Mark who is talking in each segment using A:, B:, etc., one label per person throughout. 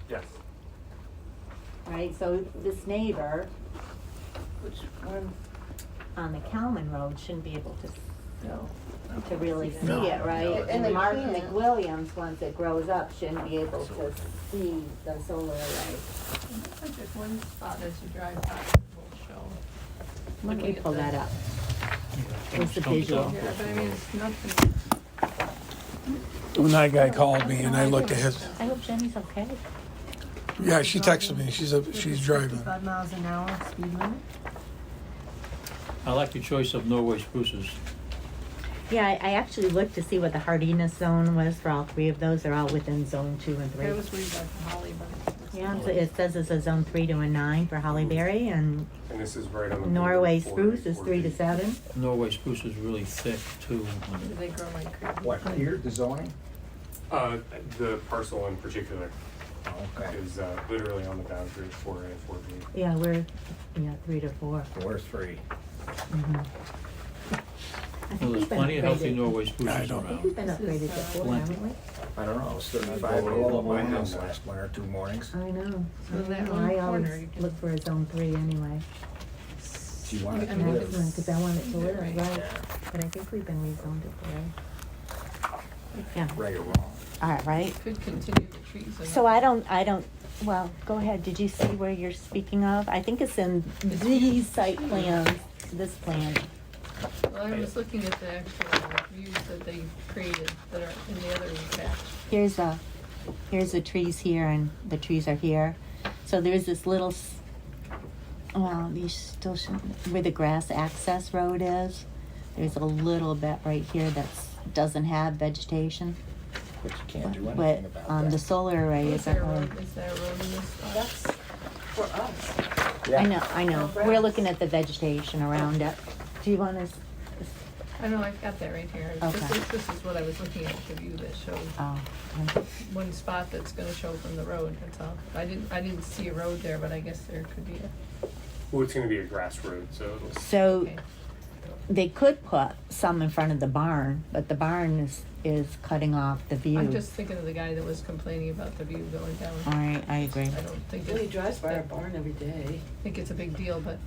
A: Yes.
B: Right, so this neighbor, which one on the Calman Road, shouldn't be able to really see it, right?
C: And they
B: Mark
C: can't.
B: McWilliams, once it grows up, shouldn't be able to see the solar array.
D: It looks like there's one spot as you drive by that will show.
B: Let me
D: Looking at
B: pull that
D: the-
B: up. Where's the visual?
D: Yeah, but I mean, it's nothing.
E: When that guy called me and I looked at his,
B: I hope Jenny's okay.
E: yeah, she texted me. She's driving.
C: 55 miles an hour speed limit.
F: I like your choice of Norway spruces.
B: Yeah, I actually looked to see what the hardiness zone was for all three of those. They're all within zone 2 and 3.
D: I was worried about the holly, but.
B: Yeah, so it says it's a zone 3 to a 9 for hollyberry, and
A: And this is right on the.
B: Norway
A: border for
B: spruce is 3 to 7.
F: Norway spruce is really thick too.
D: They grow like crazy.
G: What, here, the zoning?
A: The parcel in particular
G: Okay.
A: is literally on the boundary of 4A and 4B.
B: Yeah, we're 3 to 4.
G: We're 3.
B: Mhm. I think
F: Well, there's
B: we've been
F: plenty of healthy
B: upgraded.
F: Norway
E: I
F: spruces
E: don't-
B: I think we've
F: around.
B: been upgraded before,
F: Plenty.
B: haven't we?
G: I don't know, it was 35 below at my house last winter, 2 mornings.
B: I know.
D: So
B: I
D: that
B: know.
D: one
B: I
D: corner
B: always
D: you can-
B: look for a zone 3 anyway.
G: She wanted
D: I
G: to
D: mean,
G: live.
D: it's-
B: Because I want it to live,
D: Right.
B: right?
G: Yeah,
B: But I think we've been rezoned it for. Yeah.
G: right or wrong.
B: All right.
D: Could continue the trees.
B: So I don't, well, go ahead. Did you see where you're speaking of? I think it's in these site plans, this plan.
D: Well, I was looking at the actual views that they created that are in the other patch.
B: Here's the trees here and the trees are here. So there's this little, well, you still shouldn't, where the grass access road is, there's a little bit right here doesn't have vegetation.
G: But you can't do
B: But,
G: anything about that.
B: the solar array
D: Is there
B: isn't
D: a
B: really.
D: road, is there a road in this spot?
C: That's for us.
G: Yeah.
B: I know. We're looking at the vegetation around it. Do you want to,
D: I know, I've got that right here.
B: Okay.
D: This is what I was looking at, the view that showed
B: okay.
D: one spot that's gonna show from the road, that's all. I didn't see a road there, but I guess there could be a,
A: Well, it's going to be a grass road, so it'll.
B: So
D: okay.
B: they could put some in front of the barn, but the barn is cutting off the view.
D: I'm just thinking of the guy that was complaining about the view going down.
B: All right, I agree.
D: I don't think
C: Well, he drives by our barn every day.
D: I think it's a big deal, but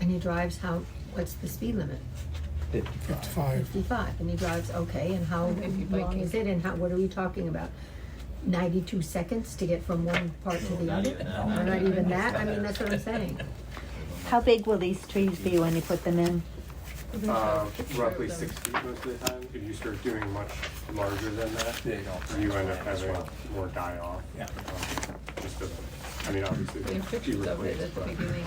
H: And he drives what's the speed limit?
E: 55.
H: 55, and he drives, okay, and how
D: If you
H: long
D: biking.
H: is it, and what are we talking about? 92 seconds to get from one part to the other? Or not even that, I mean, that's what I'm saying.
B: How big will these trees be when you put them in?
A: Roughly 6 feet most of the time. If you start doing much larger than that,
G: They don't
A: you end up
G: transplant as
A: having
G: well.
A: more die off.
G: Yeah.
A: Just to, I mean, obviously
D: we
A: they
D: have
A: be
D: pictures of it
A: replaced,
D: at the
A: but
D: beginning.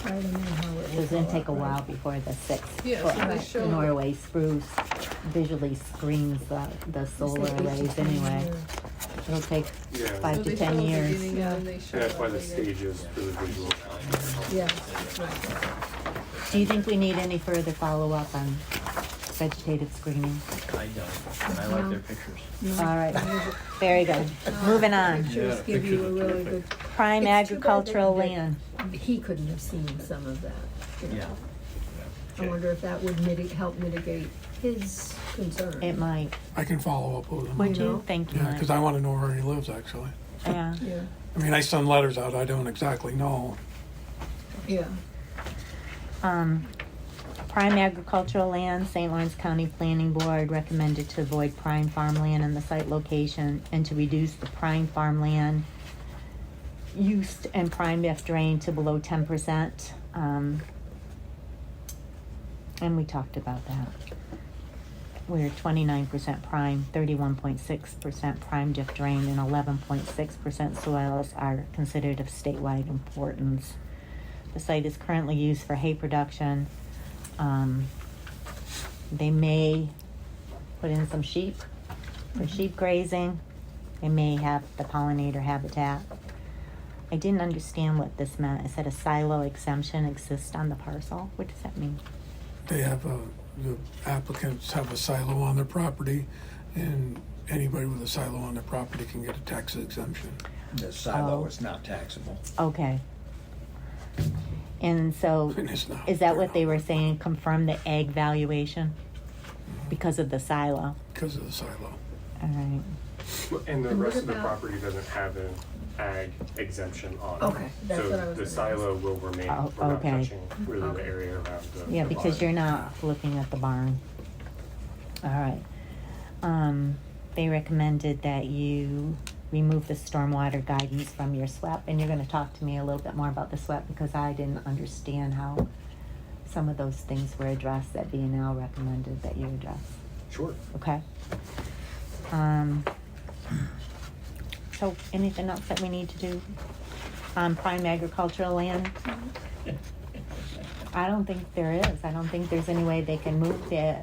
H: I don't know how it
B: It
H: will
B: was gonna
H: go
B: take a
H: up, right?
B: while before the 6
D: Yeah, so they
B: foot
D: show-
B: Norway spruce visually screens the solar
H: Say 8 to
B: arrays
H: 10
B: anyway.
H: years.
B: It'll take
A: yeah.
B: 5
D: So
B: to
D: they
B: 10
D: show the
B: years.
D: beginning and then they show
A: And that's why the
D: later.
A: stages for the visual.
H: Yeah,
B: Do you think we need any further follow-up on vegetative screening?
F: I don't, and I like their pictures.
B: All right, very good. Moving on.
H: pictures
F: Yeah,
H: give you a
F: pictures are
H: really
F: terrific.
H: good,
B: Prime
H: It's too bad
B: agricultural
H: that-
B: land.
H: he couldn't have seen some of that, you know.
F: Yeah.
H: I wonder if that would help mitigate his concern.
B: It might.
E: I can follow up with him.
B: Would
H: You
B: you
H: know?
B: think you
E: Yeah,
B: might?
E: because I want to know where he lives, actually.
B: Yeah.
H: Yeah,
E: I mean, I send letters out. I don't exactly know.
H: yeah.
B: Prime agricultural land, St. Lawrence County Planning Board recommended to avoid prime farmland in the site location and to reduce the prime farmland use and prime F drain to below 10%. And we talked about that. We're 29% prime, 31.6% prime diff drain, and 11.6% soils are considered of statewide importance. The site is currently used for hay production. They may put in some sheep for sheep grazing. They may have the pollinator habitat. I didn't understand what this meant. It said a silo exemption exists on the parcel. What does that mean?
E: They have the applicants have a silo on their property, and anybody with a silo on their property can get a tax exemption.
G: The silo
B: Oh.
G: is not taxable.
B: Okay. And so,
E: And it's not.
B: is that what they were saying? Confirm the egg valuation because of the silo.
E: Because of the silo.
B: All right.
A: And the
H: And what
A: rest of the
H: about-
A: property doesn't have an ag exemption on it.
H: Okay, that's what I was
A: So the
H: gonna
A: silo will remain,
B: Oh,
A: we're not
B: okay.
A: touching really the area around the
B: Yeah,
A: the
B: because
A: barn.
B: you're not looking at the barn. All right. They recommended that you remove the stormwater guidance from your SWEP, and you're gonna talk to me a little bit more about the SWEP because I didn't understand how some of those things were addressed that B&L recommended that you address.
A: Sure.
B: Okay? So anything else that we need to do on prime agricultural land? I don't think there is. I don't think there's any way they can move the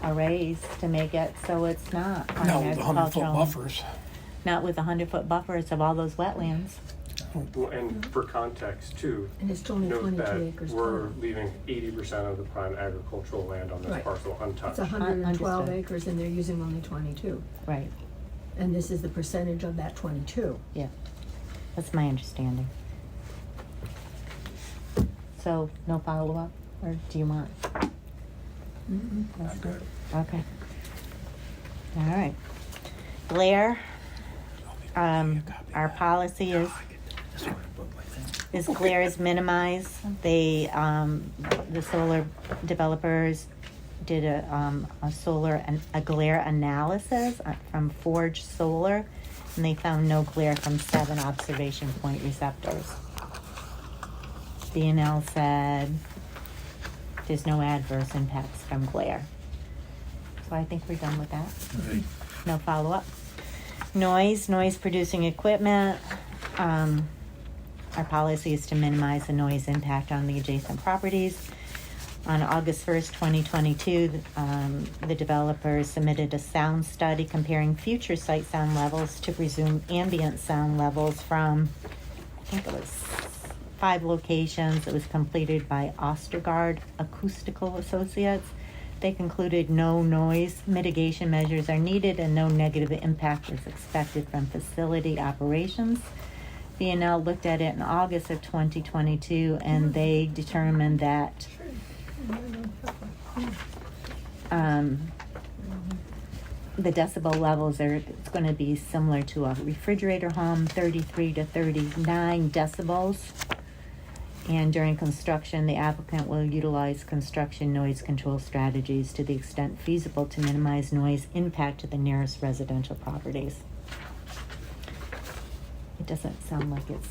B: arrays to make it so it's not prime
E: Now with the 100-foot
B: agricultural.
E: buffers.
B: Not with the 100-foot buffers of all those wetlands.
A: Well, and for context too,
H: And it's only
A: note
H: 22
A: that
H: acres
A: we're
H: total.
A: leaving 80% of the prime agricultural land on this
H: Right.
A: parcel untouched.
H: It's 112
B: Understood.
H: acres and they're using only 22.
B: Right,
H: And this is the percentage of that 22.
B: yeah. That's my understanding. So, no follow-up, or do you want? That's good. Okay. All right. Glare, our policy is glare is minimized. They, the solar developers did a glare analysis from Forge Solar, and they found no glare from 7 observation point receptors. B&L said there's no adverse impacts from glare. So I think we're done with that. No follow-up. Noise producing equipment. Our policy is to minimize the noise impact on the adjacent properties. On August 1st, 2022, the developers submitted a sound study comparing future site sound levels to presumed ambient sound levels from, I think it was 5 locations. It was completed by Ostergaard Acoustical Associates. They concluded no noise mitigation measures are needed and no negative impact is expected from facility operations. B&L looked at it in August of 2022, and they determined that the decibel levels it's going to be similar to a refrigerator home, 33 to 39 decibels. And during construction, the applicant will utilize construction noise control strategies to the extent feasible to minimize noise impact to the nearest residential properties. It doesn't sound like it's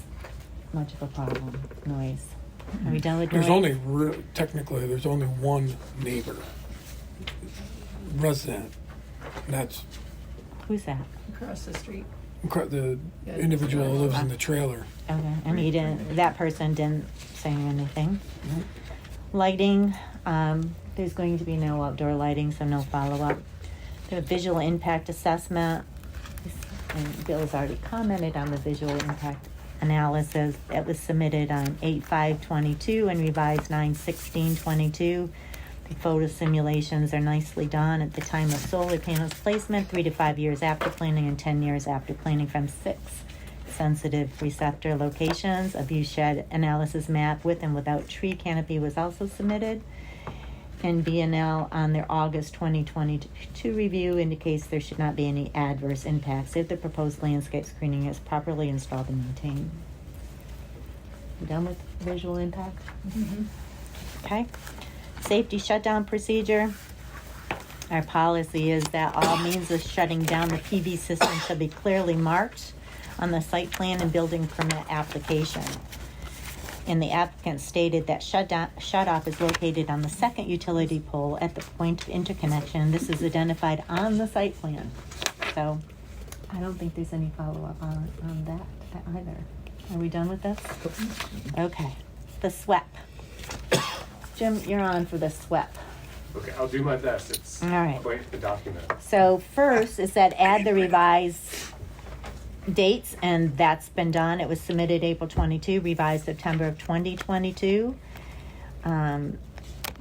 B: much of a problem, noise. Are we done with noise?
E: There's technically, there's only one neighbor, resident, and that's
B: Who's that?
D: Across the street.
E: the
D: Yeah.
E: individual who lives in the trailer.
B: Okay, and he didn't, that person didn't say anything. Lighting, there's going to be no outdoor lighting, so no follow-up. The visual impact assessment, and Bill's already commented on the visual impact analysis. It was submitted on 8/5/22 and revised 9/16/22. The photo simulations are nicely done at the time of solar panels placement, 3 to 5 years after planting and 10 years after planting from 6 sensitive receptor locations. A view shed analysis map with and without tree canopy was also submitted. And B&L on their August 2022 review indicates there should not be any adverse impacts if the proposed landscape screening is properly installed and maintained. You done with visual impact? Okay. Safety shutdown procedure. Our policy is that all means of shutting down the PV system shall be clearly marked on the site plan and building permit application. And the applicant stated that shut-off is located on the second utility pole at the point of interconnection. This is identified on the site plan. So I don't think there's any follow-up on that either. Are we done with this? Okay. The SWEP. Jim, you're on for the SWEP.
A: Okay, I'll do my best. It's
B: All right.
A: quite the document.
B: So first, it said add the revised dates, and that's been done. It was submitted April 22, revised September of 2022.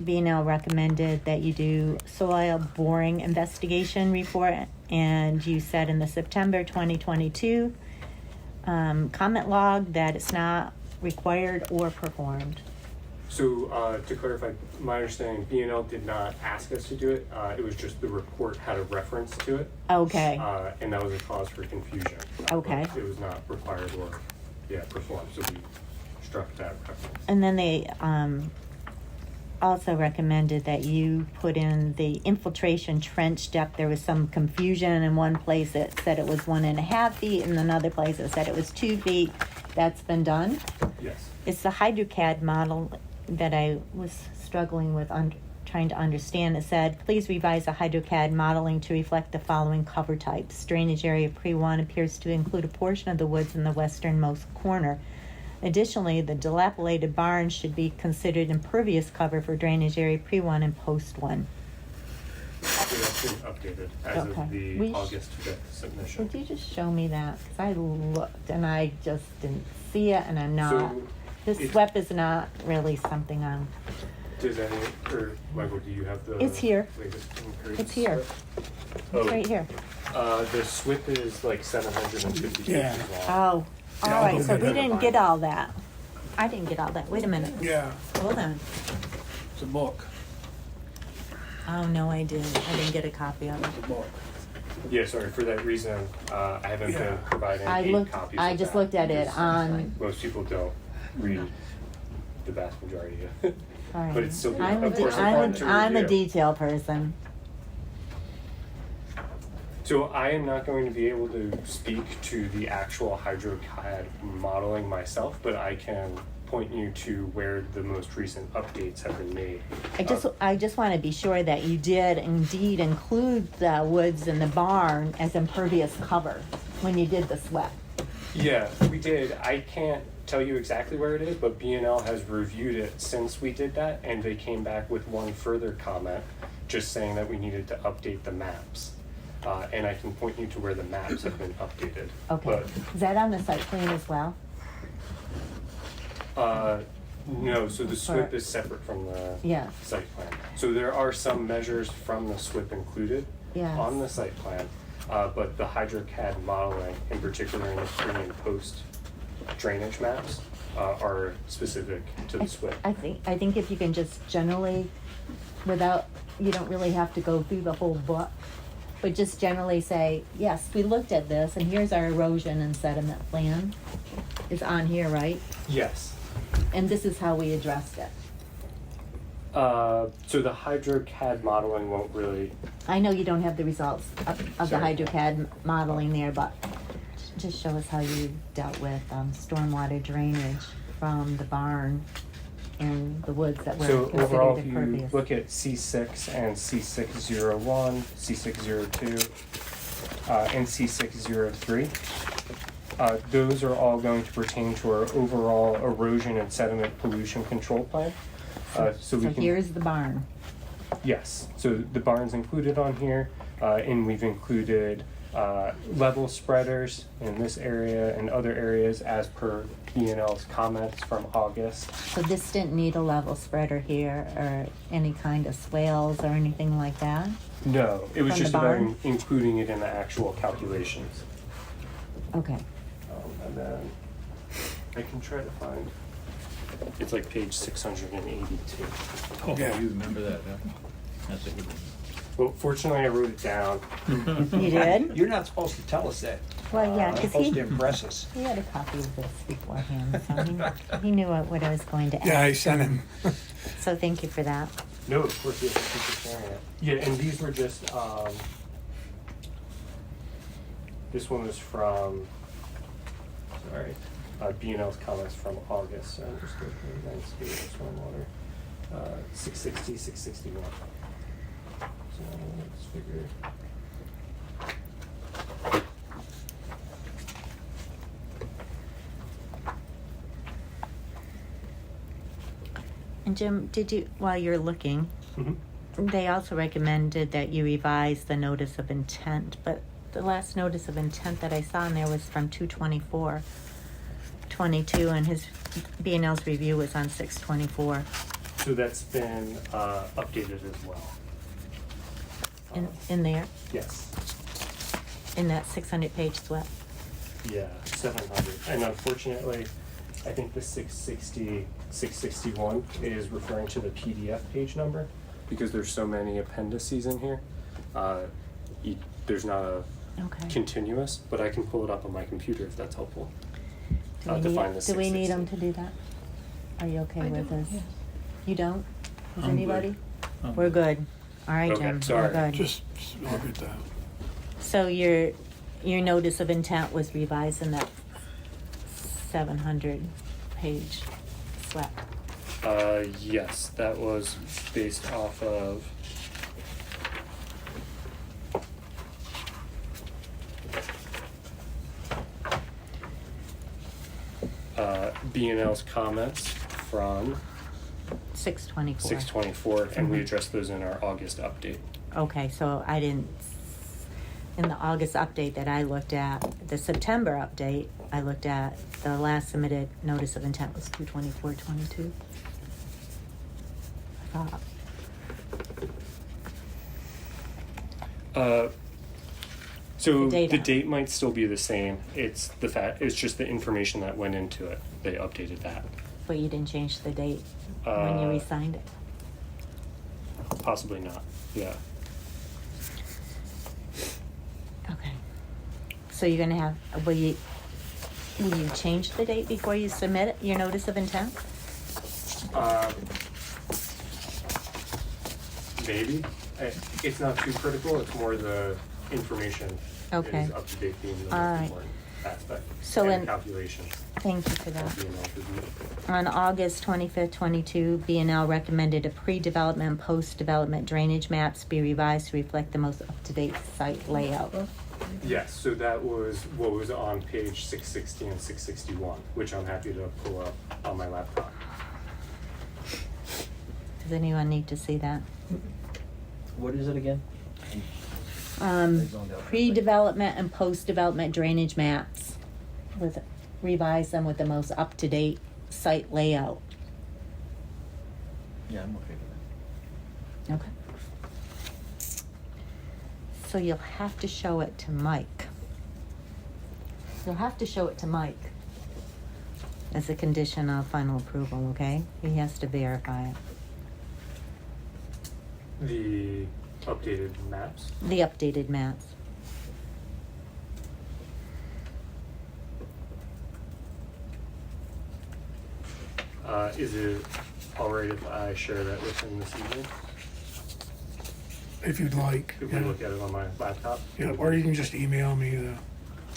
B: B&L recommended that you do soil boring investigation report, and you said in the September 2022 comment log that it's not required or performed.
A: So, to clarify, my understanding, B&L did not ask us to do it. It was just the report had a reference to it.
B: Okay,
A: And that was a cause for confusion.
B: Okay.
A: But it was not required or, performed, so we struck that reference.
B: and then they, also recommended that you put in the infiltration trench depth. There was some confusion. In one place it said it was 1.5 feet, in another place it said it was 2 feet. That's been done.
A: Yes.
B: It's the HydroCAD model that I was struggling with trying to understand. It said, please revise the HydroCAD modeling to reflect the following cover types. Drainage area pre-1 appears to include a portion of the woods in the westernmost corner. Additionally, the dilapidated barn should be considered impervious cover for drainage area pre-1 and post-1.
A: So that's been updated as
B: Okay.
A: of the
B: We
A: August 5th submission.
B: Would you just show me that? Because I looked and I just didn't see it, and I'm not.
A: So,
B: This
A: it's-
B: SWEP is not really something I'm.
A: Does any, or Michael, do you have the?
B: It's here.
A: Latest and greatest
B: It's here.
A: SWIP?
B: It's
A: Oh,
B: right here.
A: The SWIP is like 750
E: Yeah.
A: pages long.
B: Oh, all
E: Yeah,
B: right.
E: I'll
B: So
E: go
B: we
E: get it.
B: didn't get all that. I didn't get all that. Wait a minute.
E: Yeah,
B: Hold on.
E: it's a book,
B: Oh no, I didn't. I didn't get a copy of
E: it's
B: it.
E: a book.
A: Yeah, sorry, for that reason, I haven't
E: Yeah.
A: been providing
B: I
A: 8
B: looked.
A: copies
B: I
A: of
B: just
A: that
B: looked at it
A: because
B: on.
A: Most people don't read the vast majority of it.
B: All right.
A: But it's still,
B: I'm
A: of course,
B: I'm
A: important to
B: I'm a
A: review.
B: detail person.
A: So I am not going to be able to speak to the actual HydroCAD modeling myself, but I can point you to where the most recent updates have been made.
B: I just want to be sure that you did indeed include the woods and the barn as impervious cover when you did the SWEP.
A: Yeah, we did. I can't tell you exactly where it is, but B&L has reviewed it since we did that, and they came back with one further comment, just saying that we needed to update the maps. And I can point you to where the maps have been updated.
B: Okay. Is that on the site plan as well?
A: But, no, so the SWIP
B: For-
A: is separate from the
B: Yeah.
A: site plan. So there are some measures from the SWIP included
B: Yes.
A: on the site plan, but the HydroCAD modeling, in particular in the pre and post drainage maps, are specific to the SWIP.
B: I think if you can just generally, without, you don't really have to go through the whole book, but just generally say, yes, we looked at this, and here's our erosion and sediment plan. It's on here, right?
A: Yes.
B: And this is how we addressed it.
A: So the HydroCAD modeling won't really,
B: I know you don't have the results of the
A: Sorry.
B: HydroCAD modeling there, but just show us how you dealt with stormwater drainage from the barn and the woods that were
A: so overall,
B: considered
A: if you
B: impervious.
A: look at C6 and C601, C602, and C603, those are all going to pertain to our overall erosion and sediment pollution control plan. So we
B: So
A: can,
B: here's the barn.
A: yes, so the barn's included on here, and we've included level spreaders in this area and other areas as per B&L's comments from August.
B: So this didn't need a level spreader here or any kind of swales or anything like that?
A: No, it was
B: From the
A: just about
B: barn?
A: including it in the actual calculations.
B: Okay.
A: And then I can try to find, it's like page 682.
F: Oh,
E: Yeah.
F: you remember that, huh? That's a good one.
A: Well, fortunately I wrote it down.
B: You did?
G: You're not supposed to tell us that.
B: Well, yeah,
G: You're
B: 'cause
G: supposed
B: he-
G: to impress us.
B: He had a copy of this beforehand, so he knew what I was going to ask.
E: Yeah, I sent him.
B: So thank you for that.
A: No, of course, yes, thank you for sharing it. Yeah, and these were just, this one was from, sorry, B&L's comments from August, so I'm just looking at landscape, stormwater, 660, 661. So let's figure.
B: And Jim, did you, while you're looking,
A: Mhm.
B: they also recommended that you revise the notice of intent, but the last notice of intent that I saw in there was from 2/24/22, and his B&L's review was on 6/24.
A: So that's been updated as well.
B: In there,
A: Yes,
B: in that 600-page SWIP.
A: yeah, 700. And unfortunately, I think the 660, 661 is referring to the PDF page number, because there's so many appendices in here. There's not a
B: Okay.
A: continuous, but I can pull it up on my computer if that's helpful.
B: Do we
A: to
B: need-
A: find the
B: do we need
A: 660.
B: them to do that? Are you okay
D: I
B: with
D: don't,
B: this?
D: yes.
B: You don't? Does
F: I'm good.
B: anybody?
F: I'm
B: We're
F: good.
B: good. All right,
A: Okay,
B: Jim,
A: sorry.
B: we're good.
E: Just look at that.
B: So your notice of intent was revised in that 700 page SWEP.
A: Yes, that was based off of B&L's comments from
B: 624.
A: 624, and we
B: Mhm.
A: addressed those in our August update.
B: Okay, so I didn't, in the August update that I looked at, the September update, I looked at, the last submitted notice of intent was 2/24/22. I thought.
A: So
B: The
A: the
B: data.
A: date might still be the same. It's the fact. It's just the information that went into it. They updated that.
B: But you didn't change the date when you
A: Uh,
B: re-signed it?
A: Possibly not. Yeah.
B: Okay. So you're gonna have, will you change the date before you submit it, your notice of intent?
A: Maybe. It's not too critical. It's more the information
B: Okay.
A: is up to date being the most
B: All right.
A: important aspect.
B: So
A: and
B: in-
A: the calculation
B: Thank you for
A: of
B: that.
A: B&L review.
B: On August 25th, 22, B&L recommended a pre-development and post-development drainage maps be revised to reflect the most up-to-date site layout.
A: Yes, so that was what was on page 660 and 661, which I'm happy to pull up on my laptop.
B: Does anyone need to see that?
G: What is it again?
B: Pre-development and post-development drainage maps revise them with the most up-to-date site layout.
G: Yeah, I'm okay with
B: Okay. So you'll have to show it to Mike. You'll have to show it to Mike as a condition of final approval, okay? He has to verify it.
A: The updated maps.
B: The updated maps.
A: Is it alright if I share that with him this evening?
E: If you'd like.
A: If we look at it on my laptop?
E: Yeah, or you can just email me the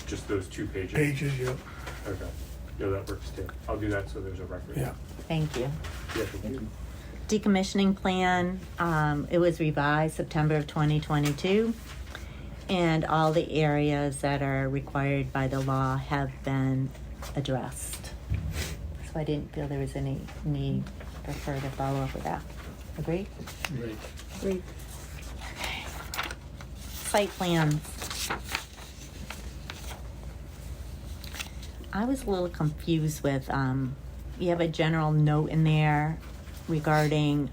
A: Just those 2 pages?
E: pages, yep,
A: Okay. No, that works too. I'll do that so there's a record.
E: yeah.
B: Thank you.
A: Yeah, thank you.
B: Decommissioning plan, it was revised September of 2022. And all the areas that are required by the law have been addressed. So I didn't feel there was any need for further follow-up with that. Agreed?
F: Great.
H: Great.
B: Site plans. I was a little confused with, you have a general note in there regarding,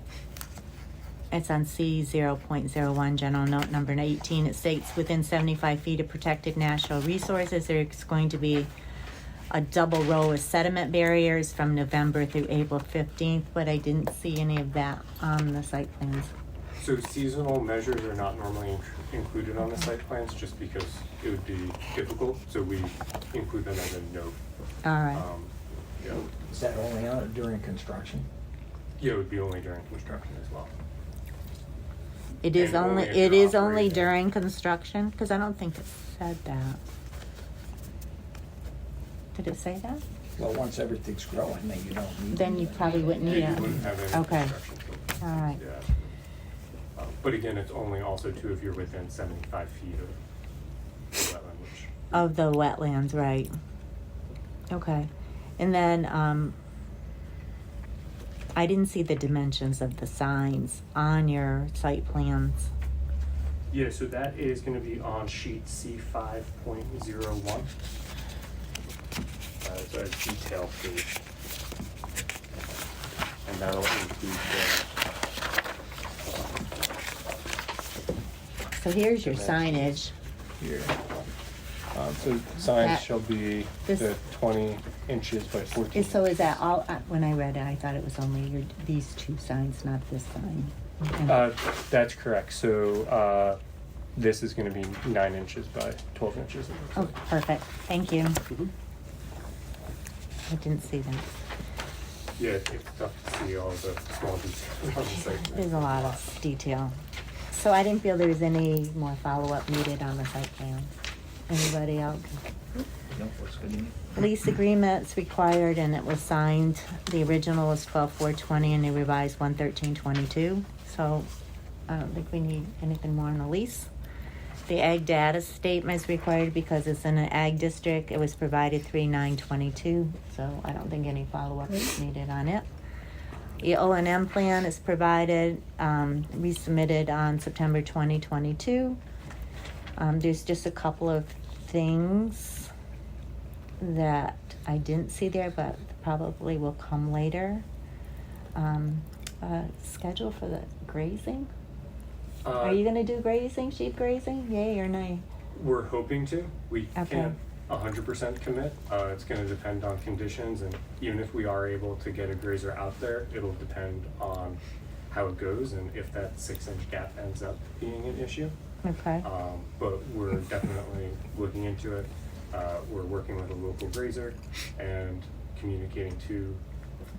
B: it's on C 0.01, general note number 18. It states within 75 feet of protected natural resources, there's going to be a double row of sediment barriers from November through April 15th, but I didn't see any of that on the site plans.
A: So seasonal measures are not normally included on the site plans just because it would be difficult, so we include them as a note.
B: All right.
A: Yeah.
G: it. Is that only on during construction?
A: Yeah, it would be only during construction as well.
B: It is
A: And
B: only,
A: only if
B: it
A: you're
B: is only
A: operating.
B: during construction? Because I don't think it said that. Did it say that?
G: Well, once everything's growing, then you don't need.
B: Then you probably wouldn't need
A: Yeah,
B: it.
A: you wouldn't have any
B: Okay.
A: construction.
B: All right.
A: Yeah. But again, it's only also too if you're within 75 feet of the wetland, which.
B: Of the wetlands, right. Okay. And then, I didn't see the dimensions of the signs on your site plans.
A: Yeah, so that is gonna be on sheet C5.01. It's a detail page. And that'll include
B: So here's your signage.
G: Here.
A: So signs
B: That-
A: shall be
B: this-
A: the 20 inches by 14.
B: So is that all, when I read it, I thought it was only these two signs, not this sign. And-
A: That's correct. So this is going to be 9 inches by 12 inches. It looks
B: Oh,
A: like.
B: perfect, thank you.
A: Mhm.
B: I didn't see that.
A: Yeah, it's tough to see all the small details on the site.
B: There's a lot of detail. So I didn't feel there was any more follow-up needed on the site plan. Anybody else?
F: No, looks good to me.
B: Lease agreements required and it was signed. The original was 12/4/20 and the revised 1/13/22. So I don't think we need anything more on the lease. The ag data statement is required because it's in an ag district. It was provided 3/9/22, so I don't think any follow-up is needed on it. The O&M plan is provided, resubmitted on September 2022. There's just a couple of things that I didn't see there, but probably will come later. Schedule for the grazing? Are you gonna do grazing, sheep grazing, yay or nay?
A: We're hoping to. We
B: Okay.
A: can't 100% commit. It's going to depend on conditions, and even if we are able to get a grazer out there, it'll depend on how it goes and if that 6-inch gap ends up being an issue.
B: Okay,
A: But we're definitely looking into it. We're working with a local grazer and communicating to.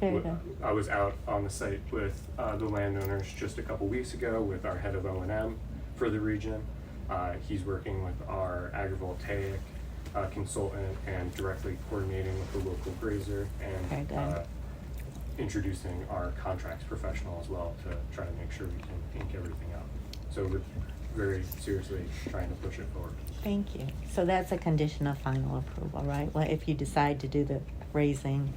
B: very good.
A: I was out on the site with the landowners just a couple weeks ago with our head of O&M for the region. He's working with our agrivoltaic consultant and directly coordinating with the local grazer
B: Very
A: and
B: good.
A: introducing our contracts professional as well to try to make sure we can ink everything out. So we're very seriously trying to push it forward.
B: Thank you. So that's a condition of final approval, right? Well, if you decide to do the grazing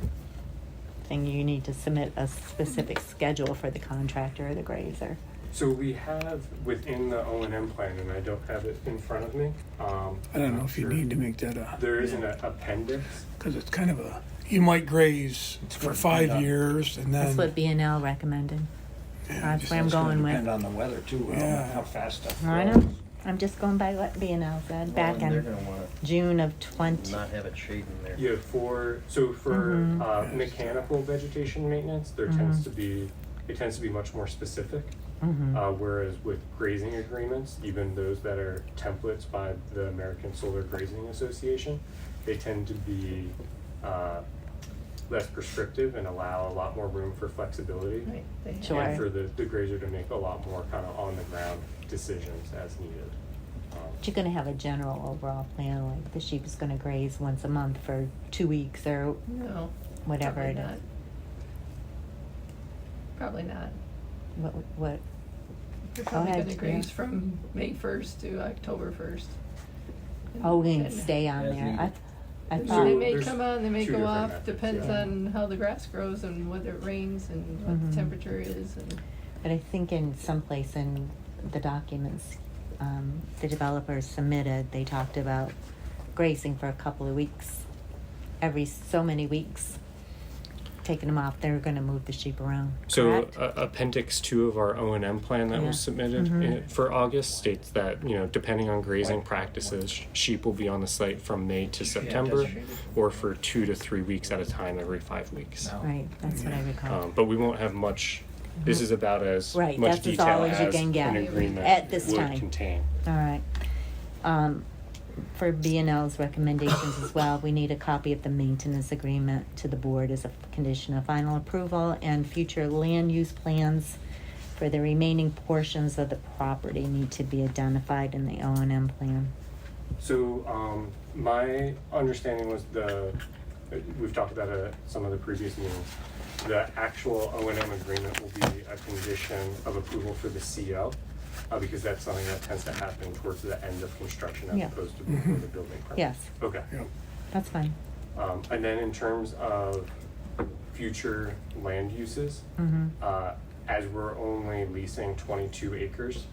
B: thing, you need to submit a specific schedule for the contractor or the grazer.
A: So we have within the O&M plan, and I don't have it in front of me.
E: I don't know if you need to make that a,
A: There is an appendix.
E: because it's kind of a, you might graze for 5 years and
B: That's
E: then.
B: what B&L recommended.
E: Yeah,
B: That's
E: just-
B: where I'm
G: It's gonna
B: going
G: depend
B: with.
G: on the weather too,
E: Yeah.
G: how fast stuff
B: I
G: grows.
B: know, I'm just going by what B&L said back
I: They're
B: in
I: gonna wanna
B: June of 20.
I: not have it shading there.
A: Yeah, for
B: Mhm.
A: mechanical vegetation maintenance, there tends to be, it tends to be much more specific. Whereas with grazing agreements, even those that are templates by the American Solar Grazing Association, they tend to be less prescriptive and allow a lot more room for flexibility.
D: Right,
B: Sure.
A: And for the grazer to make a lot more kind of on the ground decisions as needed.
B: But you're gonna have a general overall plan, like the sheep is gonna graze once a month for 2 weeks or
D: No.
B: whatever
D: probably
B: it
D: not.
B: is.
D: Probably not.
B: What,
D: They're
B: Go
D: probably
B: ahead,
D: gonna graze from May 1st to October 1st.
B: oh, we can stay on
G: As
B: there.
G: needed.
B: I
D: They
A: So
B: thought,
D: may
A: there's
D: come on, they may
A: two
D: go
A: different
D: off,
A: methods,
D: depends
A: yeah.
D: on how the grass grows and whether it rains and what
B: Mhm.
D: the temperature is and.
B: but I think in some place in the documents, the developers submitted, they talked about grazing for a couple of weeks, every so many weeks, taking them off, they're gonna move the sheep around,
A: So
B: correct?
A: Appendix 2 of our O&M plan that
B: Yeah.
A: was submitted for August states that, depending on grazing practices, sheep will be on the site from May to September
G: designated.
A: or for 2 to 3 weeks at a time every 5 weeks.
G: No.
B: Right, that's what I recall.
A: But we won't have much, this is about as
B: Right,
A: much
B: that's as
A: detail
B: all as you
A: as
B: can get
A: an agreement
B: at this
A: would
B: time.
A: contain.
B: All right. For B&L's recommendations as well, we need a copy of the maintenance agreement to the board as a condition of final approval, and future land use plans for the remaining portions of the property need to be identified in the O&M plan.
A: So my understanding was we've talked about it at some of the previous meetings, the actual O&M agreement will be a condition of approval for the CO, because that's something that tends to happen towards the end of construction as
B: Yeah.
A: opposed to before the building permit.
B: Yes,
A: Okay.
E: Yep.
B: that's fine.
A: And then in terms of future land uses, as we're only leasing 22 acres,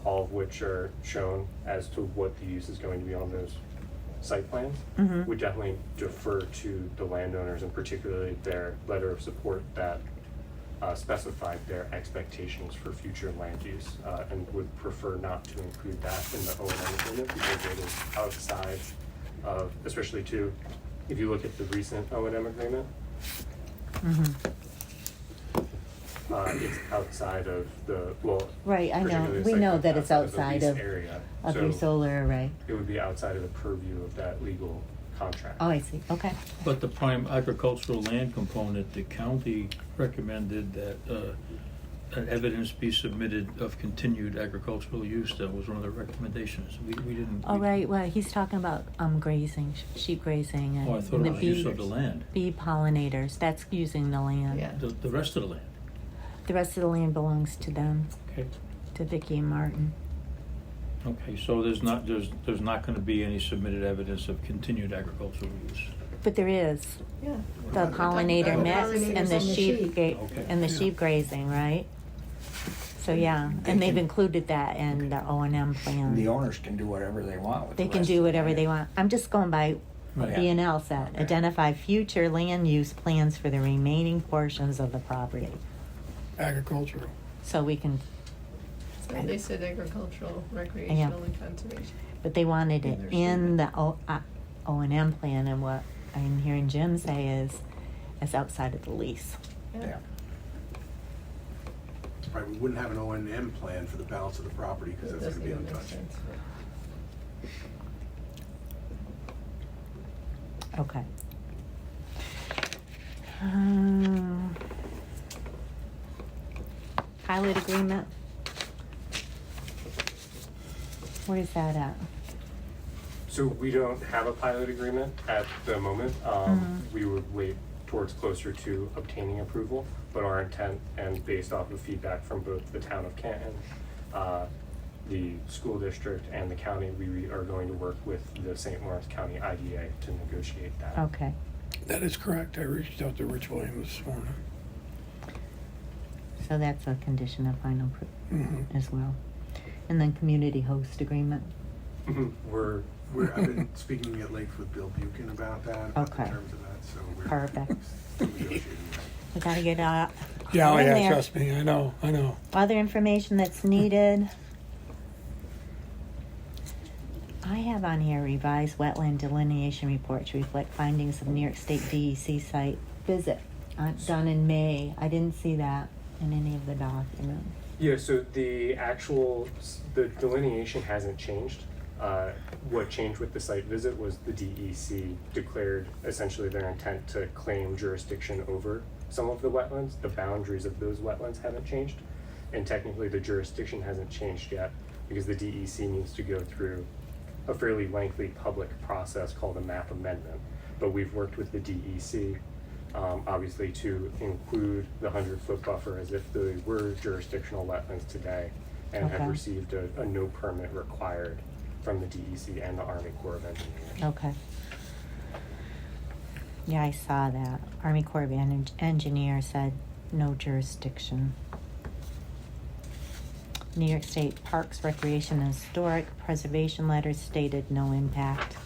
A: all of which are shown as to what the use is going to be on those site plans, we definitely defer to the landowners, and particularly their letter of support that specified their expectations for future land use, and would prefer not to include that in the O&M agreement because it is outside especially too, if you look at the recent O&M agreement,
B: Mhm.
A: it's outside of the, well.
B: Right, I know.
A: particularly the
B: We
A: site
B: know
A: plan,
B: that it's
A: the
B: outside
A: lease
B: of-
A: area.
B: Of your
A: So
B: solar array.
A: it would be outside of the purview of that legal contract.
B: Oh, I see, okay.
F: But the prime agricultural land component, the county recommended that, an evidence be submitted of continued agricultural use. That was one of the recommendations. We didn't.
B: All right, well, he's talking about, grazing, sheep grazing and
F: Oh, I thought
B: the
F: it was use of the land.
B: bee pollinators, that's using the land.
C: Yeah.
F: The rest of the land.
B: The rest of the land belongs to them,
F: Okay.
B: to Vicky and Martin.
F: Okay, so there's not gonna be any submitted evidence of continued agricultural use.
B: But there is,
C: Yeah.
B: the pollinator
H: about
B: mix
H: pollinators
B: and the
H: and the
B: sheep,
H: sheep.
F: Okay.
B: and the
E: Yeah.
B: sheep grazing, right? So, yeah, and they've included that in the O&M plan.
G: The owners can do whatever they want with the
B: They can
G: rest
B: do
G: of the
B: whatever
G: land.
B: they want. I'm just going by what
F: Right.
B: B&L said.
G: Okay.
B: Identify future land use plans for the remaining portions of the property.
E: Agricultural.
B: So we can,
D: So they said agricultural, recreational, and conservation.
B: but they wanted it
C: their
B: in the O&M plan, and what I'm hearing Jim say is, it's outside of the lease.
G: Yeah.
I: Right, we wouldn't have an O&M plan for the balance of the property because
D: That
I: that's
D: doesn't
I: gonna be
D: even make
I: untouched.
D: sense.
B: Okay. Pilot agreement. Where's that at?
A: So we don't have a pilot agreement at the moment. We would wait towards closer to obtaining approval, but our intent, and based off of feedback from both the town of Canton, the school district, and the county, we are going to work with the St. Lawrence County IDA to negotiate that.
B: Okay.
E: That is correct. I reached out to Rich Williams this morning.
B: So that's a condition of final approval
E: Mhm.
B: as well. And then community host agreement.
I: I've been speaking at length with Bill Buchan about that, about the
B: Okay.
I: terms of that, so we're
B: Perfect.
I: still negotiating that.
B: We gotta get out.
E: Yeah, oh
B: in
E: yeah,
B: there.
E: trust me, I know.
B: Other information that's needed. I have on here revised wetland delineation report to reflect findings of New York State DEC site visit done in May. I didn't see that in any of the documents.
A: Yeah, so the delineation hasn't changed. What changed with the site visit was the DEC declared essentially their intent to claim jurisdiction over some of the wetlands. The boundaries of those wetlands haven't changed, and technically the jurisdiction hasn't changed yet because the DEC needs to go through a fairly lengthy public process called a map amendment. But we've worked with the DEC, obviously, to include the 100-foot buffer as if they were jurisdictional wetlands today, and
B: Okay.
A: have received a no permit required from the DEC and the Army Corps of Engineers.
B: Okay. Yeah, I saw that. Army Corps of Engineers said no jurisdiction. New York State Parks, Recreation, and Historic Preservation letters stated no impact.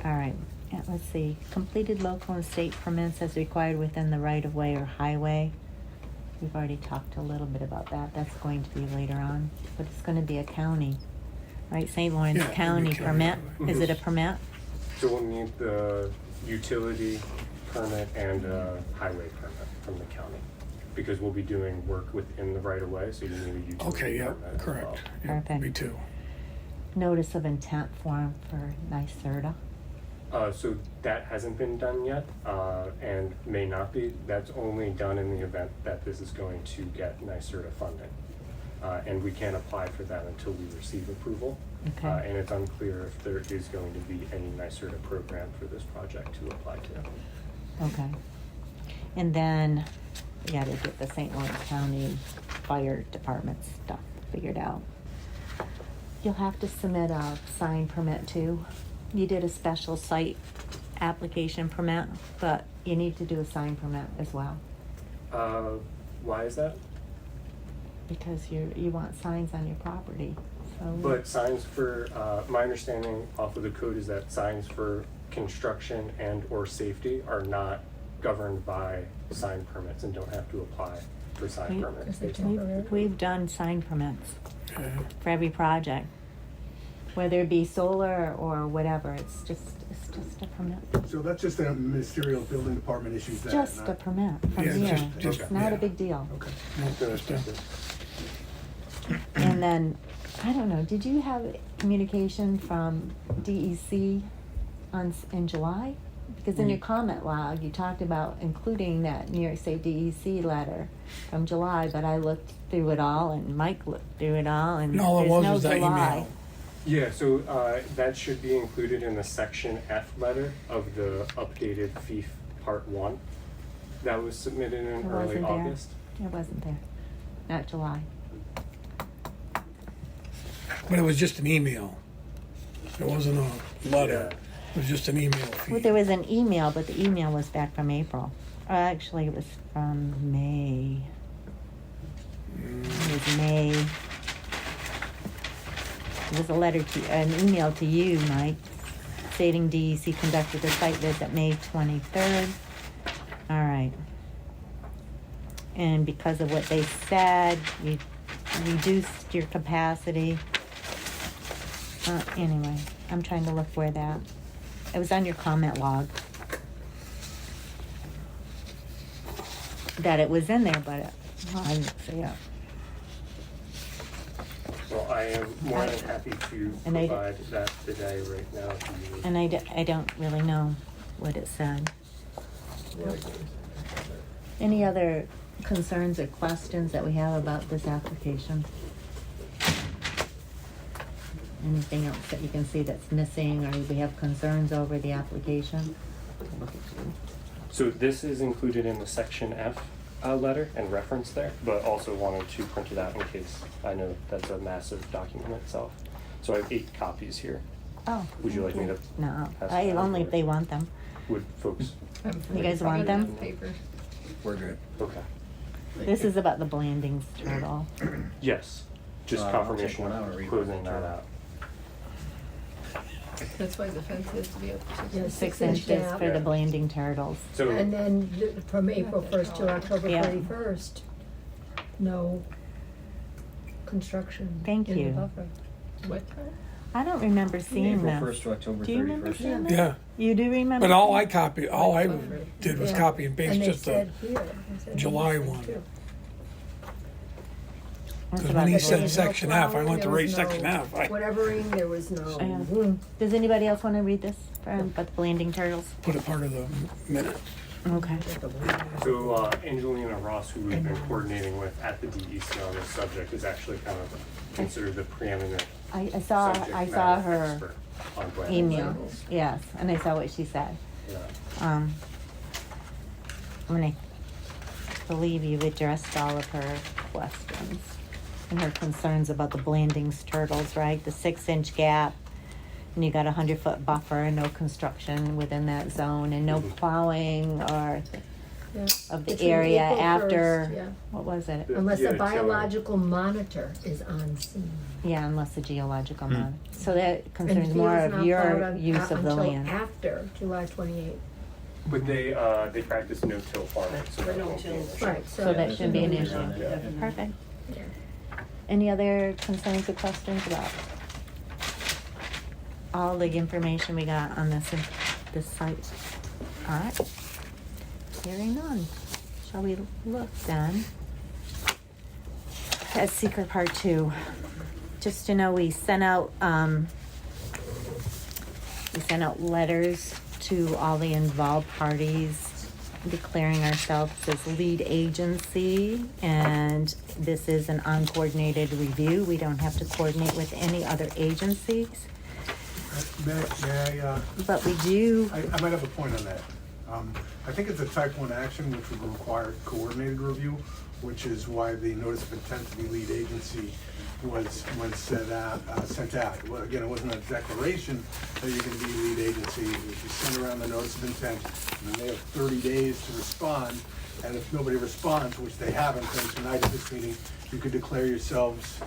B: All right, yeah, let's see. Completed local and state permits as required within the right-of-way or highway. We've already talked a little bit about that. That's going to be later on, but it's gonna be a county, right? St. Lawrence
E: Yeah, it'll be
B: County
E: county
B: permit?
E: highway.
B: Is it a permit?
A: So we'll need the utility permit and a highway permit from the county, because we'll be doing work within the right-of-way, so you need a utility
E: Okay, yeah,
A: permit as well.
E: correct. Yeah,
B: Perfect.
E: me too.
B: Notice of intent form for NYSERDA.
A: So that hasn't been done yet, and may not be. That's only done in the event that this is going to get NYSERDA funding. And we can't apply for that until we receive approval.
B: Okay.
A: And it's unclear if there is going to be any NYSERDA program for this project to apply to.
B: Okay. And then we gotta get the St. Lawrence County Fire Department stuff figured out. You'll have to submit a sign permit too. You did a special site application permit, but you need to do a sign permit as well.
A: Why is that?
B: Because you want signs on your property, so.
A: But signs for, my understanding off of the code is that signs for construction and or safety are not governed by sign permits and don't have to apply for sign
B: We-
A: permits.
D: Is it
A: based on-
D: temporary?
B: We've done sign permits
E: Okay.
B: for every project. Whether it be solar or whatever, it's just a permit.
I: So that's just a ministerial building department issues that.
B: Just a
I: not-
B: permit from
E: Yeah,
B: here.
E: just-
B: It's not a
E: yeah.
B: big deal.
I: Okay.
B: And then, I don't know, did you have communication from DEC in July? Because in your comment log, you talked about including that New York State DEC letter from July, but I looked through it all and Mike looked through it all and
E: And all it
B: there's
E: was
B: no
E: was that
B: July.
E: email.
A: Yeah, so that should be included in the section F letter of the updated FIF Part 1 that was submitted in
B: It
A: early
B: wasn't there.
A: August.
B: It wasn't there, not July.
E: But it was just an email. It wasn't a letter.
A: Yeah.
E: It was just an email
B: Well,
E: feed.
B: there was an email, but the email was back from April. Actually, it was from May. It was May. It was a letter to, an email to you, Mike, stating DEC conducted a site visit May 23rd. All right. And because of what they said, you reduced your capacity. Anyway, I'm trying to look where that, it was on your comment log. That it was in there, but I didn't see it.
A: Well, I am more than happy to
B: And I-
A: provide that today right now to you.
B: And I don't really know what it said. Any other concerns or questions that we have about this application? Anything else that you can see that's missing or we have concerns over the application? Look at you.
A: So this is included in the section F letter and reference there, but also wanted to print it out in case. I know that's a massive document itself. So I have 8 copies here.
B: Oh.
A: Would you like me
B: thank
A: to
B: you. No,
A: pass
B: I,
A: it on
B: only
A: or-
B: if they want them.
A: Would folks?
B: You guys want
D: Got
B: them?
D: enough paper.
G: We're good.
A: Okay.
B: This is about the Blandings turtle.
A: Yes. Just
G: I'll take
A: confirmation
G: one out and
A: of
G: read
A: closing
G: one.
A: that out.
D: That's why the fence has to be up to 6
H: Yeah,
D: inches.
B: 6
H: 6
B: inches
H: inch
B: for
H: gap.
B: the Blanding turtles.
A: So
H: And then from April 1st to October
B: Yeah.
H: 31st, no construction.
B: Thank
H: in the
B: you.
H: buffer.
D: What time?
B: I don't remember seeing
G: April
B: this.
G: 1st to October 31st.
B: Do you remember seeing that?
E: Yeah,
B: You do remember?
E: but all
B: seeing-
E: I copied, all I did was
H: Yeah.
E: copy and paste
H: And they
E: just the,
H: said here, they said
E: July
H: here
E: one.
H: too.
B: That's
E: because
B: about
E: when he
B: the
E: said
B: Blanding.
E: section F, I went to
H: There
E: rate
H: was
E: section
H: no
E: F. I
H: Whatevering, there was no.
B: Yeah. Does anybody else want to read this about the Blanding turtles?
E: put it part of the minute.
B: Okay.
A: So Angelina Ross, who we've been coordinating with at the DEC on this subject, is actually kind of considered the preeminent
B: I saw
A: subject
B: I saw
A: matter
B: her
A: expert on Blanding
B: email.
A: turtles.
B: Yes, and I saw what she said.
A: Yeah.
B: When I believe you've addressed all of her questions and her concerns about the Blandings turtles, right? The 6 inch gap, and you got a 100-foot buffer, and no construction within that zone, and no
A: Mhm.
B: plowing or
H: Yeah.
B: of the
H: Between
B: area
H: April
B: after
H: 1st, yeah.
B: what was it?
A: Yeah.
H: Unless
A: Yeah,
H: a
A: it's,
H: biological monitor is on scene.
B: Yeah, unless the geological monitor. So that
H: And
B: concerns
H: field's
B: more
H: not
B: of
H: plowed
B: your
H: on-
B: use of the
H: until
B: land.
H: after July 28th.
A: But they practice no-till farming, so that won't be an issue.
H: Right,
B: So that shouldn't be an
G: Yeah.
B: issue.
A: Yeah.
B: Perfect.
H: Yeah.
B: Any other concerns or questions about all the information we got on this site? All right. Hearing none. Shall we look then at SEQR Part 2? Just to know, we sent out letters to all the involved parties declaring ourselves as lead agency, and this is an uncoordinated review. We don't have to coordinate with any other agencies,
I: May I,
B: but we do.
I: I might have a point on that. I think it's a type 1 action which would require coordinated review, which is why the notice of intent to be lead agency was sent out. Well, again, it wasn't a declaration that you're gonna be lead agency. It was just sent around the notice of intent, and then they have 30 days to respond. And if nobody responds, which they haven't, then tonight at this meeting, you could declare yourselves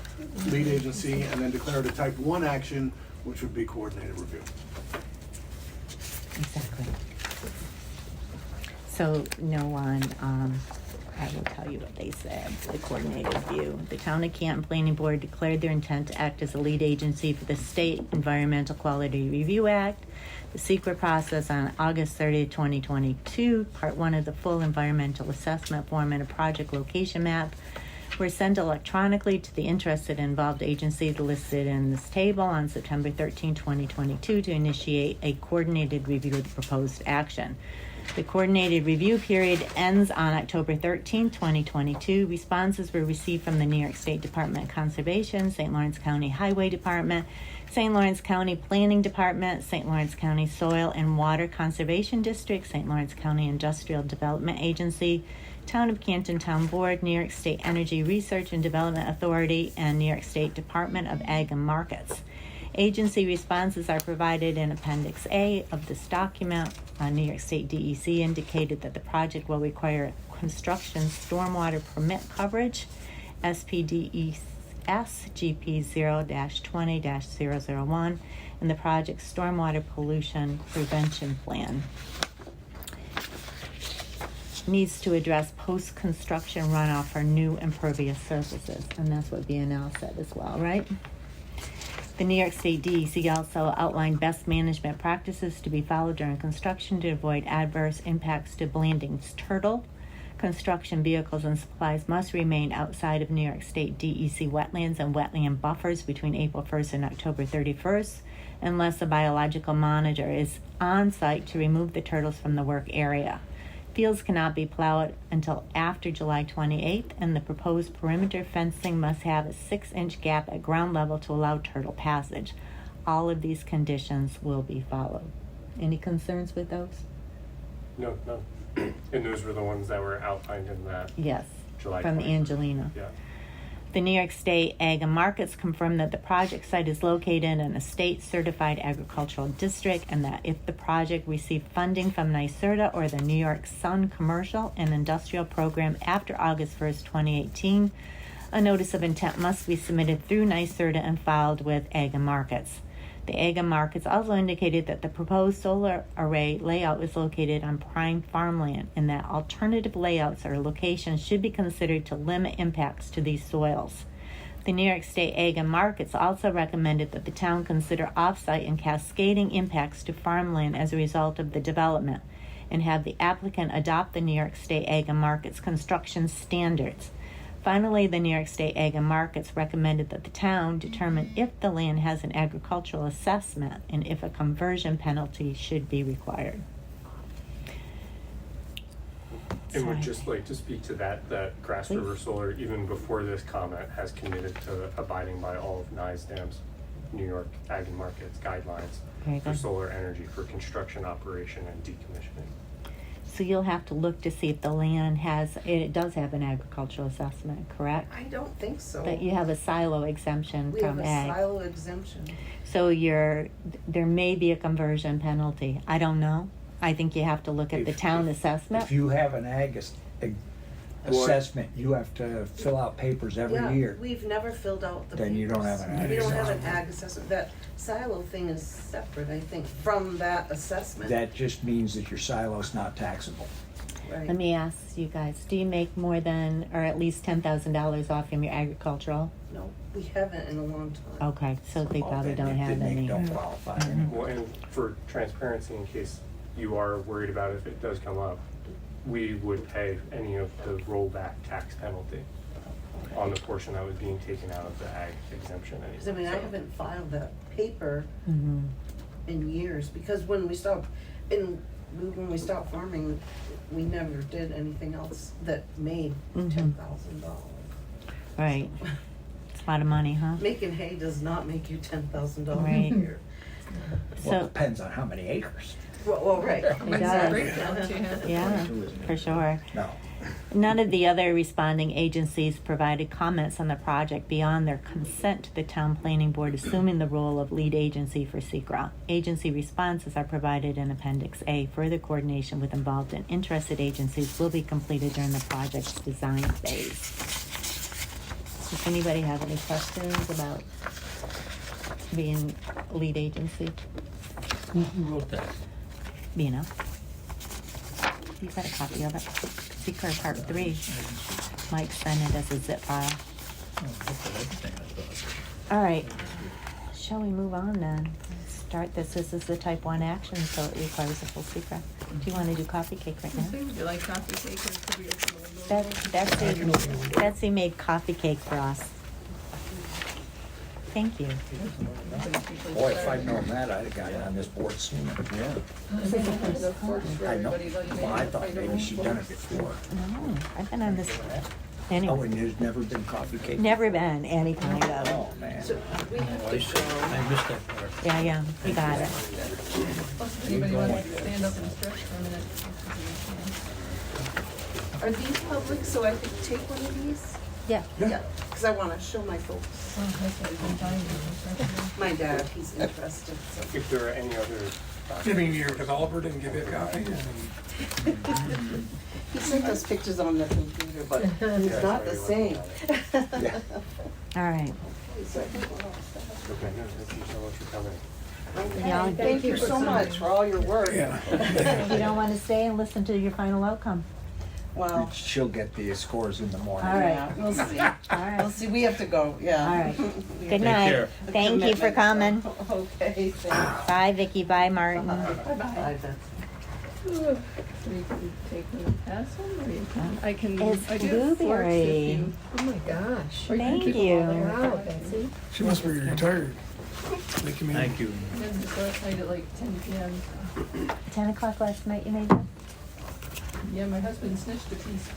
I: lead agency and then declare it a type 1 action, which would be coordinated review.
B: Exactly. So no one I will tell you what they said, the coordinated review. The Town of Canton Planning Board declared their intent to act as a lead agency for the State Environmental Quality Review Act, the SEQR process on August 30th, 2022. Part 1 of the full environmental assessment form and a project location map were sent electronically to the interested and involved agencies listed in this table on September 13, 2022 to initiate a coordinated review of the proposed action. The coordinated review period ends on October 13, 2022. Responses were received from the New York State Department of Conservation, St. Lawrence County Highway Department, St. Lawrence County Planning Department, St. Lawrence County Soil and Water Conservation District, St. Lawrence County Industrial Development Agency, Town of Canton Town Board, New York State Energy Research and Development Authority, and New York State Department of Ag and Markets. Agency responses are provided in Appendix A of this document. New York State DEC indicated that the project will require construction stormwater permit coverage, SPDES GP 0-20-001, and the project's stormwater pollution prevention plan. Needs to address post-construction runoff for new impervious surfaces, and that's what BNL said as well, right? The New York State DEC also outlined best management practices to be followed during construction to avoid adverse impacts to Blanding's turtle. Construction vehicles and supplies must remain outside of New York State DEC wetlands and wetland buffers between April 1st and October 31st, unless a biological monitor is on site to remove the turtles from the work area. Fields cannot be plowed until after July 28th, and the proposed perimeter fencing must have a 6-inch gap at ground level to allow turtle passage. All of these conditions will be followed. Any concerns with those?
A: No. And those were the ones that were outlined in that
B: Yes,
A: July
B: from
A: 21st.
B: Angelina.
A: Yeah.
B: The New York State Ag and Markets confirmed that the project site is located in a state-certified agricultural district, and that if the project received funding from NYSERDA or the New York Sun Commercial and Industrial Program after August 1st, 2018, a notice of intent must be submitted through NYSERDA and filed with Ag and Markets. The Ag and Markets also indicated that the proposed solar array layout is located on prime farmland, and that alternative layouts or locations should be considered to limit impacts to these soils. The New York State Ag and Markets also recommended that the town consider off-site and cascading impacts to farmland as a result of the development, and have the applicant adopt the New York State Ag and Markets construction standards. Finally, the New York State Ag and Markets recommended that the town determine if the land has an agricultural assessment and if a conversion penalty should be required.
A: And would just like to speak to that Grass River Solar, even before this comment, has committed to abiding by all of NISDAM's New York Ag and Markets guidelines
B: Very
A: for
B: good.
A: solar energy for construction, operation, and decommissioning.
B: So you'll have to look to see if the land it does have an agricultural assessment, correct?
C: I don't think so.
B: But you have a silo exemption
C: We have
B: from
C: a
B: ag.
C: silo exemption.
B: So there may be a conversion penalty. I don't know. I think you have to look at the town assessment.
G: If you have an assessment, you have to fill out papers every year.
C: Yeah, we've never filled out the
G: Then you don't
C: papers.
G: have an ag
C: We don't have an
E: assessment.
C: ag assessment. That silo thing is separate, I think, from that assessment.
G: That just means that your silo's not taxable.
C: Right.
B: Let me ask you guys, do you make more than, or at least $10,000 off from your agricultural?
C: No, we haven't in a long time.
B: Okay, so they
G: Well,
B: probably
G: then
B: don't have
G: they
B: any.
G: don't qualify.
B: Mhm.
A: Well, and for transparency, in case you are worried about if it does come up, we would pay any of the rollback tax penalty on the portion that was being taken out of the ag exemption.
C: Because I mean, I
A: So-
C: haven't filed that paper
B: Mhm.
C: in years, because when we stopped farming, we never did anything else that made
B: Mhm.
C: $10,000.
B: Right, it's a lot of money, huh?
C: Making hay does not make you $10,000
B: Right.
C: a year.
G: Well, it
B: So,
G: depends on how many acres.
C: Well, right.
B: It does.
D: Breakdowns you had.
B: yeah,
G: 22, isn't it?
B: for sure.
G: No.
B: None of the other responding agencies provided comments on the project beyond their consent to the town planning board assuming the role of lead agency for SEQR. Agency responses are provided in Appendix A. Further coordination with involved and interested agencies will be completed during the project's design phase. Does anybody have any questions about being lead agency?
F: Who wrote that?
B: You know, You got a copy of it. SEQR Part 3. Mike sent it as a zip file.
F: Oh, that's everything I thought.
B: All right. Shall we move on then? Start this. This is the type 1 action, so it requires a full secret. Do you want to do coffee cake right now?
D: Would you like coffee cake or could we open the window?
B: Betsy made coffee cake for us. Thank you.
G: Boy, if I'd known that, I'd have gotten on this board sooner. Yeah.
D: The forks for
G: I know.
D: everybody, though, you may
G: Well, I
D: have to
G: thought
D: find your
G: maybe
D: own
G: she'd
D: forks.
G: done it before.
B: No, I've been on this.
G: Oh,
B: Anyway,
G: and there's never been coffee cake?
B: never been any kind of.
G: Oh, man.
C: So we have
F: I
C: to
F: missed
C: go.
F: that part.
B: Yeah, you got it.
D: Plus, if anybody wants to stand up and stretch for a minute.
C: Are these public, so I could take one of these?
B: Yeah.
C: Yeah, because I want to show my folks.
D: Oh, that's what we've been trying to
C: My dad, he's interested, so.
A: If there are any other
E: I mean, your developer didn't give you a copy?
C: He sent us pictures on the computer, but it's not the same.
G: Yeah.
B: All right.
C: So I think we're all set.
A: Okay, no, thank you so much for coming.
B: Y'all-
C: Thank you so much for all your work.
E: Yeah.
B: You don't want to stay and listen to your final outcome?
C: Well,
G: She'll get the scores in the morning.
B: All right.
C: yeah, we'll see.
B: All
C: We'll
B: right.
C: see, we have to go, yeah.
B: All right.
C: We
B: Good
C: have
B: night.
F: care.
C: a
B: Thank you for
C: commitment,
B: coming.
C: so- Okay, thanks.
B: Bye, Vicky. Bye, Martin.
C: Bye, Betsy.
D: We can take them and pass them, or you can, I can,
B: It's
D: I do have forks if
B: blueberry.
D: you.
H: Oh my gosh.
D: or you can
B: Thank
D: keep them all
B: you.
D: there.
H: Wow, Betsy.
E: She must be retired. Making me.
F: Thank you.
D: And then just start tight at like 10 p.m.
B: 10 o'clock last night, you made that?
D: Yeah, my husband snitched a piece.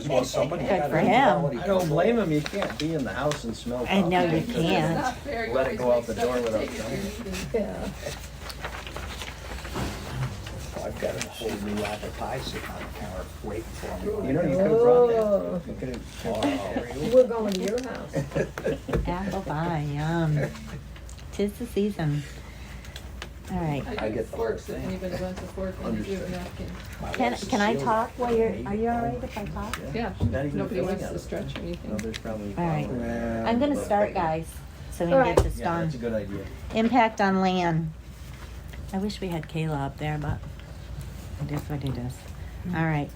G: Well, somebody
B: Good
G: got
B: for
G: a
B: him.
G: quality
J: I don't blame him, you can't be in the house and smell
B: I know
J: coffee.
B: you
D: It's
B: can't.
D: not fair. You
J: Let it
D: always
J: go out
D: make
J: the
D: stuff
J: door
D: and
J: without
D: take it
J: telling.
D: if you need
H: Yeah.
G: I've got a whole new apple pie sitting on the counter waiting for me.
J: You know, you could have brought
H: Oh.
J: that. You could
G: Oh.
J: have.
H: We're going to your house.
B: Apple pie, yum. 'Tis the season. All right.
D: I
J: I
D: do
J: get the whole
D: forks if
J: thing.
D: anybody wants a fork and I do have a
J: Understood.
D: napkin.
G: My
B: Can
G: wife's
B: I
G: Sicilian.
B: talk while you're, are you all right if I talk?
D: Yeah,
J: Not even
D: nobody
J: filling
D: wants
J: out
D: to
J: of it.
D: stretch or anything.
J: No, there's probably.
B: All right.
G: Yeah.
B: I'm gonna start, guys, so we
H: All
B: can get
H: right.
B: this
J: Yeah,
B: done.
J: that's a good idea.
B: Impact on land. I wish we had Kayla up there, but it is what it is. All right.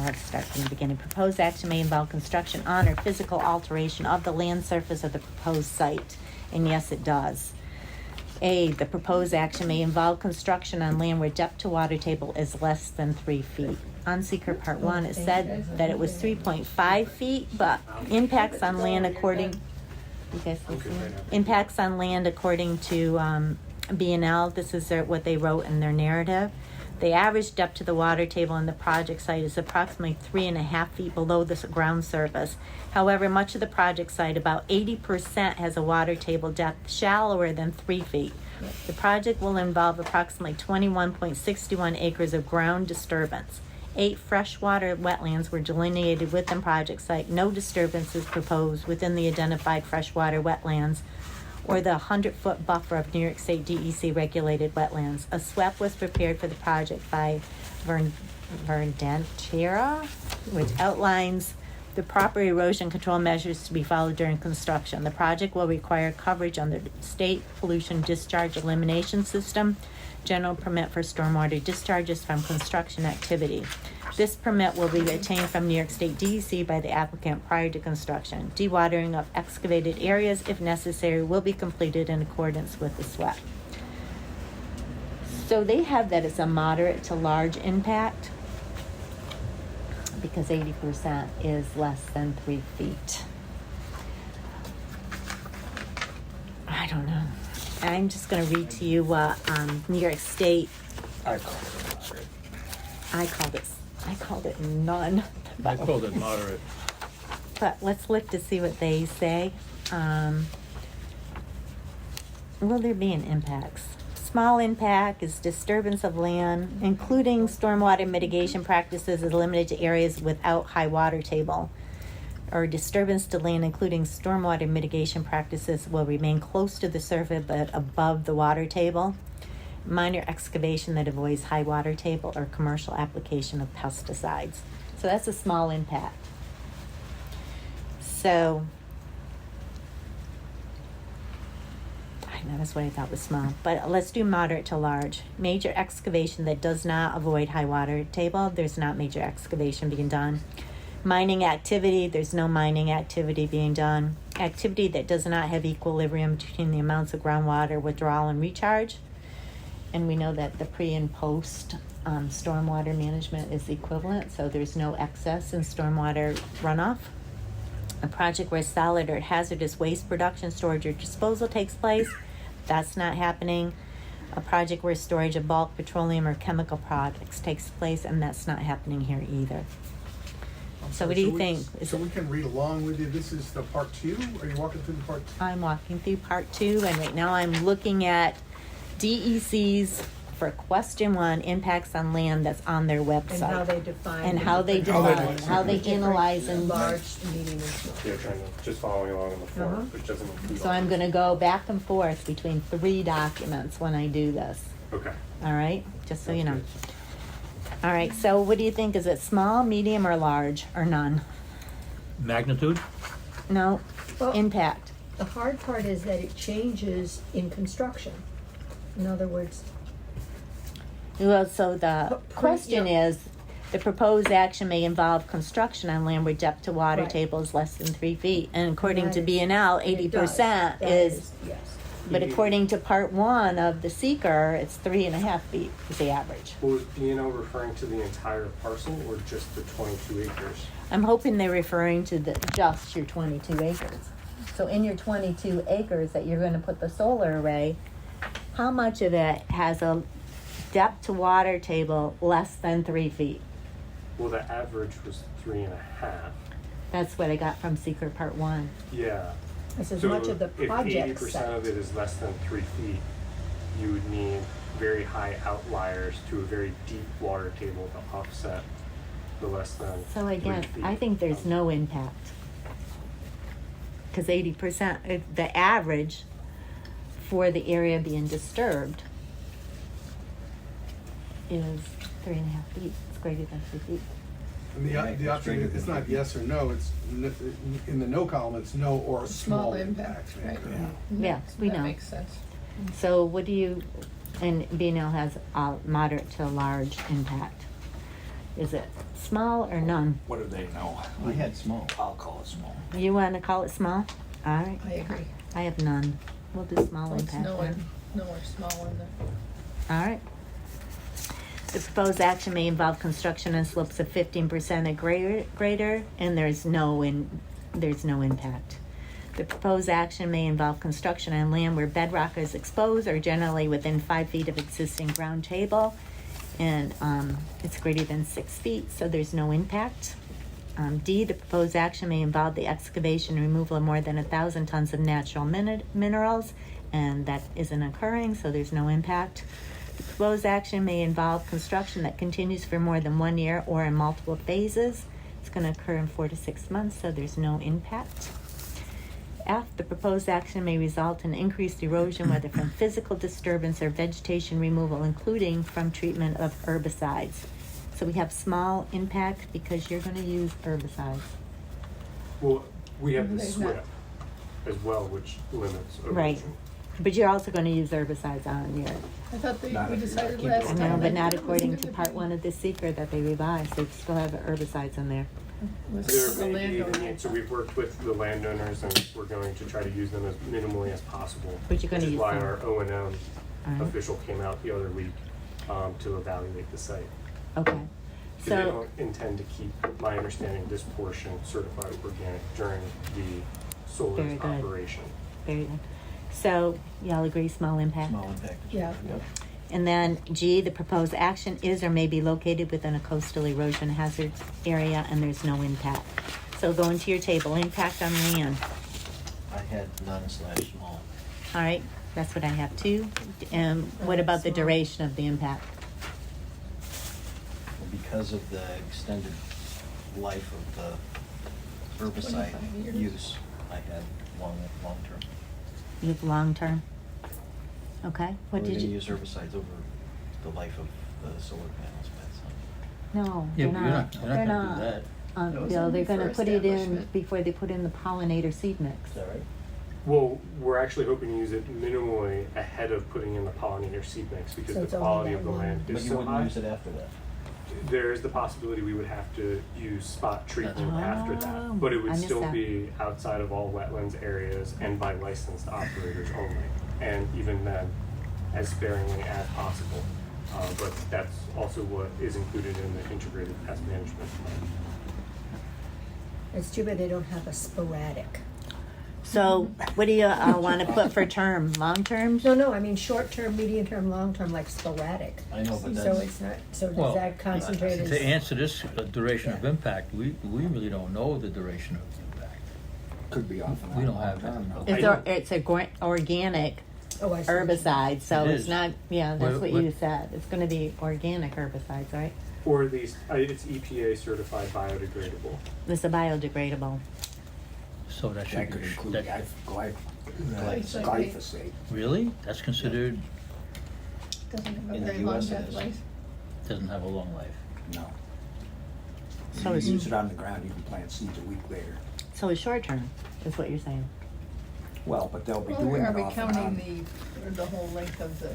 B: Let's start from the beginning. Proposed action may involve construction on or physical alteration of the land surface of the proposed site. And yes, it does. A, the proposed action may involve construction on land where depth to water table is less than 3 feet. On Seeker Part 1, it said that it was 3.5 feet, but impacts on land according, you guys listening? Impacts on land according to B&L, this is what they wrote in their narrative. The average depth to the water table in the project site is approximately 3.5 feet below the ground surface. However, much of the project site, about 80%, has a water table depth shallower than 3 feet. The project will involve approximately 21.61 acres of ground disturbance. 8 freshwater wetlands were delineated within the project site. No disturbance is proposed within the identified freshwater wetlands or the 100-foot buffer of New York State DEC regulated wetlands. A SWEP was prepared for the project by Verdantera, which outlines the proper erosion control measures to be followed during construction. The project will require coverage under the State Pollution Discharge Elimination System, general permit for stormwater discharges from construction activity. This permit will be obtained from New York State DEC by the applicant prior to construction. Dewatering of excavated areas, if necessary, will be completed in accordance with the SWEP. So they have that as a moderate to large impact because 80% is less than 3 feet. I don't know. I'm just going to read to you what New York State.
G: I call it moderate.
B: I called it none.
F: I called it moderate.
B: But let's look to see what they say. Will there be an impacts? Small impact is disturbance of land, including stormwater mitigation practices, is limited to areas without high water table. Or disturbance to land, including stormwater mitigation practices, will remain close to the surface but above the water table. Minor excavation that avoids high water table or commercial application of pesticides. So that's a small impact. So I That was what I thought was small. But let's do moderate to large. Major excavation that does not avoid high water table, there's not major excavation being done. Mining activity, there's no mining activity being done. Activity that does not have equilibrium between the amounts of groundwater withdrawal and recharge. And we know that the pre and post stormwater management is equivalent, so there's no excess in stormwater runoff. A project where solid or hazardous waste production, storage, or disposal takes place, that's not happening. A project where storage of bulk petroleum or chemical products takes place, and that's not happening here either. So what do you think?
I: So we can read along with you. This is the part 2? Are you walking through the part 2?
B: I'm walking through part 2, and right now I'm looking at DEC's for question 1, impacts on land that's on their website.
H: And how they define.
B: And
H: the
B: how they
H: different-
B: define, how they analyze and.
H: Large, medium, and small.
A: They're trying to, just following along on the form,
H: Uh-huh.
A: which doesn't include.
B: So
A: all
B: I'm
A: of
B: gonna
A: it.
B: go back and forth between 3 documents when I do this,
A: Okay.
B: all right? Just so you know.
A: Sounds good.
B: All right, so what do you think? Is it small, medium, or large, or none?
F: Magnitude?
B: No,
H: Well,
B: impact.
H: the hard part is that it changes in construction. In other words,
B: Well, so the
H: But
B: question
H: yeah.
B: is, the proposed action may involve construction on land where depth to water
H: Right.
B: table is less than 3 feet. And according
H: that
B: to
H: is-
B: B&L,
H: it
B: 80%
H: does.
B: is,
H: Yes.
B: but according to part 1 of the SEQR, it's 3.5 feet is the average.
A: Well, is B&O referring to the entire parcel or just the 22 acres?
B: I'm hoping they're referring to just your 22 acres. So in your 22 acres that you're gonna put the solar array, how much of it has a depth to water table less than 3 feet?
A: Well, the average was 3.5.
B: That's what I got from SEQR part 1.
A: Yeah.
H: That's as
A: So
H: much of the project
A: if 80%
H: site.
A: of it is less than 3 feet, you would need very high outliers to a very deep water table to offset the less than
B: So again,
A: 3 feet.
B: I think there's no impact. Cause 80%, the average for the area being disturbed is 3.5 feet. It's greater than 3 feet.
I: And the option, it's not yes or no, it's, in the no column, it's no or small impact.
D: Right.
B: Yeah, we know.
D: That makes sense.
B: So what do you, and B&L has a moderate to large impact. Is it small or none?
G: What do they know?
J: I had small.
G: I'll call it small.
B: You wanna call it small? All right,
D: I agree.
B: I have none. We'll do small
D: Let's
B: impact.
D: no
B: then.
D: or small in there.
B: All right. The proposed action may involve construction on slopes of 15% or greater, and there's no impact. The proposed action may involve construction on land where bedrock is exposed or generally within 5 feet of existing ground table, and it's greater than 6 feet, so there's no impact. D, the proposed action may involve the excavation and removal of more than 1,000 tons of natural minerals, and that isn't occurring, so there's no impact. The proposed action may involve construction that continues for more than 1 year or in multiple phases. It's going to occur in 4 to 6 months, so there's no impact. F, the proposed action may result in increased erosion, whether from physical disturbance or vegetation removal, including from treatment of herbicides. So we have small impact because you're going to use herbicides.
A: Well, we have the
D: There's not-
A: SWIP as well, which limits erosion.
B: Right. But you're also going to use herbicides on your,
D: I thought that
G: Not
D: we
G: if you
D: decided
G: keep
D: last
G: it.
B: I
D: time.
B: know, but
D: that
B: not
D: it
B: according
D: wasn't
B: to
D: gonna
B: part
D: be-
B: 1 of the SEQR that they revised. They still have herbicides in there.
D: was
A: There
D: the
A: may be the
D: landowner.
A: need, so we've worked with the landowners and we're going to try to use them as minimally as possible.
B: But you're gonna
A: Which is
B: use
A: why
B: them.
A: our O&M
B: Alright.
A: official came out the other week to evaluate the site.
B: Okay.
A: Because they
B: So,
A: don't intend to keep, my understanding, this portion certified organic during the solar
B: Very good.
A: operation.
B: very good. So, y'all agree, small impact?
J: Small impact.
D: Yeah.
B: And then G, the proposed action is or may be located within a coastal erosion hazard area and there's no impact. So going to your table, impact on land.
J: I had none/small.
B: All right, that's what I have too. And what about the
D: Small.
B: duration of the impact?
J: Because of the extended life of the herbicide
D: 25 years.
J: use, I had long term.
B: You have long-term? Okay, what
J: We're
B: did
J: gonna
B: you?
J: use herbicides over the life of the solar panels, but
B: No,
F: Yeah,
B: they're
F: but
B: not.
F: you're not gonna do that.
D: That was
B: Bill,
D: only
B: they're gonna
D: for
B: put it in
D: establishment.
B: before they put in the pollinator seed mix.
J: is that right?
A: Well, we're actually hoping to use it minimally ahead of putting in the pollinator seed mix because
H: So it's
A: the
H: only
A: quality
H: that
A: of the
H: one.
A: land
J: But
A: is
J: you
A: so
J: wouldn't
A: high.
J: use it after that.
A: There is the possibility we would have to use spot treatment after
B: Oh,
A: that, but it
B: I
A: would
B: missed
A: still
B: that.
A: be outside of all wetlands areas and by licensed operators only. And even then, as sparingly as possible. But that's also what is included in the integrated pest management plan.
H: It's too bad they don't have a sporadic.
B: So what do you want to put for term? Long term?
H: No, I mean short term, medium term, long term, like sporadic.
J: I know, but
H: So
J: that's,
H: it's not, so does
F: Well,
H: that concentrate as?
F: To answer this duration of
H: Yeah.
F: impact, we really don't know the duration of impact.
G: Could be off and on.
F: We don't have
G: long
F: that.
G: term,
B: It's,
G: though.
B: it's a organic
H: Oh, I see what you mean.
B: herbicide, so
F: It
B: it's
F: is.
B: not, yeah, that's
F: What-
B: what you said. It's gonna be organic herbicides, right?
A: Or at least, it's EPA certified biodegradable.
B: It's a biodegradable.
F: So that should
G: That could
F: be,
G: include
F: that,
G: glyphosate.
F: really? That's considered,
D: Doesn't have a
J: In the
D: very long
J: US it
D: shelf
J: is.
D: life.
F: doesn't have a long life.
G: No.
B: So
G: You
B: it's,
G: use it on the ground, you can plant seeds a week later.
B: so it's short term, is what you're saying.
G: Well, but they'll be
D: Well,
G: doing
D: are
G: it
D: we
G: off and
D: counting
G: on.
D: the whole length of the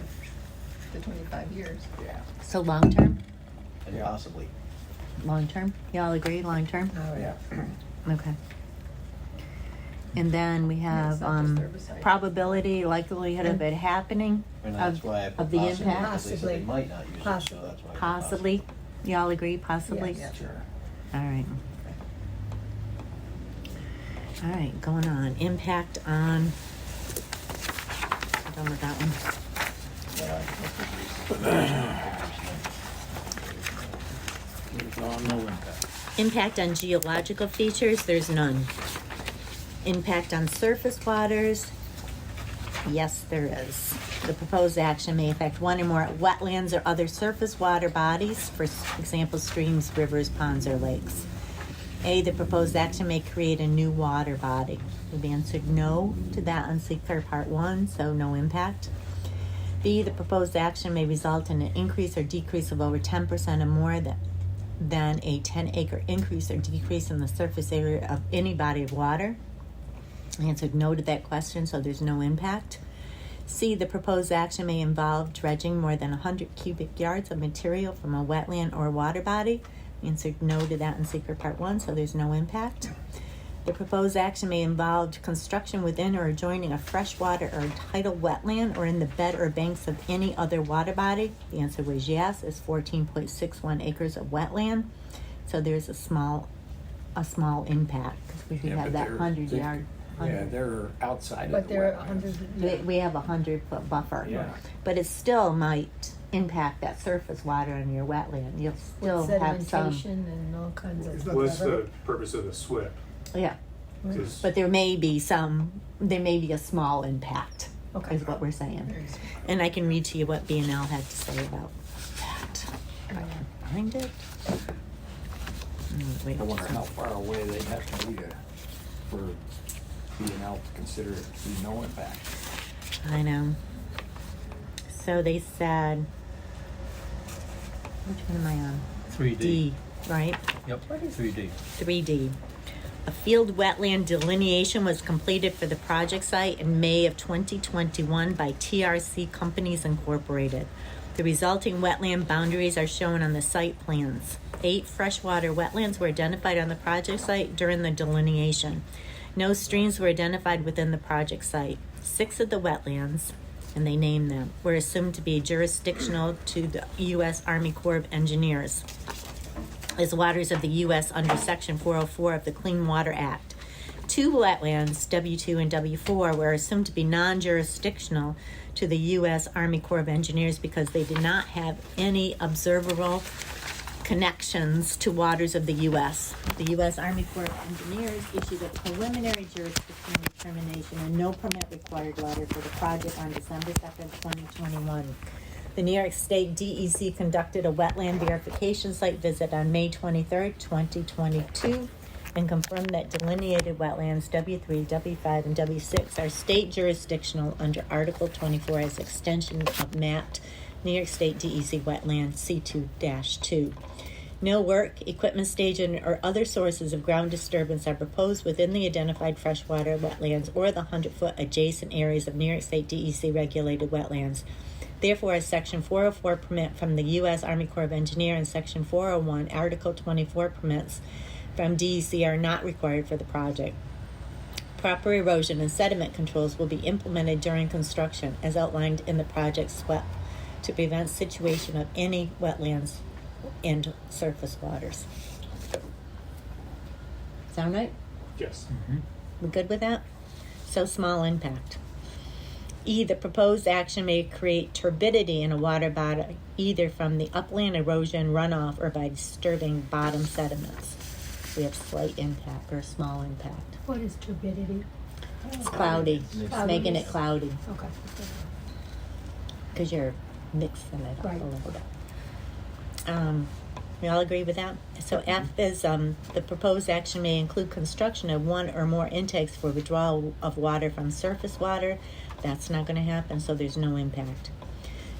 D: 25 years?
G: Yeah.
B: So long term?
J: and
G: Yeah.
J: possibly.
B: Long term? Y'all agree, long term?
H: Oh,
G: Yeah.
B: Okay. And then we have,
D: It's not just herbicide.
B: probability, likelihood of it happening,
J: And that's
B: of,
J: why I put
B: of the
J: possibly,
B: impact,
J: because they said they might not use it, so
H: Possibly.
J: that's why I put
B: possibly. Y'all agree, possibly?
H: Yes.
G: Sure.
B: All right. All right, going on. Impact on, done with that one.
F: No impact.
B: Impact on geological features, there's none. Impact on surface waters, yes, there is. The proposed action may affect one or more wetlands or other surface water bodies, for example, streams, rivers, ponds, or lakes. A, the proposed action may create a new water body. We've answered no to that on SEQR Part 1, so no impact. B, the proposed action may result in an increase or decrease of over 10% or more than a 10-acre increase or decrease in the surface area of any body of water. I answered no to that question, so there's no impact. C, the proposed action may involve dredging more than 100 cubic yards of material from a wetland or water body. I answered no to that in SEQR Part 1, so there's no impact. The proposed action may involve construction within or adjoining a freshwater or tidal wetland or in the bed or banks of any other water body. The answer was yes, it's 14.61 acres of wetland. So there's a small impact because we
G: Yeah,
B: have
G: but
B: that
G: they're-
B: 100
G: they-
B: yard.
G: Yeah, they're outside of
H: But
G: the
H: they're
G: wetlands.
H: 100,
B: We have a 100-foot buffer.
G: Yeah.
B: But it still might impact that surface water in your wetland. You'll still
H: with
B: have some,
H: sedimentation and all kinds of.
A: What's the purpose of the SWIP?
B: yeah.
A: 'Cause
B: But there may be a small impact,
H: Okay.
B: is what we're saying.
D: Very small.
B: And I can read to you what B&L had to say about that. If I can find it. Wait,
G: I wonder
B: just a
G: how
B: minute.
G: far away they'd have to be for B&L to consider it to be no impact.
B: I know. So they said, which one am I on?
F: 3D.
B: D, right?
F: Yep, 3D.
B: 3D. A field wetland delineation was completed for the project site in May of 2021 by TRC Companies Incorporated. The resulting wetland boundaries are shown on the site plans. 8 freshwater wetlands were identified on the project site during the delineation. No streams were identified within the project site. 6 of the wetlands, and they named them, were assumed to be jurisdictional to the U.S. Army Corps of Engineers as waters of the U.S. under Section 404 of the Clean Water Act. 2 wetlands, W2 and W4, were assumed to be non-jurisdictional to the U.S. Army Corps of Engineers because they did not have any observable connections to waters of the U.S. The U.S. Army Corps of Engineers issued a preliminary jurisdiction determination and no permit required water for the project on December 2nd, 2021. The New York State DEC conducted a wetland verification site visit on May 23rd, 2022, and confirmed that delineated wetlands W3, W5, and W6 are state jurisdictional under Article 24 as extension of mapped New York State DEC wetland C2-2. No work, equipment staging, or other sources of ground disturbance are proposed within the identified freshwater wetlands or the 100-foot adjacent areas of New York State DEC regulated wetlands. Therefore, a Section 404 permit from the U.S. Army Corps of Engineers and Section 401 Article 24 permits from DEC are not required for the project. Proper erosion and sediment controls will be implemented during construction as outlined in the project SWEP to prevent situation of any wetlands and surface waters. Sound right?
A: Yes.
B: We good with that? So small impact. E, the proposed action may create turbidity in a water body, either from the upland erosion runoff or by disturbing bottom sediments. We have slight impact or small impact.
H: What is turbidity?
B: It's cloudy. It's making it cloudy
H: Okay.
B: because you're mixing it up
H: Right.
B: a little bit. We all agree with that? So F is the proposed action may include construction of one or more intakes for withdrawal of water from surface water. That's not going to happen, so there's no impact.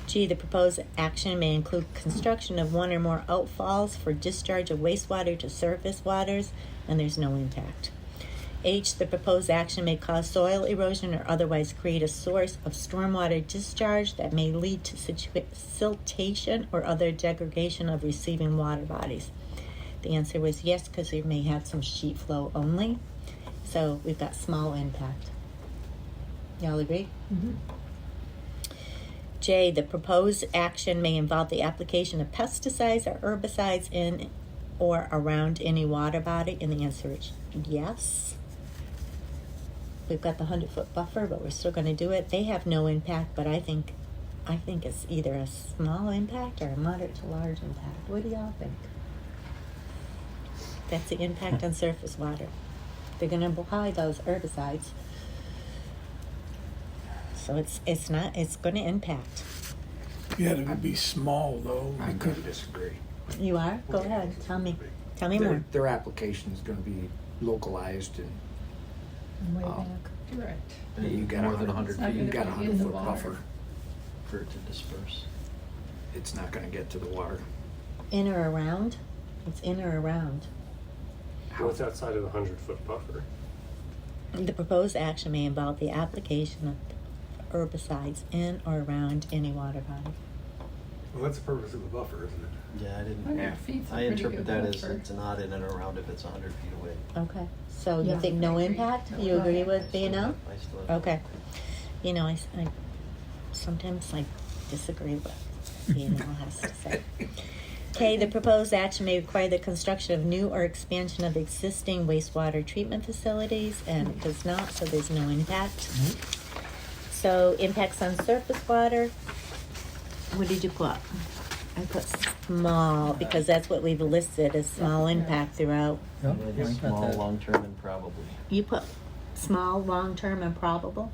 B: G, the proposed action may include construction of one or more outfalls for discharge of wastewater to surface waters, and there's no impact. H, the proposed action may cause soil erosion or otherwise create a source of stormwater discharge that may lead to siltation or other degradation of receiving water bodies. The answer was yes, because we may have some sheet flow only. So we've got small impact. Y'all agree?
H: Mm-hmm.
B: J, the proposed action may involve the application of pesticides or herbicides in or around any water body, and the answer is yes. We've got the 100-foot buffer, but we're still going to do it. They have no impact, but I think it's either a small impact or a moderate to large impact. What do y'all think? That's the impact on surface water. They're going to apply those herbicides. So it's going to impact.
E: Yeah, it would be small though.
G: I'm going to disagree.
B: You are? Go ahead. Tell me more.
G: Their application is going to be localized and
H: Way
G: Oh.
H: back.
D: Correct.
G: you got
J: More than
G: 100
J: 100
G: feet, you
D: feet.
G: got a
D: It's not gonna be in the
G: 100-foot
D: water.
G: buffer.
J: For it to disperse.
G: It's not going to get to the water.
B: In or around? It's in or around.
A: What's outside of the 100-foot buffer?
B: The proposed action may involve the application of herbicides in or around any water body.
I: Well, that's the purpose of the buffer, isn't it?
J: Yeah, I didn't.
D: 100 feet's a
J: I
D: pretty
J: interpret
D: good
J: that as
D: buffer.
J: it's not in and around if it's 100 feet away.
B: Okay, so you
H: Yeah.
B: think no impact? You agree with B&O?
J: I still have.
B: Okay. You know, I sometimes I disagree with B&O has to say. Okay, the proposed action may require the construction of new or expansion of existing wastewater treatment facilities, and it does not, so there's no impact. So impacts on surface water, what did you put? I put small, because that's what we've listed as small impact throughout.
F: Yep,
J: Yeah,
F: I got
J: small,
F: that.
J: long-term, and probably.
B: You put small, long-term, and probable?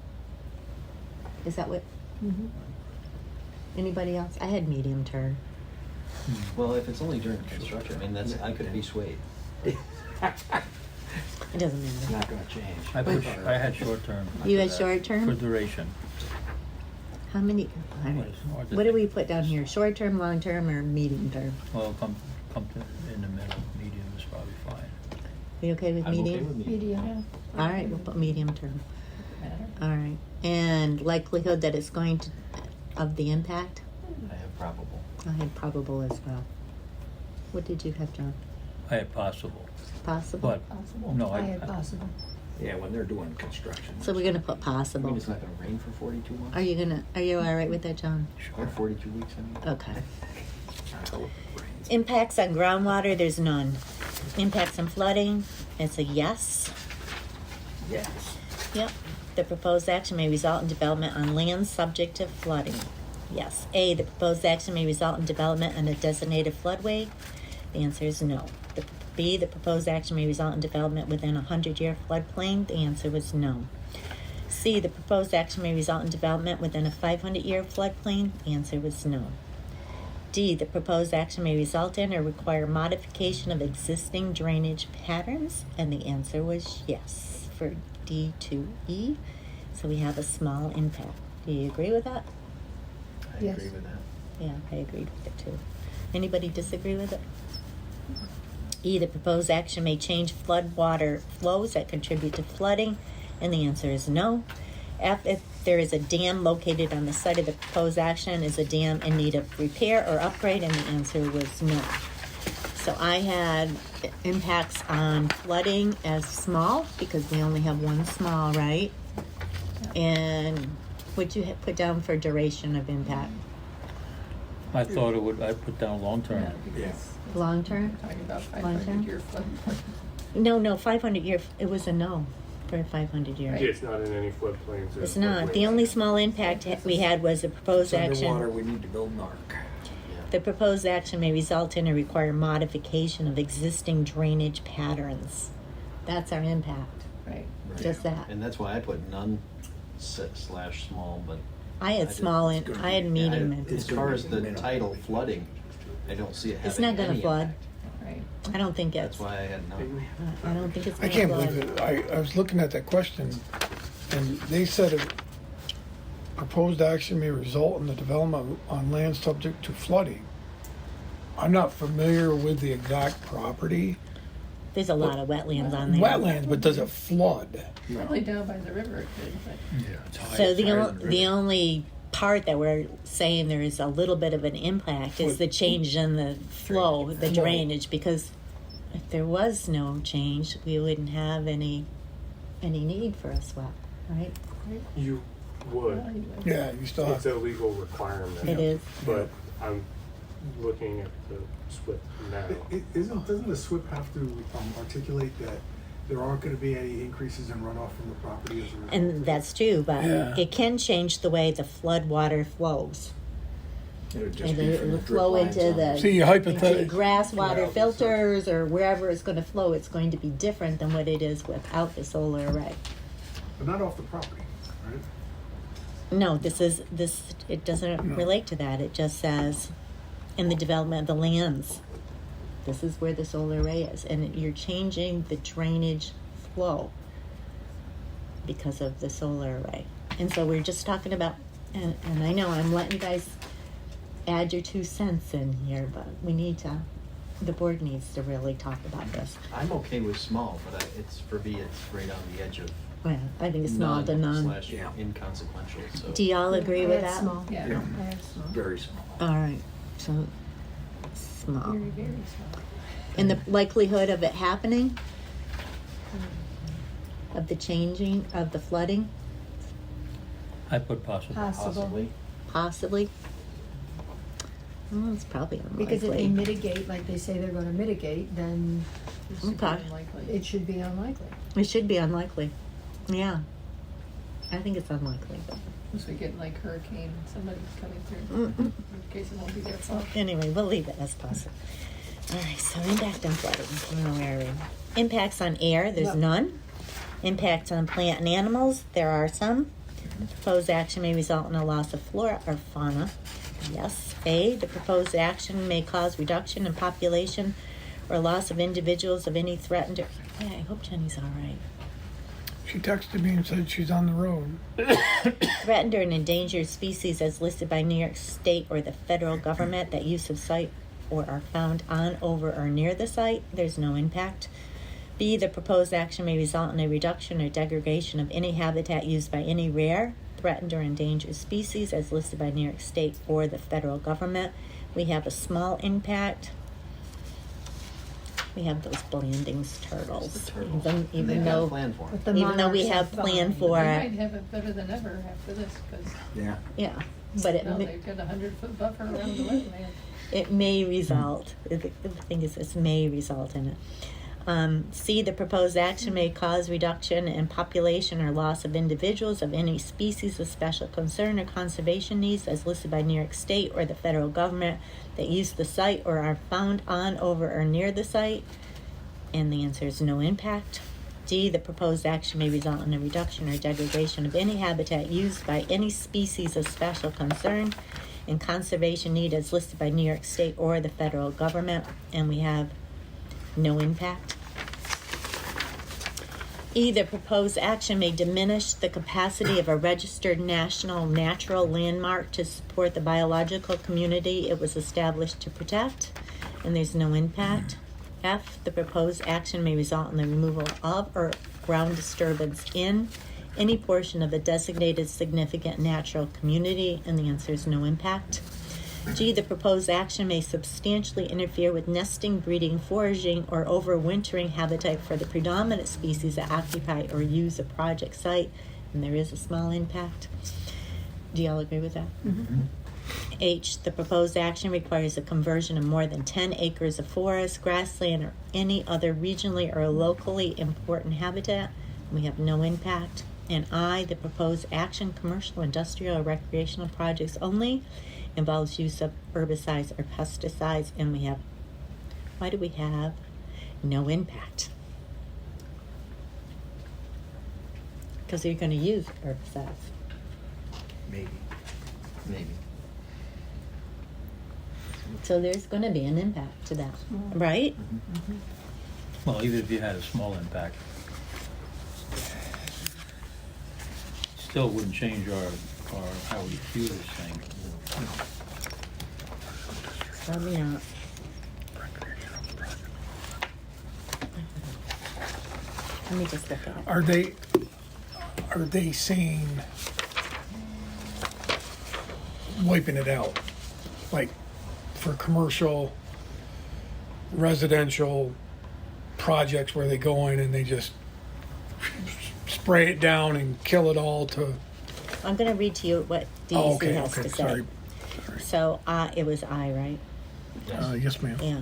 B: Is that what,
H: Mm-hmm.
B: anybody else? I had medium term.
J: Well, if it's only during construction, I mean, I could be swayed.
B: It doesn't
G: It's
B: matter.
G: not going to change.
F: I had short term.
B: You had
F: after that,
B: short term?
F: For duration.
B: How many, all right. What do we put down here? Short term, long term, or medium term?
F: Well, come in the middle. Medium is probably fine.
B: Are you okay with
J: I'm okay
B: medium?
J: with me.
H: Medium.
B: All right, we'll put medium term.
D: Matter.
B: All right. And likelihood that it's going to, of the impact?
J: I have probable.
B: I had probable as well. What did you have, John?
F: I had possible,
B: Possible?
F: but
H: Possible.
F: no,
H: I had possible.
G: Yeah, when they're doing construction.
B: So we're gonna put
J: I mean,
B: possible.
J: it's not going to rain for 42 months?
B: Are you all right with that, John?
J: Or 42 weeks, I mean.
B: Okay.
G: I hope it rains.
B: Impacts on groundwater, there's none. Impacts on flooding, it's a yes.
G: Yes.
B: Yep. The proposed action may result in development on land subject to flooding. Yes. A, the proposed action may result in development on a designated floodway. The answer is no. B, the proposed action may result in development within a 100-year floodplain. The answer was no. C, the proposed action may result in development within a 500-year floodplain. The answer was no. D, the proposed action may result in or require modification of existing drainage patterns. And the answer was yes for D to E. So we have a small impact. Do you agree with that?
J: I
H: Yes.
J: agree with that.
B: Yeah, I agreed with it too. Anybody disagree with it? E, the proposed action may change flood water flows that contribute to flooding, and the answer is no. F, if there is a dam located on the site of the proposed action, is a dam in need of repair or upgrade, and the answer was no. So I had impacts on flooding as small, because we only have one small, right? And what'd you put down for duration of impact?
F: I thought it would, I put down long-term.
D: Yeah, because
B: Long term?
D: we're talking about
B: Long term?
D: 500-year flood.
B: No, 500 year, it was a no for 500 year.
A: Yeah, it's not in any floodplains or.
B: It's not. The only small impact we had was the proposed
G: It's underwater,
B: action.
G: we need to build an ark.
B: The proposed action may result in or require modification of existing drainage patterns. That's our impact,
D: Right.
B: just that.
J: And that's why I put none slash small, but
B: I had
J: did-
B: small,
G: it's
B: and
G: gonna
B: I had
G: be-
B: medium
J: I-
B: impact.
J: as far as the title flooding, I don't see it having
B: It's not gonna
J: any
B: flood.
J: impact.
D: Right.
B: I don't think
J: That's
B: it's,
J: why I had none.
B: I don't think it's
E: I
B: gonna
E: can't
B: flood.
E: believe it. I was looking at that question, and they said a proposed action may result in the development on land subject to flooding. I'm not familiar with the exact property.
B: There's a lot of wetlands on there.
E: Wetlands, but does it flood?
D: Probably down by the river it could, but
F: Yeah, it's high.
B: So
F: it's higher than
B: the
F: river.
B: only part that we're saying there is a little bit of an impact is the change in the flow, the drainage, because if there was no change, we wouldn't have any need for a SWEP, right?
A: You would.
E: Yeah, you still
A: It's
E: have.
A: a legal requirement.
B: It is.
A: But I'm looking at the SWIP now.
I: Doesn't the SWIP have to articulate that there aren't gonna be any increases in runoff from the property as a result?
B: And that's true, but
E: Yeah.
B: it can change the way the flood water flows.
G: It would just
B: And
G: be
B: it
G: from the
B: will
G: drip
B: flow
G: lines
B: into
G: on
B: the
E: See,
B: into
E: hypothetically,
B: grass water
I: Canals and
B: filters or wherever it's going to flow. It's going to be different than what it is without the solar array.
I: But not off the property, right?
B: No, this. It doesn't
E: No.
B: relate to that. It just says in the development of the lands, this is where the solar array is, and you're changing the drainage flow because of the solar array. And so we're just talking about, and I know I'm letting you guys add your 2 cents in here, but we need to. The board needs to really talk about this.
J: I'm okay with small, but it's, for me, it's right on the edge of
B: Well, I think it's small to none.
J: slash
G: Yeah.
J: inconsequential, so.
B: Do y'all agree with
H: I had
B: that?
H: small.
D: yeah,
G: Yeah.
H: I had small.
G: Very small.
B: All right, so small.
D: very, very small.
B: And the likelihood of it happening? Of the changing, of the flooding,
F: I put possible.
H: Possible.
B: possibly? Well, it's probably unlikely.
H: Because if they mitigate, like they say they're gonna mitigate, then
D: This should be
B: Okay.
D: unlikely.
H: it should be unlikely.
B: It should be unlikely. Yeah. I think it's unlikely.
D: Unless we get like hurricane, somebody's coming through,
B: Mm-mm.
D: in case it won't be their fault.
B: Anyway, we'll leave it as possible. All right, so impact on flooding. I don't know where are we? Impacts on air, there's
H: No.
B: none. Impacts on plant and animals, there are some. Proposed action may result in a loss of flora or fauna. Yes. A, the proposed action may cause reduction in population or loss of individuals of any threatened. Yeah, I hope Jenny's all right.
E: She texted me and said she's on the road.
B: Threatened or an endangered species as listed by New York State or the federal government that use of site or are found on, over, or near the site, there's no impact. B, the proposed action may result in a reduction or degradation of any habitat used by any rare, threatened, or endangered species as listed by New York State or the federal government. We have a small impact. We have those Blandings turtles.
J: The turtles.
B: Even
J: They've got a
B: though,
J: plan for it.
H: But the
B: even though we
H: monarchs
B: have
H: are
B: planned
H: fine.
B: for
D: They
B: it,
D: might have it better than ever after this, because
G: Yeah.
B: yeah, but it
D: now
B: may,
D: they've got a 100-foot buffer around the wetland.
B: it may result. The thing is, this may result in it. C, the proposed action may cause reduction in population or loss of individuals of any species of special concern or conservation needs as listed by New York State or the federal government that use the site or are found on, over, or near the site. And the answer is no impact. D, the proposed action may result in a reduction or degradation of any habitat used by any species of special concern and conservation need as listed by New York State or the federal government. And we have no impact. E, the proposed action may diminish the capacity of a registered national natural landmark to support the biological community it was established to protect, and there's no impact. F, the proposed action may result in the removal of or ground disturbance in any portion of a designated significant natural community, and the answer is no impact. G, the proposed action may substantially interfere with nesting, breeding, foraging, or overwintering habitat for the predominant species that occupy or use a project site, and there is a small impact. Do y'all agree with that?
H: Mhm.
B: H, the proposed action requires a conversion of more than 10 acres of forest, grassland, or any other regionally or locally important habitat. We have no impact. And I, the proposed action, commercial, industrial, or recreational projects only, involves use of herbicides or pesticides, and we have, why do we have no impact? Because you're going to use herbicides.
G: Maybe.
B: So there's going to be an impact to that, right?
F: Well, even if you had a small impact, still wouldn't change our how we view this thing.
B: Probably not. Let me just look at it.
E: Are they saying wiping it out? Like for commercial, residential projects where they go in and they just spray it down and kill it all to...
B: I'm going to read to you what DEC has to say.
E: Sorry.
B: So it was I, right?
E: Yes, ma'am.
B: Yeah.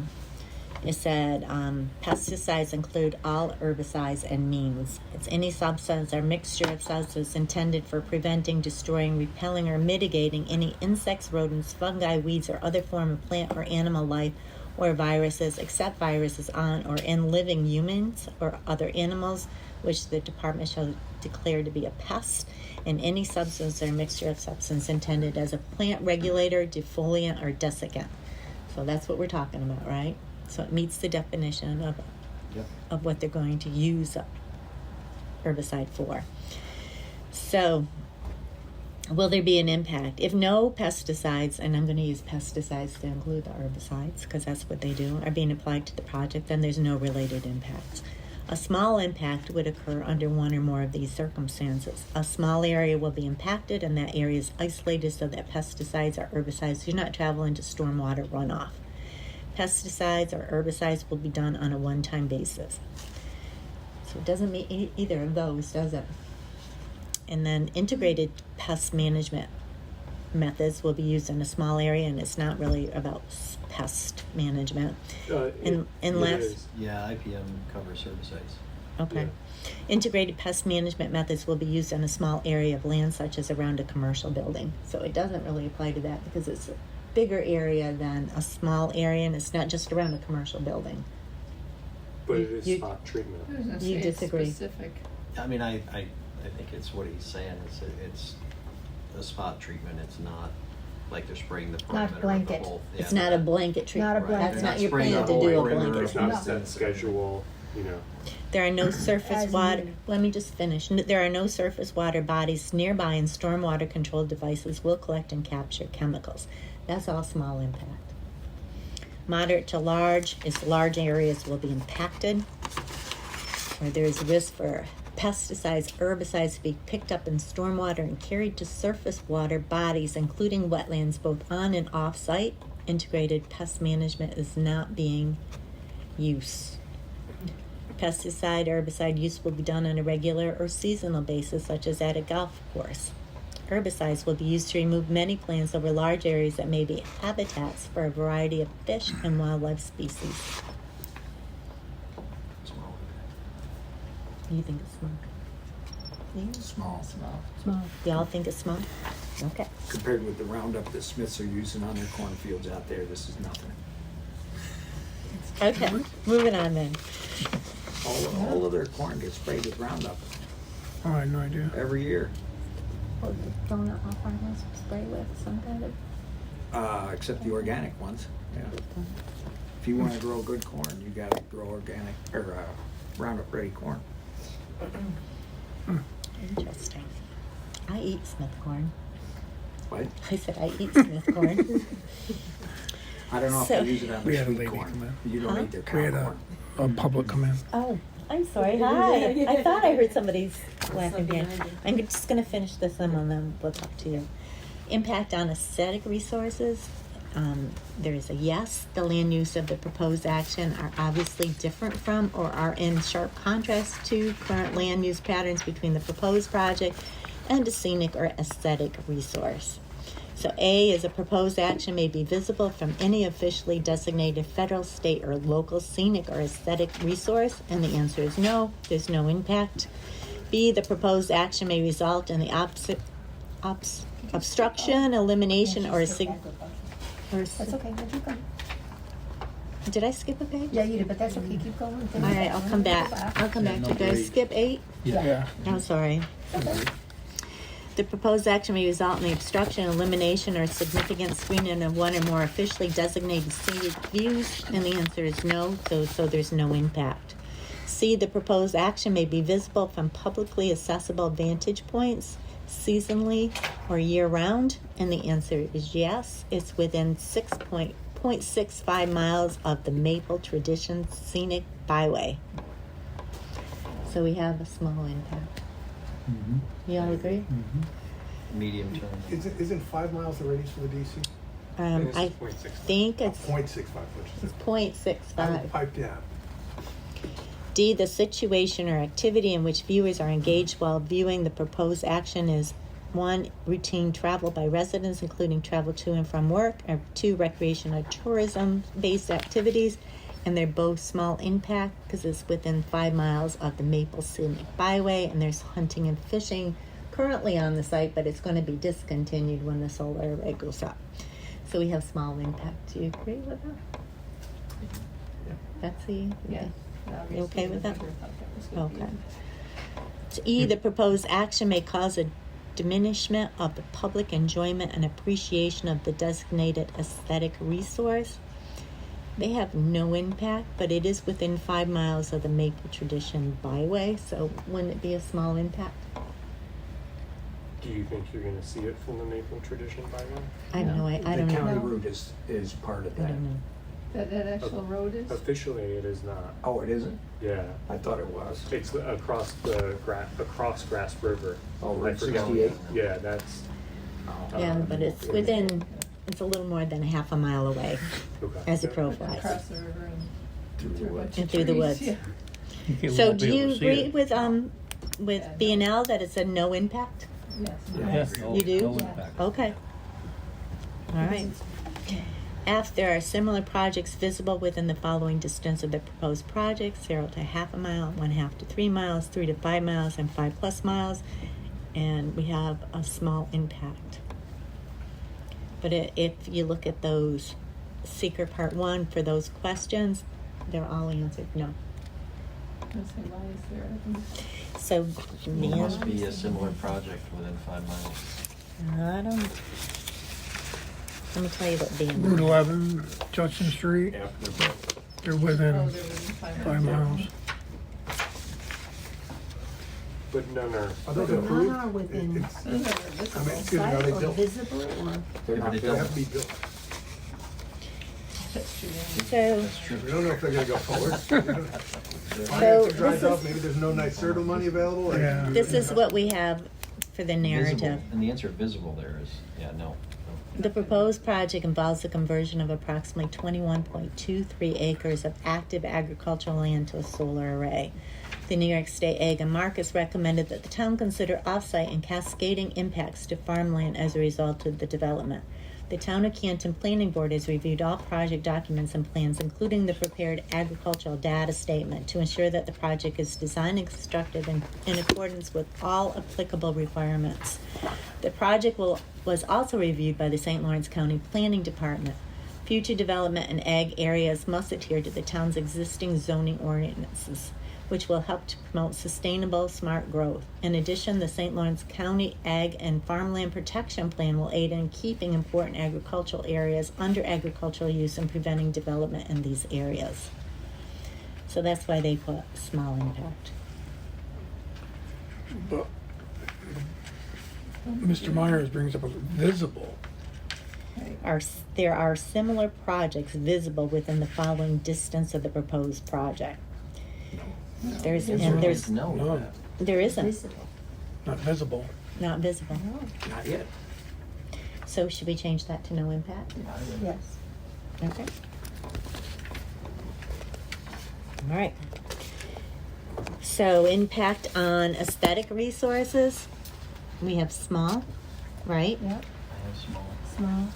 B: It said pesticides include all herbicides and means. It's any substance or mixture of substances intended for preventing, destroying, repelling, or mitigating any insects, rodents, fungi, weeds, or other form of plant or animal life, or viruses, except viruses on or in living humans or other animals, which the department shall declare to be a pest, and any substance or mixture of substance intended as a plant regulator, defoliant, or desiccant. So that's what we're talking about, right? So it meets the definition of what they're going to use herbicide for. So will there be an impact? If no pesticides, and I'm going to use pesticides to include the herbicides because that's what they do, are being applied to the project, then there's no related impacts. A small impact would occur under one or more of these circumstances. A small area will be impacted, and that area is isolated so that pesticides or herbicides do not travel into stormwater runoff. Pesticides or herbicides will be done on a one-time basis. So it doesn't mean either of those, does it? And then integrated pest management methods will be used in a small area, and it's not really about pest management. Unless
J: Yeah, IPM covers herbicides.
B: okay.
A: Yeah.
B: Integrated pest management methods will be used in a small area of land, such as around a commercial building. So it doesn't really apply to that because it's a bigger area than a small area, and it's not just around a commercial building.
A: But it is
B: You-
A: spot treatment.
D: I was gonna
B: You
D: say it's
B: disagree.
D: specific.
J: I mean, I think it's what he's saying, it's a spot treatment, it's not like they're spraying the perimeter of the
H: blanket.
J: whole.
B: It's
J: yeah,
B: not a blanket treatment.
H: Not a blanket.
B: That's
J: They're
B: not your
J: spraying
B: plan
J: the
B: to
J: whole
B: do a
J: perimeter.
B: blanket
A: There's not a
B: treatment.
A: set schedule, you know.
B: There are no surface
H: As
B: water.
H: needed.
B: Let me just finish. There are no surface water bodies nearby, and stormwater control devices will collect and capture chemicals. That's all small impact. Moderate to large is large areas will be impacted, where there is risk for pesticides, herbicides to be picked up in stormwater and carried to surface water bodies, including wetlands, both on and off site. Integrated pest management is not being used. Pesticide, herbicide use will be done on a regular or seasonal basis, such as at a golf course. Herbicides will be used to remove many plants over large areas that may be habitats for a variety of fish and wildlife species.
J: Small.
B: You think it's small? Yeah.
G: Small.
H: Small.
B: Y'all think it's small? Okay.
G: Compared with the Roundup that Smiths are using on their cornfields out there, this is nothing.
B: Okay, moving on then.
G: All of their corn gets sprayed with Roundup
E: Oh, I had no idea.
G: every year,
B: Don't all farmers spray with some kind of...
G: except the organic ones, yeah. If you wanna grow good corn, you gotta grow organic, or, Roundup ready corn.
B: Interesting. I eat Smith corn.
G: What?
B: I said I eat Smith corn.
G: I don't know if
B: So-
G: they use it on
E: We
G: the
E: had a
G: sweet
E: lady
G: corn.
E: come in.
G: You don't
B: Huh?
G: eat their
E: We had
G: cow
E: a public come in.
B: Oh, I'm sorry. Hi. I thought I heard somebody's laughing behind. I'm just going to finish this one and then we'll talk to you. Impact on aesthetic resources. There is a yes. The land use of the proposed action are obviously different from or are in sharp contrast to current land use patterns between the proposed project and a scenic or aesthetic resource. So A is a proposed action may be visible from any officially designated federal, state, or local scenic or aesthetic resource, and the answer is no, there's no impact. B, the proposed action may result in the obstruction, elimination, or
H: That's okay, keep going.
B: Did I skip a page?
H: Yeah, you did, but that's okay, keep going.
B: All right, I'll come back. I'll come back. Did I skip 8?
E: Yeah.
B: I'm sorry. The proposed action may result in the obstruction, elimination, or significant screening of one or more officially designated scenic views, and the answer is no, so there's no impact. C, the proposed action may be visible from publicly accessible vantage points, seasonally or year-round, and the answer is yes. It's within 0.65 miles of the Maple Tradition Scenic Byway. So we have a small impact.
F: Mhm.
B: You all agree?
F: Mhm.
J: Medium term.
I: Isn't 5 miles the radius for the DC?
B: I think it's
I: 0.65, which is.
B: it's 0.65.
I: Pipe down.
B: D, the situation or activity in which viewers are engaged while viewing the proposed action is 1, routine travel by residents, including travel to and from work, or 2, recreation or tourism-based activities, and they're both small impact because it's within 5 miles of the Maple Scenic Byway, and there's hunting and fishing currently on the site, but it's going to be discontinued when the solar array goes up. So we have small impact. Do you agree with that? Betsy?
D: Yes.
B: You okay with that?
D: Obviously, I thought that was gonna be-
B: Okay. To E, the proposed action may cause a diminishment of the public enjoyment and appreciation of the designated aesthetic resource. They have no impact, but it is within 5 miles of the Maple Tradition Byway, so wouldn't it be a small impact?
A: Do you think you're gonna see it from the Maple Tradition byway?
B: I don't know. I don't
G: The county
B: know.
G: route is part of
B: I
G: that.
B: don't know.
D: That actual road is?
A: Officially, it is not.
G: Oh, it isn't?
A: Yeah.
G: I thought it was.
A: It's across the across Grass River.
G: Oh,
A: I
G: Route
A: forget.
G: 68?
A: Yeah, that's
G: Oh.
B: Yeah, but it's within, it's a little more than half a mile away
A: okay.
B: as a crow flies.
D: Across the river and
G: Through the
D: through a
G: woods.
D: bunch
B: And
D: of
B: through the
D: trees,
B: woods.
D: yeah.
F: You
B: So
F: won't
B: do
F: be
B: you
F: able to see
B: agree
F: it.
B: with
D: Yeah,
B: B&L that it's a no impact?
D: Yes.
F: Yes, no-
B: You do?
F: no impact.
B: Okay. All right. F, there are similar projects visible within the following distance of the proposed project: 0 to half a mile, 1/2 to 3 miles, 3 to 5 miles, and 5+ miles. And we have a small impact. But if you look at those SEQR Part 1 for those questions, they're all answered no.
D: Let's see, why is there, I think-
B: So,
J: It must be a
B: Nan,
J: similar project within 5 miles.
B: I don't. Let me tell you what being.
E: Route 11, Judson Street,
I: Yeah.
E: they're
D: Oh,
E: within
D: they're within
E: 5 miles.
A: But none are.
I: Are those
H: But
I: approved?
H: none are within
I: It's-
D: Those are
I: I mean,
D: visible.
I: excuse me, are they
H: Site or
I: built?
H: visible or?
G: They're not
J: They
I: They
G: built.
I: have to be built.
D: That's true, yeah.
B: So,
J: That's true.
I: We don't know if they're gonna go forward.
B: So
I: Financing dries
B: this
I: up,
B: is-
I: maybe there's no NYSERDA money available. like-
E: Yeah.
B: this is what we have for the narrative.
J: Visible. And the answer visible there is, yeah, no.
B: The proposed project involves the conversion of approximately 21.23 acres of active agricultural land to a solar array. The New York State Ag and Markets recommended that the town consider offsite and cascading impacts to farmland as a result of the development. The Town of Canton Planning Board has reviewed all project documents and plans, including the prepared agricultural data statement, to ensure that the project is designed and constructed in accordance with all applicable requirements. The project was also reviewed by the St. Lawrence County Planning Department. Future development in ag areas must adhere to the town's existing zoning ordinances, which will help to promote sustainable, smart growth. In addition, the St. Lawrence County Ag and Farmland Protection Plan will aid in keeping important agricultural areas under agricultural use and preventing development in these areas. So that's why they put small impact.
E: But Mr. Myers brings up a visible.
D: Right.
B: there are similar projects visible within the following distance of the proposed project. There's
G: No,
E: No.
B: there isn't,
H: Visible.
E: Not visible.
B: not visible.
G: not yet.
B: So should we change that to no impact?
H: Yes.
B: Okay. All right. So impact on aesthetic resources, we have small, right?
H: Yep.
J: I have small.
H: Small.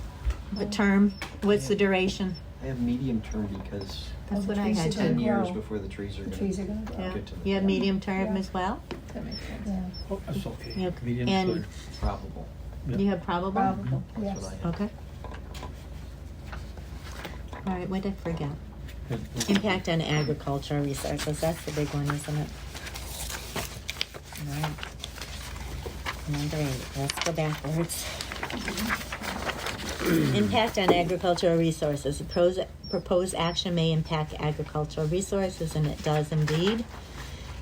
B: The term, what's the duration?
J: I have medium term because
B: That's
H: the
B: what I
H: trees
B: had
H: are
B: too.
H: gonna
J: 10 years
H: grow.
J: before the trees are
H: The
J: gonna.
H: trees are gonna grow.
B: Yeah.
J: Get to the-
B: You have medium term
H: Yeah.
B: as well?
D: That makes sense.
H: Yeah.
F: Oh, that's okay.
B: Yeah,
F: Medium's
B: and-
F: good.
J: Probable.
F: Yeah.
B: You have probable?
H: Probable,
J: That's
H: yes.
J: what I have.
B: Okay. All right, what did I forget?
F: Good.
B: Impact on agricultural resources, that's the big one, isn't it? All right. Number 8, let's go backwards. Impact on agricultural resources. Proposed action may impact agricultural resources, and it does indeed.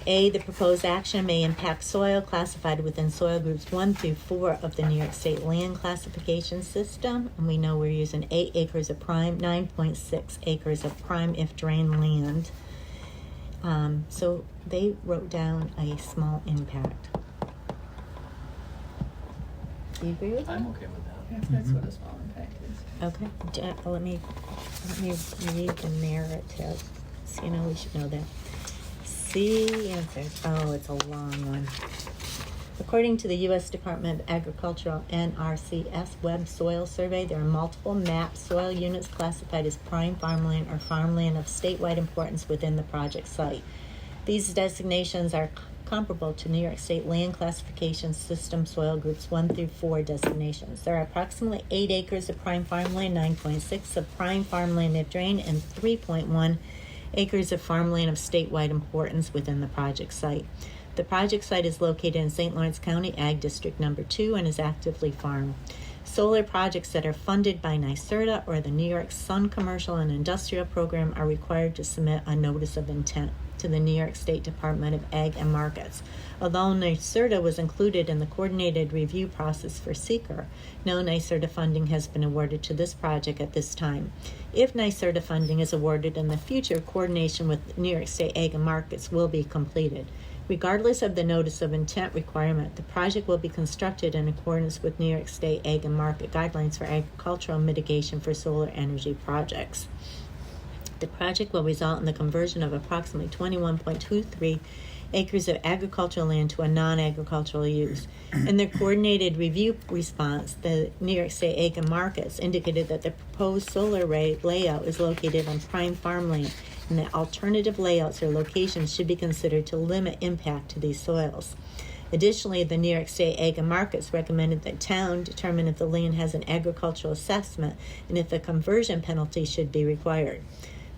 B: A, the proposed action may impact soil classified within soil groups 1 through 4 of the New York State land classification system. And we know we're using 8 acres of prime, 9.6 acres of prime if drained land. So they wrote down a small impact. Do you agree with that?
J: I'm okay with that.
D: Yeah, that's what a small impact is.
B: Okay, let me read the narrative. So you know we should know that. C answers. Oh, it's a long one. According to the U.S. Department of Agricultural NRCS Web Soil Survey, there are multiple map soil units classified as prime farmland or farmland of statewide importance within the project site. These designations are comparable to New York State Land Classification System soil groups 1 through 4 designations. There are approximately 8 acres of prime farmland, 9.6 of prime farmland if drained, and 3.1 acres of farmland of statewide importance within the project site. The project site is located in St. Lawrence County, Ag District Number 2, and is actively farmed. Solar projects that are funded by NYSERDA or the New York Sun Commercial and Industrial Program are required to submit a notice of intent to the New York State Department of Ag and Markets. Although NYSERDA was included in the coordinated review process for SEQR, no NYSERDA funding has been awarded to this project at this time. If NYSERDA funding is awarded in the future, coordination with New York State Ag and Markets will be completed. Regardless of the notice of intent requirement, the project will be constructed in accordance with New York State Ag and Market guidelines for agricultural mitigation for solar energy projects. The project will result in the conversion of approximately 21.23 acres of agricultural land to a non-agricultural use. In their coordinated review response, the New York State Ag and Markets indicated that the proposed solar array layout is located on prime farmland, and that alternative layouts or locations should be considered to limit impact to these soils. Additionally, the New York State Ag and Markets recommended that town determine if the land has an agricultural assessment and if a conversion penalty should be required.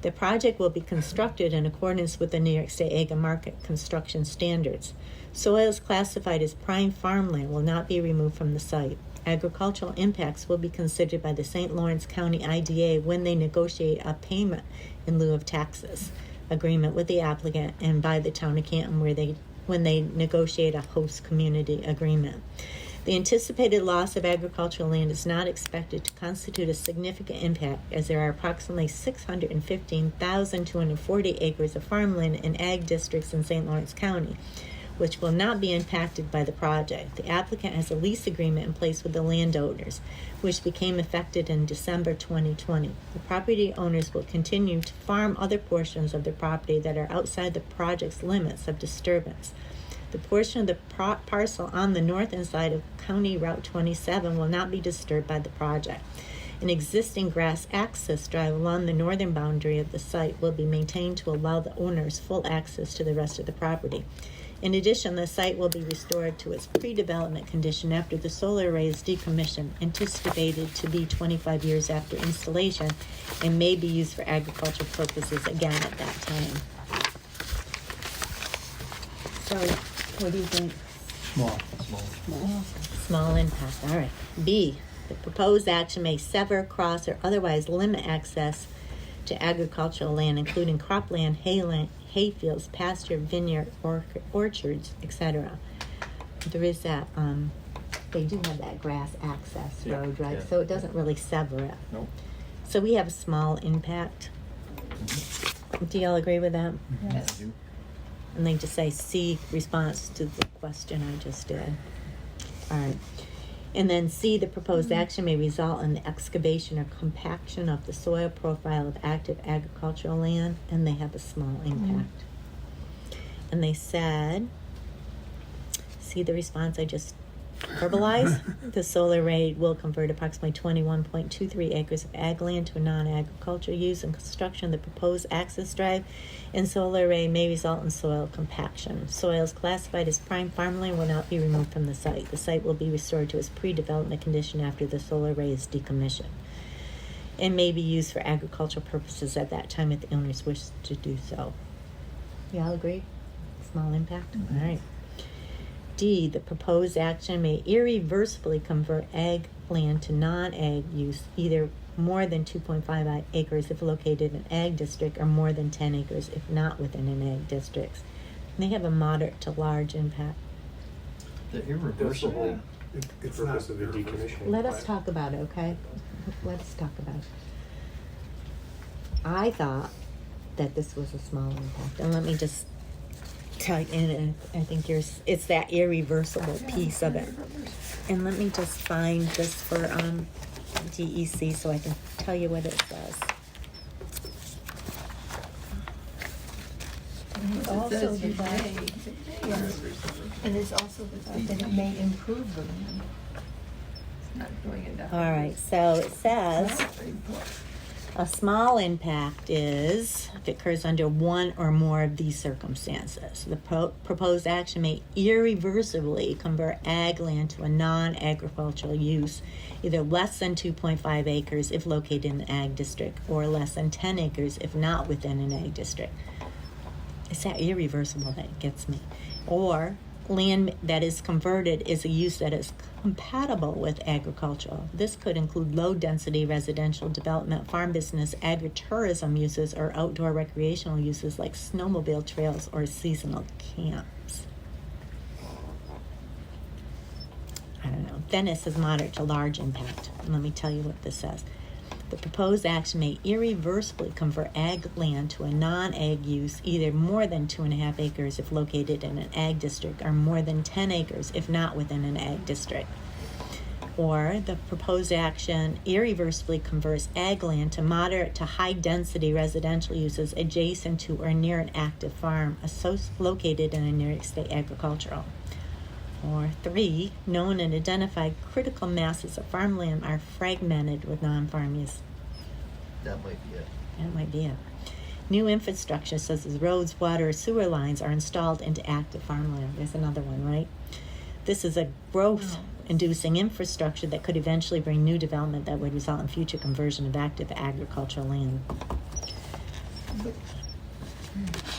B: The project will be constructed in accordance with the New York State Ag and Market construction standards. Soils classified as prime farmland will not be removed from the site. Agricultural impacts will be considered by the St. Lawrence County IDA when they negotiate a payment in lieu of taxes agreement with the applicant, and by the town of Canton when they negotiate a host community agreement. The anticipated loss of agricultural land is not expected to constitute a significant impact, as there are approximately 615,240 acres of farmland in ag districts in St. Lawrence County, which will not be impacted by the project. The applicant has a lease agreement in place with the landowners, which became effective in December 2020. The property owners will continue to farm other portions of the property that are outside the project's limits of disturbance. The portion of the parcel on the northern side of County Route 27 will not be disturbed by the project. An existing grass access drive along the northern boundary of the site will be maintained to allow the owners full access to the rest of the property. In addition, the site will be restored to its pre-development condition after the solar array is decommissioned, anticipated to be 25 years after installation, and may be used for agricultural purposes again at that time. So, what do you think?
F: Small.
B: Small impact, all right. B, the proposed action may sever, cross, or otherwise limit access to agricultural land, including cropland, hayfields, pasture, vineyard, orchards, etc. There is that they do have that grass access
F: Yeah,
B: road, right?
J: yeah.
B: So it doesn't really sever it.
F: Nope.
B: So we have a small impact. Do y'all agree with that?
D: Yes.
B: And they just say C, response to the question I just did. All right. And then C, the proposed action may result in the excavation or compaction of the soil profile of active agricultural land, and they have a small impact. And they said, see the response I just verbalized? The solar array will convert approximately 21.23 acres of ag land to a non-agricultural use, and construction of the proposed access drive and solar array may result in soil compaction. Soils classified as prime farmland will not be removed from the site. The site will be restored to its pre-development condition after the solar array is decommissioned, and may be used for agricultural purposes at that time if the owners wish to do so. Y'all agree? Small impact? All right. D, the proposed action may irreversibly convert ag land to non-ag use, either more than 2.5 acres if located in an ag district, or more than 10 acres if not within an ag district. And they have a moderate to large impact.
J: The irreversibly,
I: It's
A: Purpose
I: not
A: of the decommissioning.
B: Let us
A: plan.
B: talk about it, okay? Let us talk about it. I thought that this was a small impact, and let me just tell you, and I think it's that irreversible piece of it. And let me just find this for DEC so I can tell you what it says.
H: And also the fact, yes, and there's also the fact that it may improve the land.
D: It's not going into.
B: All right, so it says a small impact is if it occurs under one or more of these circumstances. The proposed action may irreversibly convert ag land to a non-agricultural use, either less than 2.5 acres if located in an ag district, or less than 10 acres if not within an ag district. It's that irreversible that gets me. Or land that is converted is a use that is compatible with agricultural. This could include low-density residential development, farm business, agritourism uses, or outdoor recreational uses like snowmobile trails or seasonal camps. I don't know. Then it says moderate to large impact. And let me tell you what this says. The proposed action may irreversibly convert ag land to a non-ag use, either more than 2.5 acres if located in an ag district, or more than 10 acres if not within an ag district. Or the proposed action irreversibly converts ag land to moderate to high density residential uses adjacent to or near an active farm located in a New York State agricultural. Or 3, known and identified critical masses of farmland are fragmented with non-farm use.
J: that might be it.
B: That might be it. New infrastructure such as roads, water, or sewer lines are installed into active farmland. There's another one, right? This is a growth-inducing infrastructure that could eventually bring new development that would result in future conversion of active agricultural land.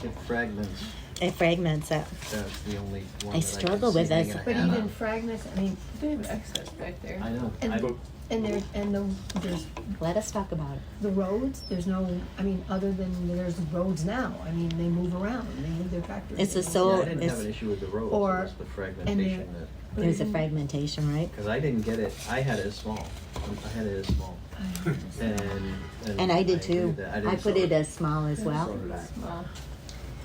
J: It fragments,
B: It fragments it.
J: that's the only one
B: I
J: that
B: struggle
J: can
B: with
J: see
B: this.
J: hanging
H: But
J: a hat
H: even
J: on.
H: fragments, I mean,
D: They have access back there.
J: I know,
H: and there's
B: Let us talk about it.
H: the roads, there's no, I mean, other than there's roads now, I mean, they move around, they move their factories.
B: It's a
H: they move-
B: so-
J: yeah, I didn't have
B: it's-
J: an issue with the roads, it
H: or-
J: was the fragmentation that,
B: There's a fragmentation, right?
J: because I didn't get it, I had it as small, I had it as small.
B: And I did
J: agree
B: too.
J: with that.
B: I
J: didn't
B: put
J: saw
B: it as small as well.
J: So did I.
D: Small.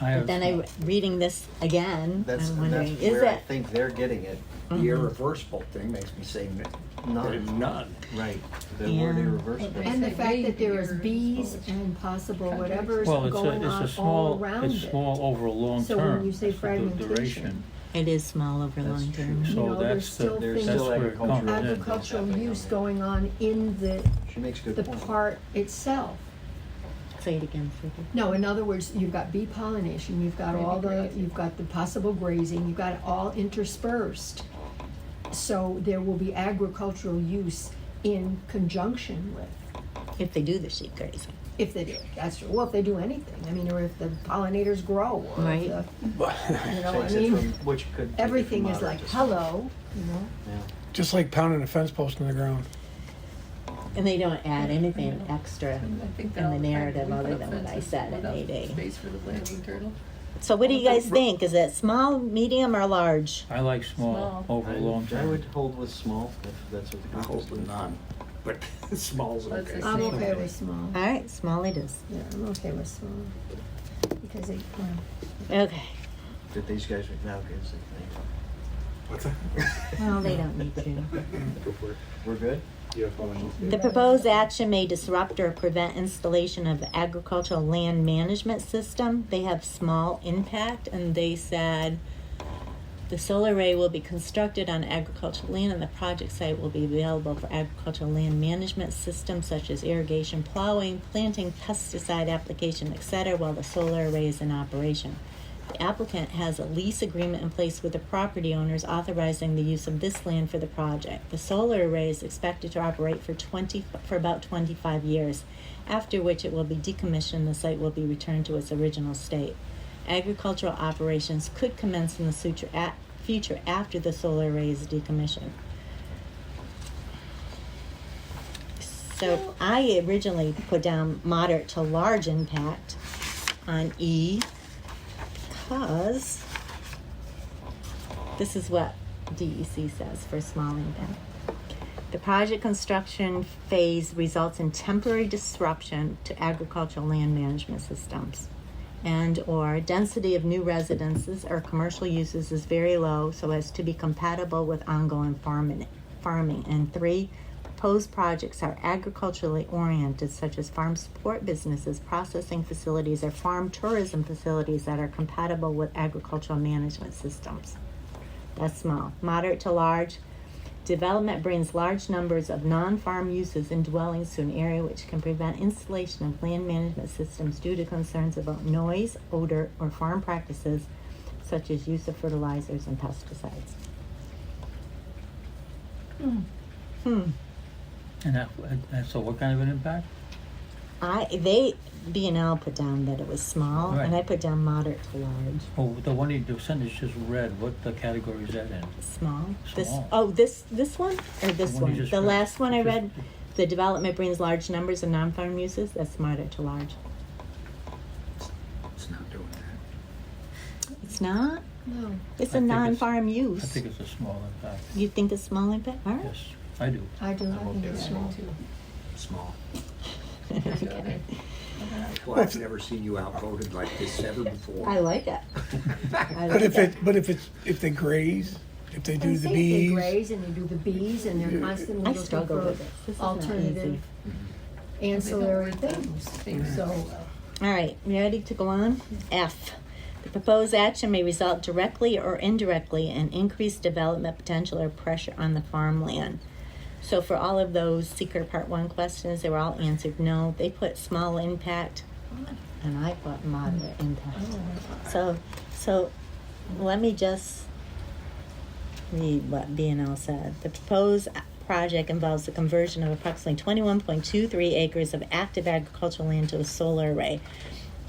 B: But then reading this again,
J: That's,
B: I'm
J: and
B: wondering,
J: that's
B: is
J: where I
B: it?
J: think they're getting it,
G: The irreversible thing makes me say
J: none,
G: none.
J: right, the
B: Yeah.
J: word irreversible.
H: And the
D: They
H: fact
D: may
H: that there is
D: be
H: bees
D: irreversible.
H: and possible
D: Contracts.
H: whatever's
F: Well,
H: going on
F: it's a
H: all
F: small,
H: around it.
F: it's small over a long
H: So when
F: term.
H: you say
F: That's the
H: fragmentation,
F: duration.
B: It is small over
J: That's
B: long term.
J: true.
F: So
H: know, there's
F: that's the,
H: still
J: There's
H: things-
F: that's
J: still
F: where it
J: agricultural
F: comes in.
H: Agricultural
J: Happening
H: use
J: down there.
H: going on in
J: She makes a good
H: the
J: point.
H: part itself.
B: Say it again, Freddie.
H: No, in other words, you've got bee pollination, you've got all the,
D: Maybe grazing.
H: you've got the possible grazing, you've got it all interspersed. So there will be agricultural use in conjunction with,
B: If they do the sheep grazing.
H: if they do, that's true. Well, if they do anything, I mean, or if the pollinators grow, or
B: Right.
H: if the, you know, I
J: Takes it
H: mean,
J: from, which could. take it
H: everything
J: from
H: is
J: moderate
H: like,
J: to small.
H: hello, you know?
J: Yeah.
E: Just like pounding a fence post in the ground.
B: And they don't add anything extra
D: And I think
B: in the
D: they'll-
B: narrative
D: we put
B: other
D: up
B: than what I
D: fences
B: said in
D: without
B: AD.
D: Space for the landing turtle.
B: So what do you guys think? Is it small, medium, or large?
F: I like small
D: Small.
F: over a long
J: I
F: term.
J: would hold with small, if that's what the
G: I
J: group's
G: hope with
J: doing.
G: none, but small's
D: That's
G: okay.
D: the
H: I'm
D: same.
H: okay with small.
B: All right, small it is.
H: Yeah, I'm okay with small. Because it,
B: Okay.
J: Did these guys, now, here's the thing.
I: What's that?
B: Well, they don't need to.
J: We're good?
B: The proposed action may disrupt or prevent installation of agricultural land management system. They have small impact, and they said the solar array will be constructed on agricultural land, and the project site will be available for agricultural land management systems such as irrigation, plowing, planting, pesticide application, etc., while the solar array is in operation. The applicant has a lease agreement in place with the property owners authorizing the use of this land for the project. The solar array is expected to operate for about 25 years, after which it will be decommissioned. The site will be returned to its original state. Agricultural operations could commence in the future after the solar array is decommissioned. So I originally put down moderate to large impact on E, because this is what DEC says for small impact. The project construction phase results in temporary disruption to agricultural land management systems, and or density of new residences or commercial uses is very low so as to be compatible with ongoing farming. And 3, proposed projects are agriculturally oriented, such as farm support businesses, processing facilities, or farm tourism facilities that are compatible with agricultural management systems. That's small. Moderate to large, development brings large numbers of non-farm uses and dwellings to an area which can prevent installation of land management systems due to concerns about noise, odor, or farm practices such as use of fertilizers and pesticides.
F: And so what kind of an impact?
B: B&L put down that it was small, and I
F: Right.
B: put down moderate to large.
F: Oh, the sentence just read, what the category is that in?
B: Small.
F: Small.
B: This one or this
F: The one
B: one?
F: you just
B: The
F: read.
B: last one I
F: Just-
B: read. The development brings large numbers of non-farm uses. That's moderate to large.
G: It's not doing that.
B: It's not.
H: no.
B: It's
F: I
B: a
F: think it's-
B: non-farm use.
F: I think it's a small impact.
B: You think it's small impact? All right.
F: Yes, I do.
H: I do, I
J: I'm
H: think
J: okay
H: it's
J: with
H: small.
J: Small.
B: Okay.
G: Well, I've never seen you outvoted like this ever before.
B: I like it.
E: But if they graze, if they do
H: And
E: the
H: see,
E: bees.
H: They graze and they do the bees and they're constantly
B: I
H: looking
B: struggle
H: for
B: with it. This is not
H: alternative ancillary things, so.
B: All right, you ready to go on? F. The proposed action may result directly or indirectly in increased development potential or pressure on the farmland. So for all of those SEQR Part 1 questions, they were all answered no. They put small impact, and I put moderate impact. So let me just read what B&L said. The proposed project involves the conversion of approximately 21.23 acres of active agricultural land to a solar array.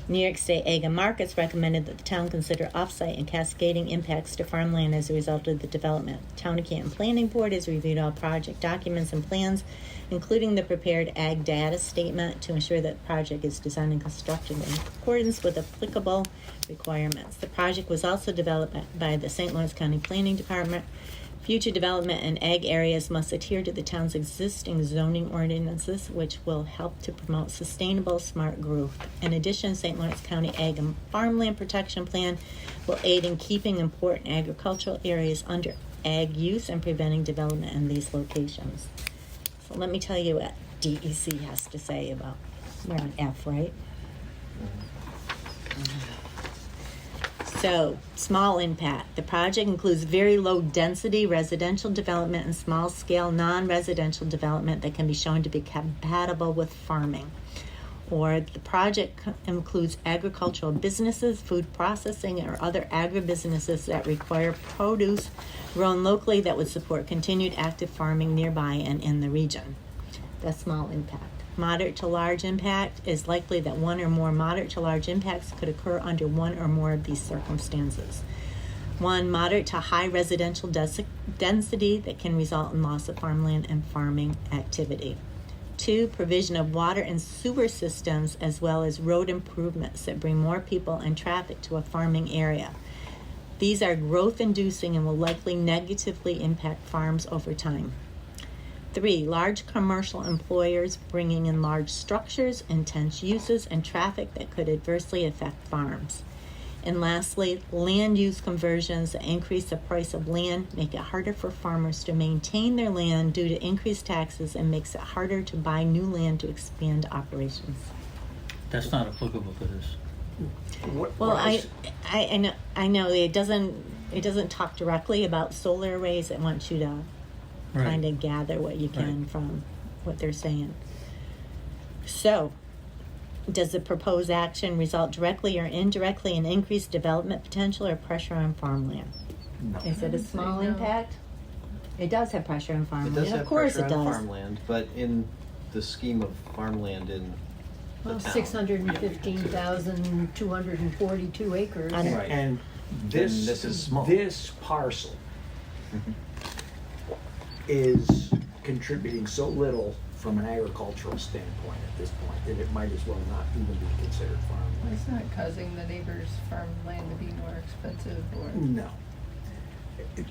B: New York State Ag and Markets recommended that the town consider off-site and cascading impacts to farmland as a result of the development. The Town of Canton Planning Board has reviewed all project documents and plans, including the prepared Ag Data Statement, to ensure that the project is designed and constructed in accordance with applicable requirements. The project was also developed by the St. Lawrence County Planning Department. Future development in ag areas must adhere to the town's existing zoning ordinances, which will help to promote sustainable, smart growth. In addition, St. Lawrence County Ag and Farmland Protection Plan will aid in keeping important agricultural areas under ag use and preventing development in these locations. So let me tell you what DEC has to say about, we're on F, right? So, small impact. The project includes very low density residential development and small scale non-residential development that can be shown to be compatible with farming. Or the project includes agricultural businesses, food processing, or other agribusinesses that require produce grown locally that would support continued active farming nearby and in the region. That's small impact. Moderate to large impact is likely that one or more moderate to large impacts could occur under one or more of these circumstances. 1, moderate to high residential density that can result in loss of farmland and farming activity. 2, provision of water and sewer systems as well as road improvements that bring more people and traffic to a farming area. These are growth-inducing and will likely negatively impact farms over time. 3, large commercial employers bringing in large structures, intense uses, and traffic that could adversely affect farms. And lastly, land use conversions that increase the price of land, make it harder for farmers to maintain their land due to increased taxes, and makes it harder to buy new land to expand operations.
F: That's not applicable to this.
B: Well, I know it doesn't talk directly about solar arrays. It wants you to
F: Right.
B: kind of gather what you can
F: Right.
B: from what they're saying. So, does the proposed action result directly or indirectly in increased development potential or pressure on farmland?
G: No.
B: Is it a small
D: No.
B: impact? It does have pressure on
J: It
B: farmland.
J: does
B: Of
J: have
B: course
J: pressure
B: it
J: on
B: does.
J: farmland, but in the scheme of farmland in the
H: Well,
J: town.
H: 615,242 acres.
B: I don't-
G: And
J: Then this is small.
G: This parcel
J: Mhm.
G: is contributing so little from an agricultural standpoint at this point that it might as well not even be considered farmland.
D: It's not causing the neighbor's farmland to be more expensive or.
G: No.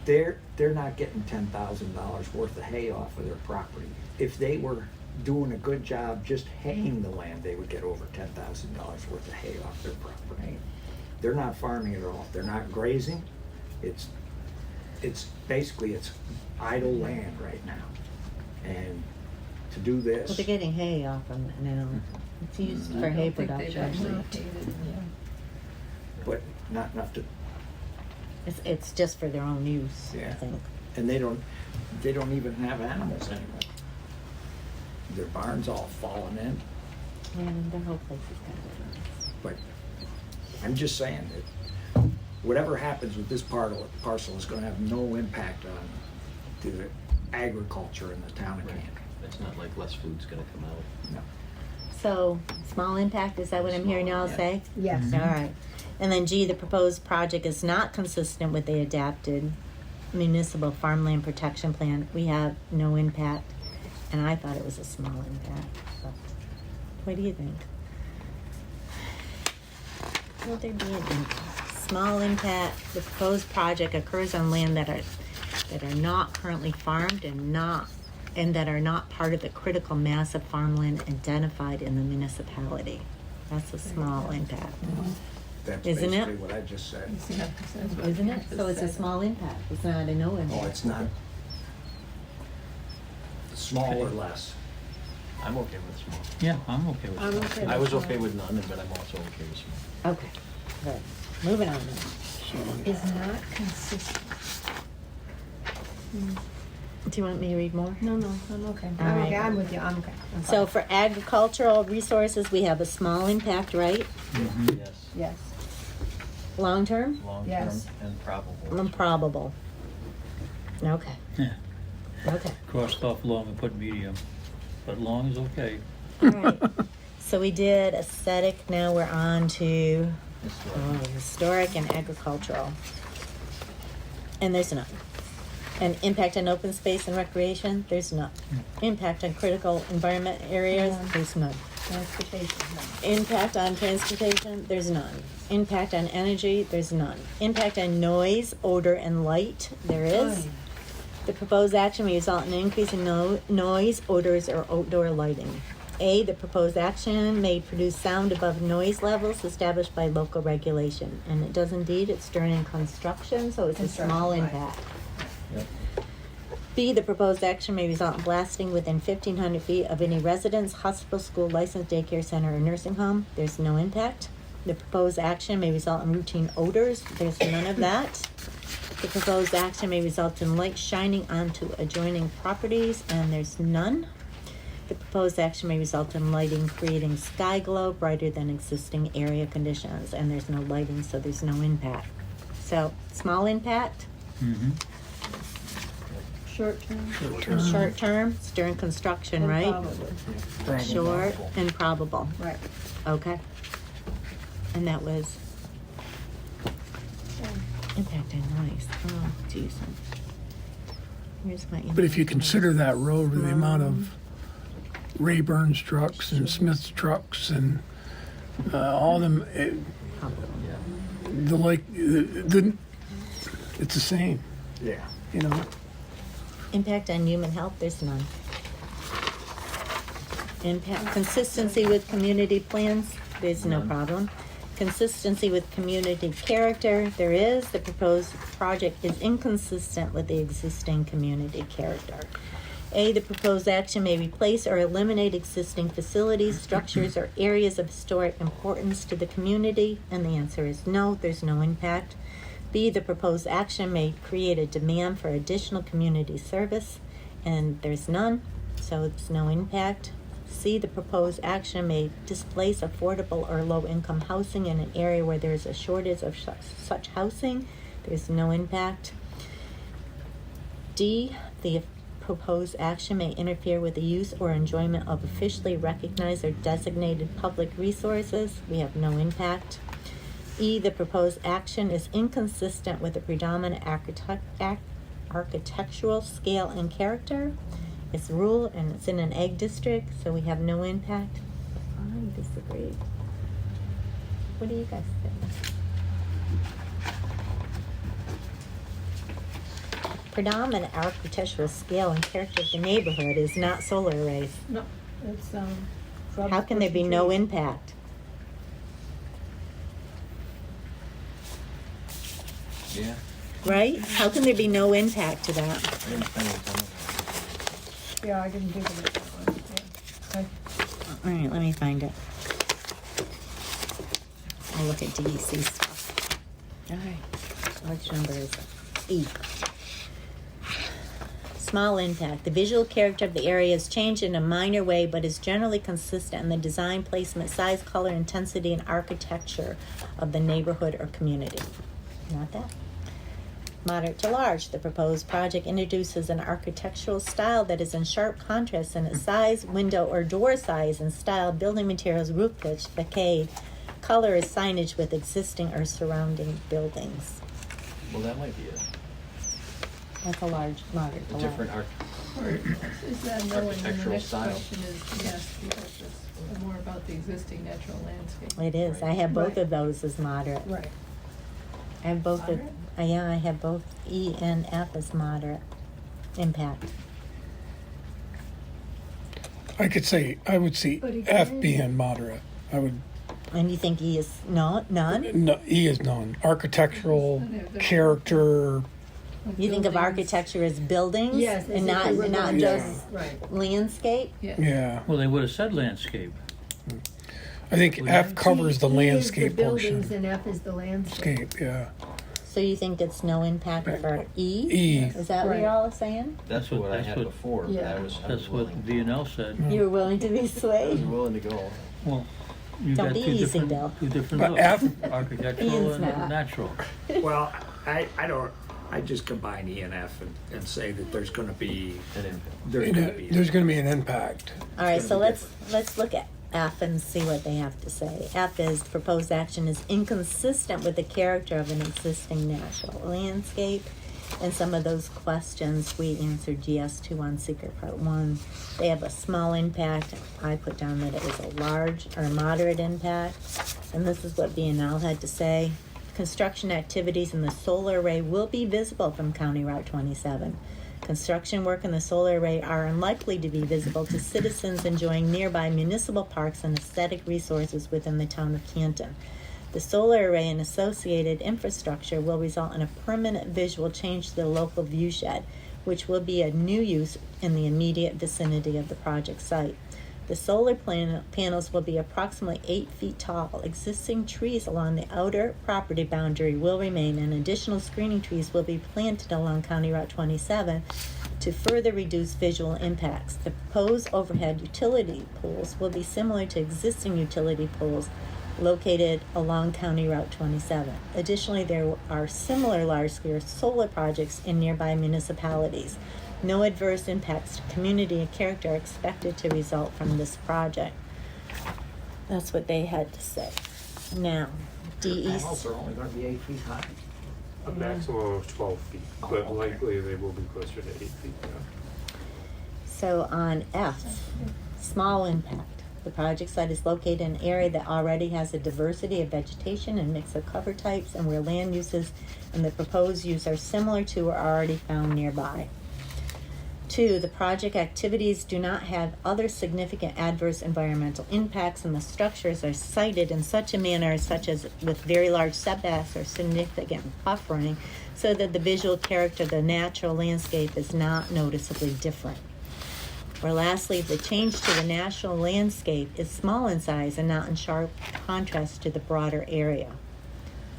G: They're not getting $10,000 worth of hay off of their property. If they were doing a good job just haying the land, they would get over $10,000 worth of hay off their property. They're not farming at all. They're not grazing. It's basically it's idle land right now. And to do
B: Well,
G: this,
B: they're getting hay off of it now. It's used for hay
D: I don't think they've actually
B: production.
D: paid it, yeah.
G: but not enough to,
B: It's just for their own use, I
G: Yeah.
B: think.
G: and they don't even have animals anymore. Their barns all fallen in.
B: And their whole place is kind of.
G: But I'm just saying that whatever happens with this parcel is gonna have no impact on the agriculture in the town of
J: Right.
G: Canton.
J: It's not like less food's gonna come out.
G: No.
B: So, small impact, is that what I'm hearing y'all
G: Small,
B: say?
H: Yes.
B: All right. And then G, the proposed project is not consistent with the adapted municipal farmland protection plan. We have no impact, and I thought it was a small impact. So, what do you think? Will there be an impact? Small impact, the proposed project occurs on land that are not currently farmed and that are not part of the critical mass of farmland identified in the municipality. That's a small impact.
G: That's
B: Isn't it?
G: basically what I just said.
D: Yeah, that's what
B: Isn't it?
D: Candace
B: So it's a
D: said.
B: small impact, it's not a no impact.
G: Oh, it's not small or less.
J: I'm okay with small.
F: Yeah, I'm okay with
H: I'm
F: that.
H: okay
J: I was
H: with
J: okay
H: small.
J: with none, but I'm also okay with small.
B: Okay, good. Moving on then.
H: Is not consistent.
B: Do you want me to read more?
H: No, I'm okay.
B: All
H: I'm
B: right.
H: okay, I'm with you, I'm okay. I'm
B: So
H: fine.
B: for agricultural resources, we have a small impact, right?
J: Yes,
H: Yes,
B: Long-term?
J: long-term
H: Yes.
J: and probable.
B: Improbable. Okay,
F: Yeah,
B: okay.
F: crossed off long and put medium, but long is okay.
B: All right. So we did aesthetic, now we're on to historic and agricultural. And there's none. And impact on open space and recreation, there's none. Impact on critical environment areas,
H: None.
B: there's none.
H: transportation, no.
B: Impact on transportation, there's none. Impact on energy, there's none. Impact on noise, odor, and light, there is.
H: Aye.
B: The proposed action may result in an increase in noise, odors, or outdoor lighting. A, the proposed action may produce sound above noise levels established by local regulation. And it does indeed, it's during construction, so it's a small
H: Construction, right.
B: impact.
J: Yep.
B: B, the proposed action may result in blasting within 1,500 feet of any residence, hospital, school, licensed daycare center, or nursing home. There's no impact. The proposed action may result in routine odors. There's none of that. The proposed action may result in light shining onto adjoining properties, and there's none. The proposed action may result in lighting creating sky glow brighter than existing area conditions, and there's no lighting, so there's no impact. So, small impact,
F: Mm-hmm.
H: Short term.
B: short term, it's during construction,
H: And
B: right?
H: probably.
B: Short and probable.
H: Right.
B: Okay. And that was impact on noise. Oh, geez. Where's my impact?
E: But if you consider that road with the amount of Rayburn's trucks and Smith's trucks and all them. It's the same,
G: Yeah.
E: you know.
B: Impact on human health, there's none. Impact, consistency with community plans, there's no problem. Consistency with community character, there is. The proposed project is inconsistent with the existing community character. A, the proposed action may replace or eliminate existing facilities, structures, or areas of historic importance to the community, and the answer is no, there's no impact. B, the proposed action may create a demand for additional community service, and there's none, so it's no impact. C, the proposed action may displace affordable or low-income housing in an area where there is a shortage of such housing. There's no impact. D, the proposed action may interfere with the use or enjoyment of officially recognized or designated public resources. We have no impact. E, the proposed action is inconsistent with the predominant architectural scale and character. It's rural and it's in an ag district, so we have no impact. I disagree. What do you guys think? Predominant architectural scale and character of the neighborhood is not solar arrays.
H: No, it's, shrubs,
B: How can there be
H: bushes,
B: no
H: trees.
B: impact?
J: Yeah.
B: Right? How can there be no impact to that?
J: I didn't spend any time.
H: Yeah, I didn't think of it that way, yeah. Okay.
B: All right, let me find it. I'll look at DEC stuff. All right, which number is it? E. Small impact. The visual character of the area is changed in a minor way, but is generally consistent in the design, placement, size, color, intensity, and architecture of the neighborhood or community. Not that. Moderate to large. The proposed project introduces an architectural style that is in sharp contrast in its size, window or door size and style, building materials, roof pitch, facade. Color is signage with existing or surrounding buildings.
J: Well, that might be
B: That's a large, moderate
J: a
B: to
J: different
B: large.
D: Is that no, and then the
J: Architectural
D: next
J: style.
D: question is, yes, because it's more about the existing natural landscape.
B: It is. I have both
H: Right.
B: of those as moderate.
H: Right.
B: I have both of,
H: Moderate?
B: yeah, I have both E and F as moderate impact.
E: I would see
H: But
E: F
H: again-
E: being moderate. I would,
B: And you think E is none?
E: no, E is none. Architectural, character,
B: You think of architecture as buildings?
H: Yes. as
B: And
H: if
B: not,
H: they were
B: not
H: buildings.
B: just
H: Right.
B: landscape?
D: Yeah.
E: yeah.
F: Well, they would have said landscape.
E: I think
F: Would
E: F
F: that-
E: covers the
H: E is
E: landscape
H: the buildings
E: portion.
H: and F is the landscape.
E: Landscape, yeah.
B: So you think it's no impact for E?
E: E.
B: Is that what
H: Right.
B: you're all saying?
J: That's what I
F: That's
J: had
F: what-
J: before.
H: Yeah.
J: But I was
F: That's what
J: willing.
F: V&L said.
B: You were willing to be
J: I was
B: swayed?
J: willing to go.
F: Well, you
B: Don't
F: got
B: be
F: two
B: easy,
F: different,
B: Bill.
F: two different
E: But
F: looks,
E: F-
F: architectural
B: Ian's
F: and
B: not.
F: natural.
K: Well, I don't, I just combine E and F and say that there's gonna be,
J: An impact.
K: there's gonna be.
E: There's going to be an impact.
B: All right,
K: gonna
B: so
K: be
B: let's look at F and see what they have to say. F is proposed action is inconsistent with the character of an existing natural landscape. And some of those questions we answered yes to on SEQR Part 1. They have a small impact. I put down that it was a large or moderate impact. And this is what B&L had to say. Construction activities in the solar array will be visible from County Route 27. Construction work in the solar array are unlikely to be visible to citizens enjoying nearby municipal parks and aesthetic resources within the town of Canton. The solar array and associated infrastructure will result in a permanent visual change to the local view shed, which will be a new use in the immediate vicinity of the project site. The solar panels will be approximately 8 feet tall. Existing trees along the outer property boundary will remain, and additional screening trees will be planted along County Route 27 to further reduce visual impacts. The proposed overhead utility poles will be similar to existing utility poles located along County Route 27. Additionally, there are similar large-scale solar projects in nearby municipalities. No adverse impacts to community and character are expected to result from this project. That's what they had to say. Now,
G: The
B: DEC.
G: panels are only gonna be 8 feet high.
A: A maximum of 12 feet,
G: Oh,
A: but
G: okay.
A: likely they will be closer to 8 feet now.
B: So on F, Small impact. The project site is located in an area that already has a diversity of vegetation and mix of cover types, and where land uses and the proposed use are similar to or already found nearby. 2, the project activities do not have other significant adverse environmental impacts, and the structures are sited in such a manner such as with very large setbacks or significant buffering, so that the visual character of the natural landscape is not noticeably different. Or lastly, the change to the natural landscape is small in size and not in sharp contrast to the broader area.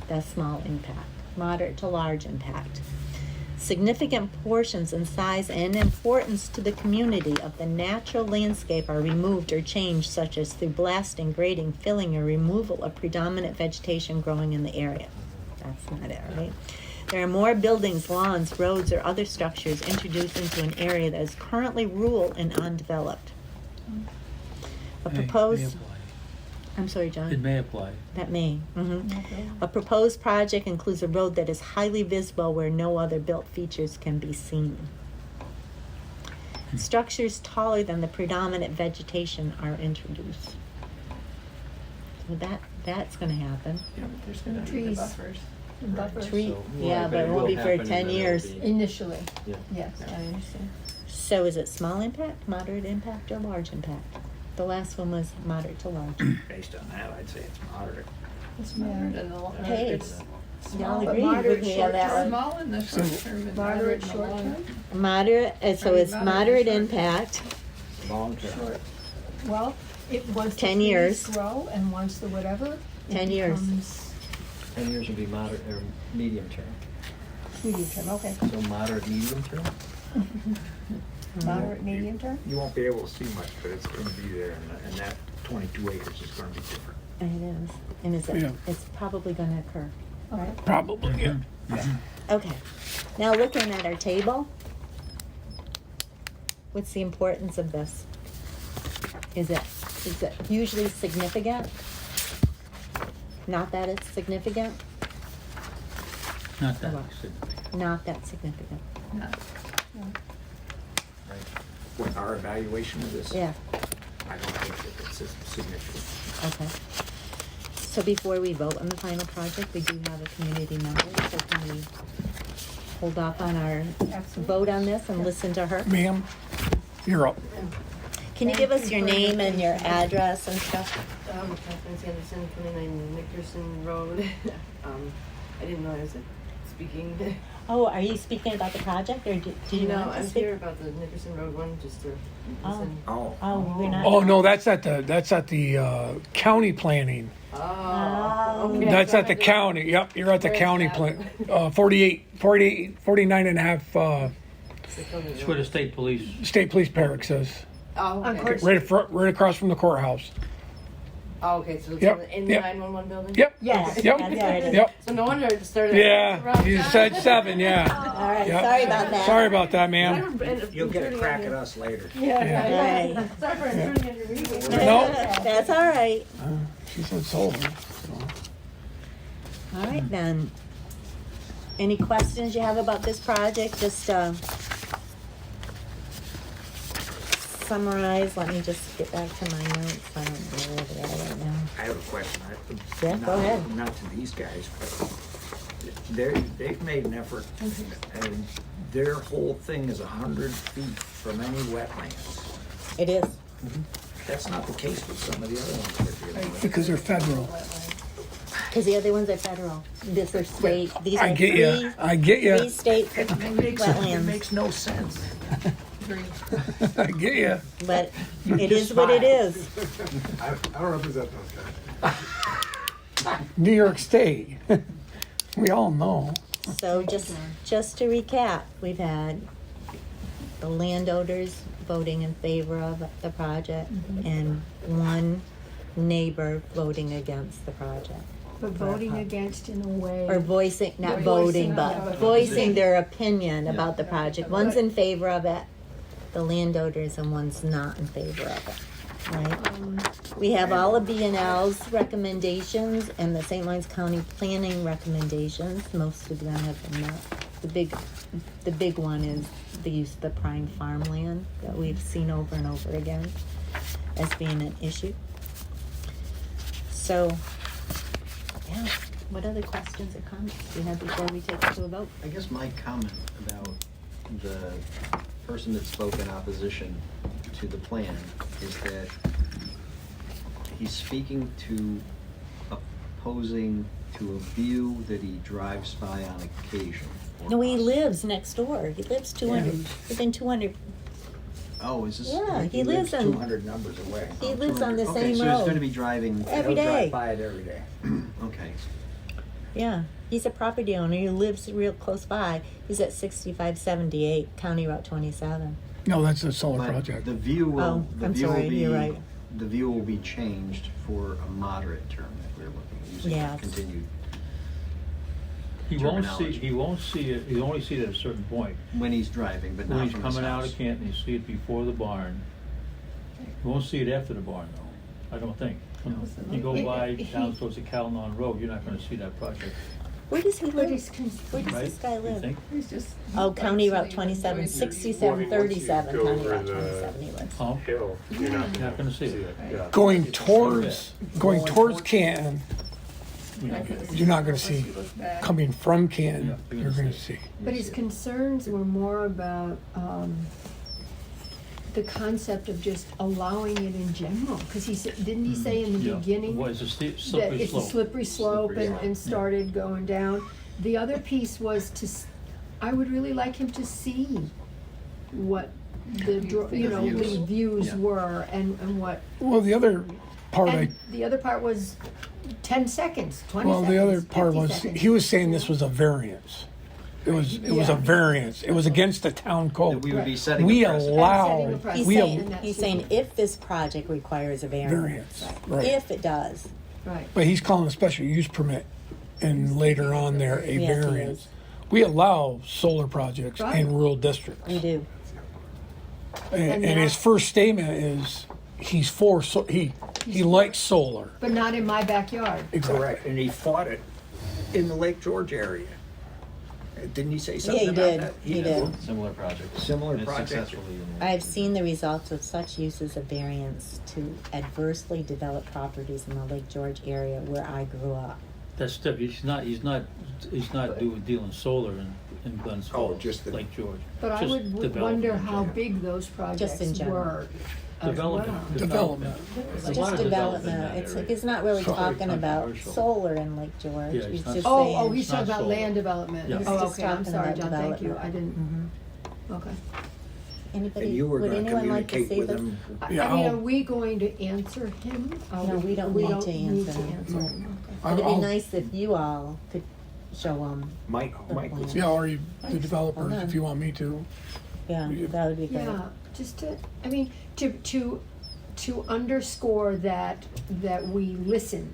B: That's small impact. Moderate to large impact. Significant portions in size and importance to the community of the natural landscape are removed or changed, such as through blasting, grading, filling, or removal of predominant vegetation growing in the area. That's not it, right? There are more buildings, lawns, roads, or other structures introduced into an area that is currently rural and undeveloped. A proposed... I'm sorry, John?
F: It may apply.
B: That may. A proposed project includes a road that is highly visible where no other built features can be seen. Structures taller than the predominant vegetation are introduced. So that's going to happen.
D: There's gonna be
H: Trees.
D: the buffers.
H: And buffers.
B: Tree,
J: So,
B: yeah,
J: right,
B: but it won't be for
J: happen, and
B: 10
J: then it'll
B: years.
J: be-
H: Initially,
J: Yeah.
H: yes, I understand.
B: So is it small impact, moderate impact, or large impact? The last one was moderate to large.
K: Based on that, I'd say it's moderate.
D: It's moderate in the long.
B: Hey,
D: it's
B: Y'all
D: small, but
B: agree
H: moderate
B: with me on that
H: short
B: one?
D: small in the short term and moderate in the
H: Short
D: long.
H: term?
B: Moderate, so it's
D: Moderate
B: moderate
D: short.
B: impact.
K: Long term.
H: Short. Well, once the
B: 10
H: trees
B: years.
H: grow and once the whatever, it
B: 10 years.
H: becomes
J: 10 years would be moderate, or medium term.
H: medium term, okay.
J: So moderate, medium term?
H: Moderate, medium term?
K: You won't be able to see much, but it's gonna be there, and that 22 acres is gonna be different.
B: It is, and
E: Yeah.
B: it's probably gonna occur, right?
E: Probably, yeah.
B: Okay, now looking at our table, what's the importance of this? Is it usually significant? Not that it's significant?
F: Not that
B: Well.
F: significant.
B: Not that significant.
K: What, our evaluation of this?
B: Yeah,
K: I don't think that it's significant.
B: okay. So before we vote on the final project, we do have a community member, so can we hold off on our vote on this and listen to her?
E: Ma'am, you're up.
B: Can you give us your name and your address and stuff?
L: Catherine Sanderson, 29 Nickerson Road. I didn't know I was speaking.
B: Oh, are you speaking about the project, or do you
L: No,
B: want to
L: I'm
B: speak?
L: here about the Nickerson Road one, just to listen.
K: Oh.
B: Oh, we're not.
E: Oh, no, that's at the county planning.
L: Oh, okay.
E: That's
L: So
E: at the
L: I did-
E: county, yep, you're at the
L: Where is
E: county
L: that?
E: plan, 49 and a half,
F: It's where the state police,
E: state police barracks says.
L: Oh,
H: Of
L: okay.
H: course.
E: Right across from the courthouse.
L: Oh, okay, so it's
E: Yep,
L: in the
E: yep.
L: 911 building?
E: Yep,
B: Yes,
E: Yep.
B: that's where it is.
E: yep,
L: So no wonder it started.
E: yeah, you said 7, yeah.
B: All right,
E: Yep.
B: sorry about that.
E: Sorry about that, ma'am.
K: You'll get a crack at us later.
B: Right.
L: Sorry for intruding on your meeting.
E: No.
B: That's all right.
E: She said Sullivan.
B: All right, then. Any questions you have about this project? Just summarize. Let me just get back to my notes. I don't know where they are right now.
K: I have a question.
B: Yeah, go ahead.
K: Not to these guys, but they've made an effort, and their whole thing is 100 feet from any wetlands.
B: It is.
K: That's not the case with some of the other ones we're dealing with.
E: Because they're federal.
B: Because the other ones are federal. This are state. These are
E: I get
B: three,
E: ya. I get ya.
B: three state
K: It
B: wetlands.
K: makes no sense.
E: I get ya.
B: But
K: You
B: it
K: just
B: is what it
K: smiled.
B: is.
I: I don't represent those guys.
E: New York State. We all know.
B: So just to recap, we've had the landowners voting in favor of the project and one neighbor voting against the project.
H: But voting against in a way.
B: Or voicing, not
H: Voicing,
B: voting,
H: yeah,
B: but
H: but
B: voicing their opinion about the project. One's
H: But-
B: in favor of it, the landowners, and one's not in favor of it, right? We have all of B&L's recommendations and the St. Lawrence County planning recommendations. Most of them have been met. The big one is the use of the prime farmland that we've seen over and over again. as being an issue. So, yeah, what other questions or comments do you have before we take it to a vote?
J: I guess my comment about the person that spoke in opposition to the plan is that he's speaking to opposing to a view that he drives by on occasion. or
B: No, he
J: possibly-
B: lives next door. He lives 200, within 200.
J: Oh, is this?
B: Yeah, he lives on,
G: 200 numbers away.
B: he lives on the
J: Okay,
B: same
J: so he's gonna
B: road.
J: be driving,
B: Every
G: He'll drive
B: day.
G: by it every day.
J: okay.
B: Yeah, he's a property owner. He lives real close by. He's at 6578 County Route 27.
E: No, that's a solar
J: But
E: project.
J: the view will,
B: Oh,
J: the
B: I'm
J: view will
B: sorry,
J: be,
B: you're right.
J: the view will be changed for a moderate term if we're looking, using
B: Yeah.
J: continued
F: He won't see,
J: terminology.
F: he won't see it, he'll only see it at a certain point.
J: When he's driving, but
F: When
J: not
F: he's
J: from his
F: coming out
J: house.
F: of Canton, you see it before the barn. You won't see it after the barn, though, I don't think. You go by down towards the Canton Road, you're not gonna see that project,
B: Where does he
H: But
B: live?
H: he's
B: Where does
F: right?
B: this guy
F: You
B: live?
F: think?
D: He's just.
B: Oh, County Route
D: likes
B: 27,
D: to enjoy
B: 6737
A: Well, I mean,
B: County
A: once you go
B: Route
A: over the-
B: 27 he lives.
F: Huh?
A: Hill, you're
F: Not gonna see it.
A: Yeah.
E: Going towards Canton,
F: Yeah.
E: you're not gonna see. Coming from Canton,
F: Yeah, you're
E: you're
F: gonna
E: gonna
F: see
E: see.
H: But his concerns were more about the concept of just allowing it in general, because he said, didn't he say in the
F: Yeah.
H: beginning
F: Well, it's a
H: that
F: slippery
H: it's a
F: slope.
H: slippery slope
J: Slippery,
H: and started going down? The other piece was I would really like him to see what the
J: views.
H: the views
J: Yeah.
H: were and what.
E: Well, the other part,
H: And the other part was 10 seconds, 20
E: well,
H: seconds,
E: the other part
H: 50
E: was,
H: seconds.
E: he was saying this was a variance. It was a
H: Yeah.
E: variance. It was against the town
J: That
E: code.
J: we would be setting
E: We
J: a precedent.
E: allow,
H: Setting a precedent.
B: He's
E: we
B: saying,
H: and that's
B: he's
H: what-
B: saying if this project requires a variance.
E: Variance, right.
B: If it does.
H: Right.
E: But he's calling a special use permit and later on there a
B: Yes, he
E: variance.
B: is.
E: We allow solar projects
H: Right.
E: in rural districts.
B: We do.
E: And
H: And
E: his
H: that-
E: first statement is he likes solar.
H: But not in my backyard.
G: Correct, and he fought it in the Lake George area. Didn't he say something
B: he
G: about
B: did.
G: that?
B: He did.
J: Similar project.
G: Similar
J: And it's
G: project.
J: successfully in-
B: I've seen the results of such uses of variance to adversely developed properties in the Lake George area where I grew up.
F: That's different, he's not dealing solar in Glens
G: Oh,
F: Falls,
G: just the-
F: Lake George.
H: But I
F: Just
H: would
F: development
H: wonder
F: in
H: how
F: general.
H: big those projects
B: in general.
H: were. as
F: Development.
H: well.
E: Development.
F: There's a
B: Just
F: lot of
B: development.
F: in that
B: It's
F: area.
B: he's not really
E: Sorry,
B: talking
F: not
B: about
F: commercial.
B: solar in Lake George.
F: Yeah,
B: he's
F: he's not-
B: just
H: Oh,
B: saying.
H: he's
F: It's not
H: talking about
F: solar.
H: land development.
F: Yeah.
B: He's
H: Oh,
B: just
H: okay, I'm
B: talking
H: sorry,
B: about
H: John, thank you,
B: development.
H: I didn't, okay.
B: Anybody,
G: And you were
B: would
G: gonna
B: anyone like to
G: communicate
B: say
G: with
B: this?
G: him.
E: Yeah,
H: I mean,
E: I'll-
H: are we going to answer him?
B: No, we don't need to answer him.
H: him.
B: But it'd be
E: I'll-
B: nice if you all could show them.
G: Mike was
E: Yeah, or you, the
B: Hold
E: developers,
B: on.
E: if you want me to.
B: Yeah, that would be great.
H: Yeah, just to, I mean, to underscore that we listen.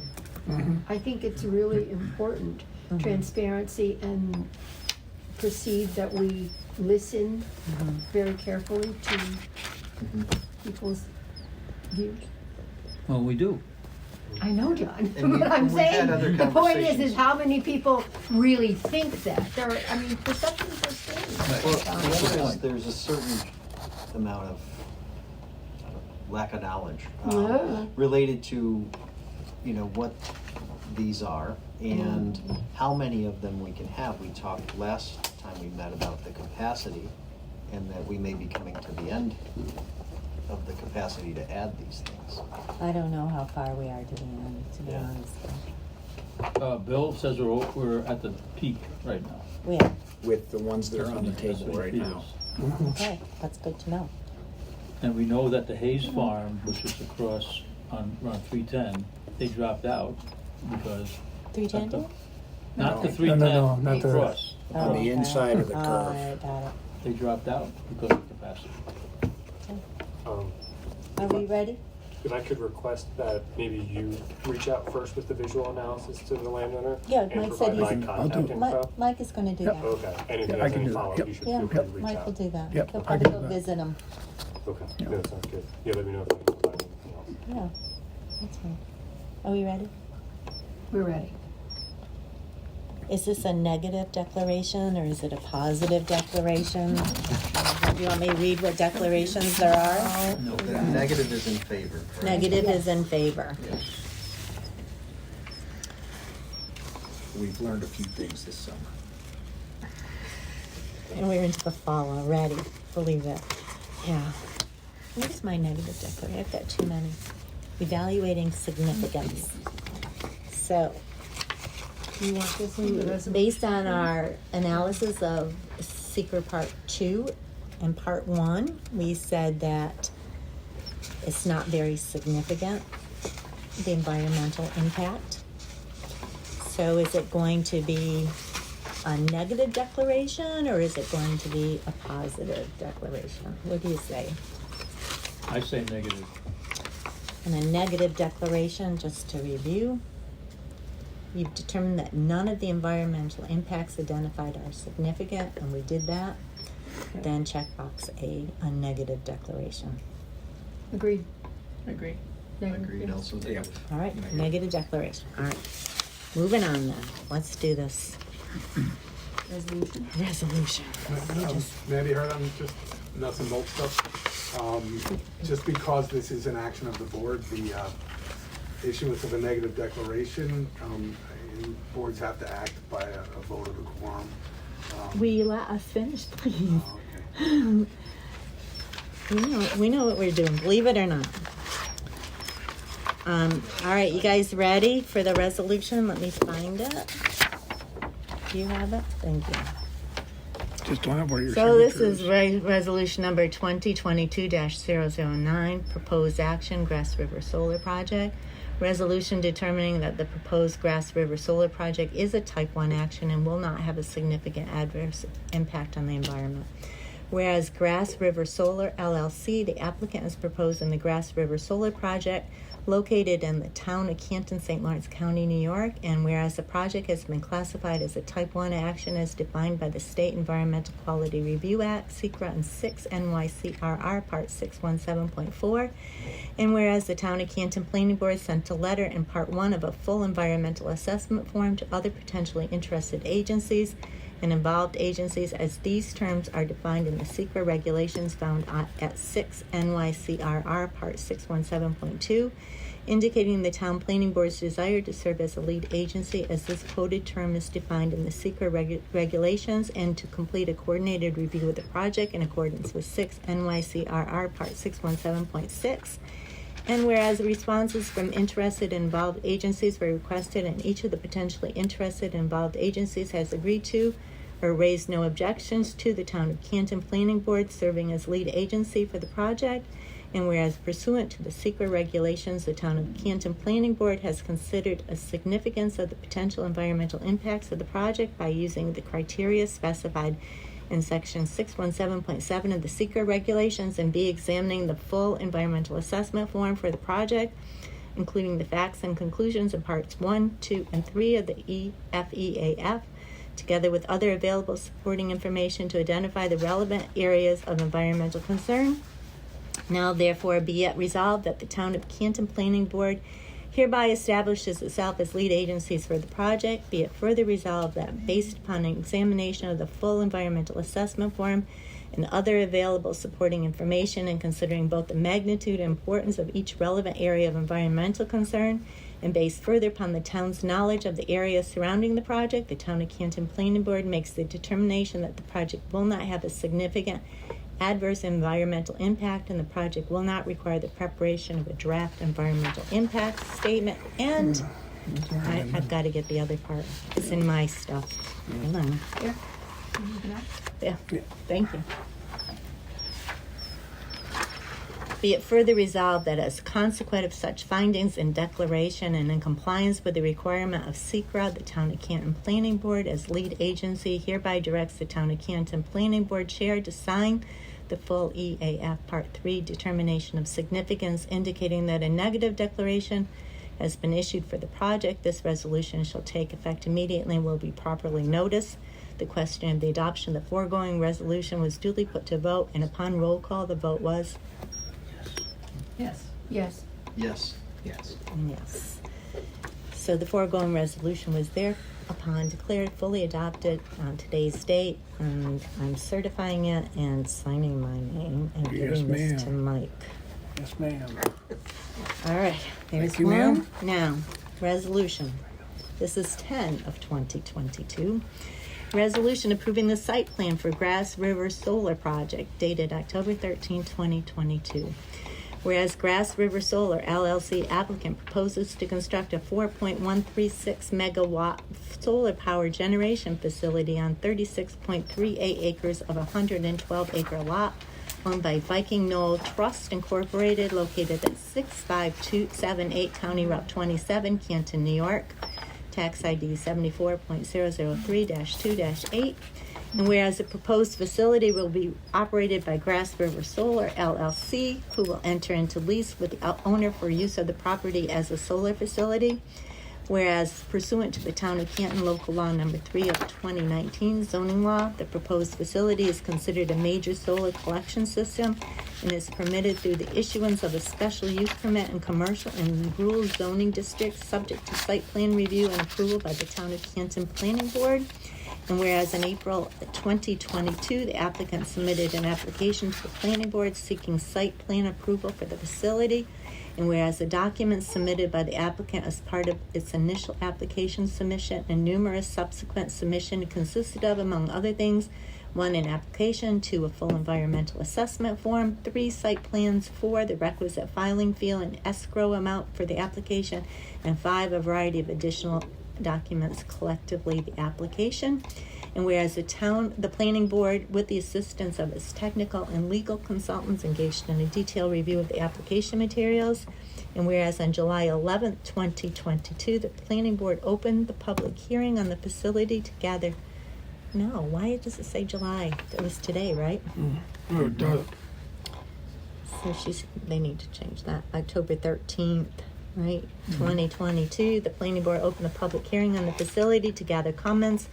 H: I think it's really important, transparency, and perceive that we listen very carefully to people's views.
F: Well, we do.
H: I know, John,
J: And we-
H: but I'm
J: we've had
H: saying,
J: other
H: the point is
J: conversations.
H: how many people really think that? There are, I mean, perceptions are
J: Well,
H: things.
J: there's a certain amount of lack of knowledge
H: Yeah.
J: related to, what these are and how many of them we can have. We talked last time we met about the capacity and that we may be coming to the end of the capacity to add these things.
B: I don't know how far we are to the end, to be
J: Yeah.
B: honest.
F: Bill says we're at the peak right now.
B: We are.
G: with the ones that are on the
F: That's
G: table
F: what
G: right
F: he
G: now.
F: feels.
B: Okay, that's good to know.
F: And we know that the Hayes Farm, which is across on around 310, they dropped out because.
B: 310?
F: Not the
G: No.
F: 310,
E: No, not the-
F: across.
G: On the
B: okay.
G: inside of the
B: Oh,
G: curve.
B: I got it.
F: They dropped out because of capacity.
B: Are we ready?
A: If I could request that maybe you reach out first with the visual analysis to the landowner?
B: Yeah,
A: and
B: Mike said
A: provide
B: he's-
A: my
E: I'll do
A: contact
E: it.
A: info?
B: Mike is gonna do
E: Yep.
B: that.
A: Okay, and if
E: Yeah,
A: he
E: I
A: has
E: can
A: any
E: do that.
A: follow-up,
E: Yep.
A: you should
B: Yeah,
A: feel free to reach
B: Mike
A: out.
B: will do that.
E: Yep,
B: He'll
E: I
B: probably
E: can
B: go
E: do that.
B: visit him.
A: Okay, yeah, that sounds good. Yeah, let me know if I can provide anything else.
B: Yeah, that's fine. Are we ready?
H: We're ready.
B: Is this a negative declaration or is it a positive declaration? Do you want me to read what declarations there are?
J: No, the negative is in favor. correct?
B: Negative is in favor.
J: Yes.
G: We've learned a few things this summer.
B: And we're into the fall already, believe it. Yeah. Where's my negative declaration? I've got too many. Evaluating significance. So,
H: You want this one, the resolution?
B: based on our analysis of SEQR Part 2 and Part 1, we said that it's not very significant, the environmental impact. So is it going to be a negative declaration or is it going to be a positive declaration? What do you say?
F: I say negative.
B: And a negative declaration, just to review, you've determined that none of the environmental impacts identified are significant, and we did that. Then check box A, a negative declaration.
H: Agreed.
D: Agree.
J: Agreed, also negative.
B: All right, negative declaration. All right, moving on then. Let's do this
H: Resolution.
B: resolution. I just-
I: May I be heard on just nuts and bolts stuff? Just because this is an action of the board, the issuance of a negative declaration, and boards have to act by a vote of the quorum.
B: Will you let us finish, please?
I: Okay.
B: We know what we're doing, believe it or not. All right, you guys ready for the resolution? Let me find it. Do you have it? Thank you.
E: Just don't have one of your
B: So this
E: signatures.
B: is resolution number 2022-009, proposed action, Grass River Solar Project. Resolution determining that the proposed Grass River Solar Project is a type 1 action and will not have a significant adverse impact on the environment. Whereas Grass River Solar LLC, the applicant is proposing the Grass River Solar Project located in the town of Canton, St. Lawrence County, New York, and whereas the project has been classified as a Type 1 action as defined by the State Environmental Quality Review Act, SEQR and 6 NYCRR Part 617.4, and whereas the town of Canton Planning Board sent a letter in Part 1 of a full environmental assessment form to other potentially interested agencies and involved agencies as these terms are defined in the SEQR regulations found at 6 NYCRR Part 617.2, indicating the town planning board's desire to serve as a lead agency as this quoted term is defined in the SEQR regulations and to complete a coordinated review of the project in accordance with 6 NYCRR Part 617.6. And whereas responses from interested and involved agencies were requested and each of the potentially interested and involved agencies has agreed to or raised no objections to the Town of Canton Planning Board serving as lead agency for the project, and whereas pursuant to the SEQR regulations, the Town of Canton Planning Board has considered a significance of the potential environmental impacts of the project by using the criteria specified in section 617.7 of the SEQR regulations and be examining the full environmental assessment form for the project, including the facts and conclusions in parts 1, 2, and 3 of the FEAF, together with other available supporting information to identify the relevant areas of environmental concern. Now therefore be it resolved that the Town of Canton Planning Board hereby establishes itself as lead agencies for the project. Be it further resolved that based upon an examination of the full environmental assessment form and other available supporting information and considering both the magnitude and importance of each relevant area of environmental concern, and based further upon the town's knowledge of the area surrounding the project, the Town of Canton Planning Board makes the determination that the project will not have a significant adverse environmental impact and the project will not require the preparation of a draft environmental impact statement. And I've got to get the other part. It's in my stuff. Hold on.
H: Here.
B: Yeah, thank you. Be it further resolved that as consequent of such findings and declaration and in compliance with the requirement of SEQR, the Town of Canton Planning Board as lead agency hereby directs the Town of Canton Planning Board Chair to sign the full EAF Part 3 determination of significance, indicating that a negative declaration has been issued for the project. This resolution shall take effect immediately and will be properly noticed. The question of the adoption of the foregoing resolution was duly put to vote, and upon roll call, the vote was
D: Yes.
H: Yes.
J: Yes.
G: Yes.
B: yes. So the foregoing resolution was thereupon declared fully adopted on today's date, and I'm certifying it and signing my name and
E: Yes,
B: giving this to
E: ma'am.
B: Mike.
E: Yes, ma'am.
B: All right, there's
E: Thank you,
B: one.
E: ma'am.
B: Now, resolution. This is 10 of 2022. Resolution approving the site plan for Grass River Solar Project dated October 13, 2022. Whereas Grass River Solar LLC applicant proposes to construct a 4.136 megawatt solar power generation facility on 36.38 acres of a 112 acre lot owned by Viking Knoll Trust Incorporated, located at 65278 County Route 27, Canton, New York. Tax ID 74.003-2-8. And whereas the proposed facility will be operated by Grass River Solar LLC, who will enter into lease with the owner for use of the property as a solar facility. Whereas pursuant to the Town of Canton Local Law Number 3 of 2019 zoning law, the proposed facility is considered a major solar collection system and is permitted through the issuance of a special use permit in commercial and rural zoning districts subject to site plan review and approval by the Town of Canton Planning Board. And whereas in April 2022, the applicant submitted an application to the Planning Board seeking site plan approval for the facility. And whereas the documents submitted by the applicant as part of its initial application submission and numerous subsequent submissions consisted of, among other things, 1, an application, 2, a full environmental assessment form, 3, site plans, 4, the requisite filing fee and escrow amount for the application, and 5, a variety of additional documents, collectively the application. And whereas the planning board, with the assistance of its technical and legal consultants, engaged in a detailed review of the application materials. And whereas on July 11th, 2022, the planning board opened the public hearing on the facility to gather. No, why does it say July? It was today, right?
E: Oh, it does.
B: So they need to change that. October 13th, right? 2022, the planning board opened a public hearing on the facility to gather comments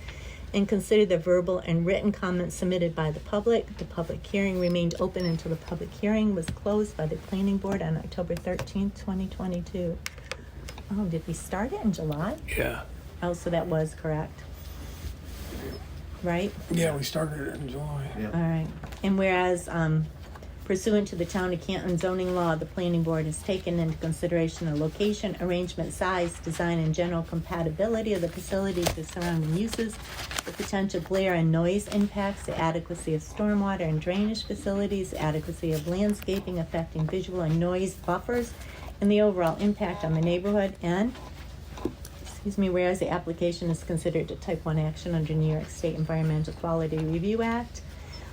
B: and consider the verbal and written comments submitted by the public. The public hearing remained open until the public hearing was closed by the planning board on October 13th, 2022. Oh, did we start it in July?
E: Yeah.
B: Oh, so that was correct. Right?
E: Yeah, we started it in July.
B: All right. And whereas pursuant to the Town of Canton zoning law, the planning board has taken into consideration the location, arrangement, size, design, and general compatibility of the facility to surrounding uses, the potential glare and noise impacts, the adequacy of stormwater and drainage facilities, the adequacy of landscaping affecting visual and noise buffers, and the overall impact on the neighborhood. And whereas the application is considered a type 1 action under New York State Environmental Quality Review Act,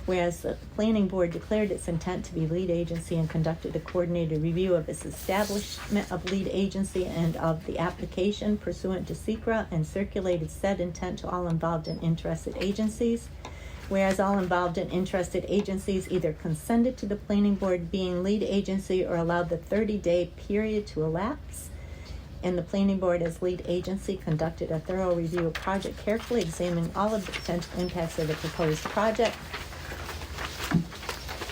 B: whereas the planning board declared its intent to be lead agency and conducted a coordinated review of its establishment of lead agency and of the application pursuant to SEQR and circulated said intent to all involved and interested agencies, whereas all involved and interested agencies either consented to the planning board being lead agency or allowed the 30-day period to elapse. And the planning board as lead agency conducted a thorough review of project, carefully examining all of the potential impacts of the proposed project.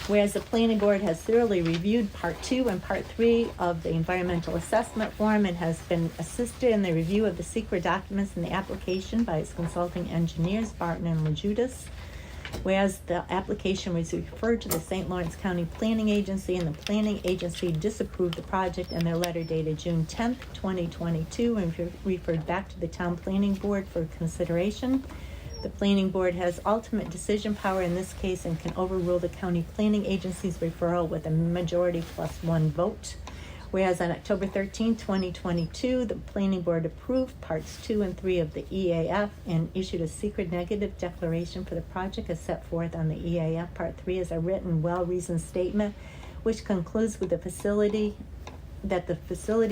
B: Whereas the planning board has thoroughly reviewed Part 2 and Part 3 of the environmental assessment form and has been assisted in the review of the SEQR documents in the application by its consulting engineers, Barton and LaJudas. Whereas the application was referred to the St. Lawrence County Planning Agency, and the planning agency disapproved the project in their letter dated June 10th, 2022, and referred back to the town planning board for consideration. The planning board has ultimate decision power in this case and can overrule the county planning agency's referral with a majority plus 1 vote. Whereas on October 13, 2022, the planning board approved parts 2 and 3 of the EAF and issued a secret negative declaration for the project as set forth on the EAF. Part 3 is a written, well-reasoned statement which concludes with the facility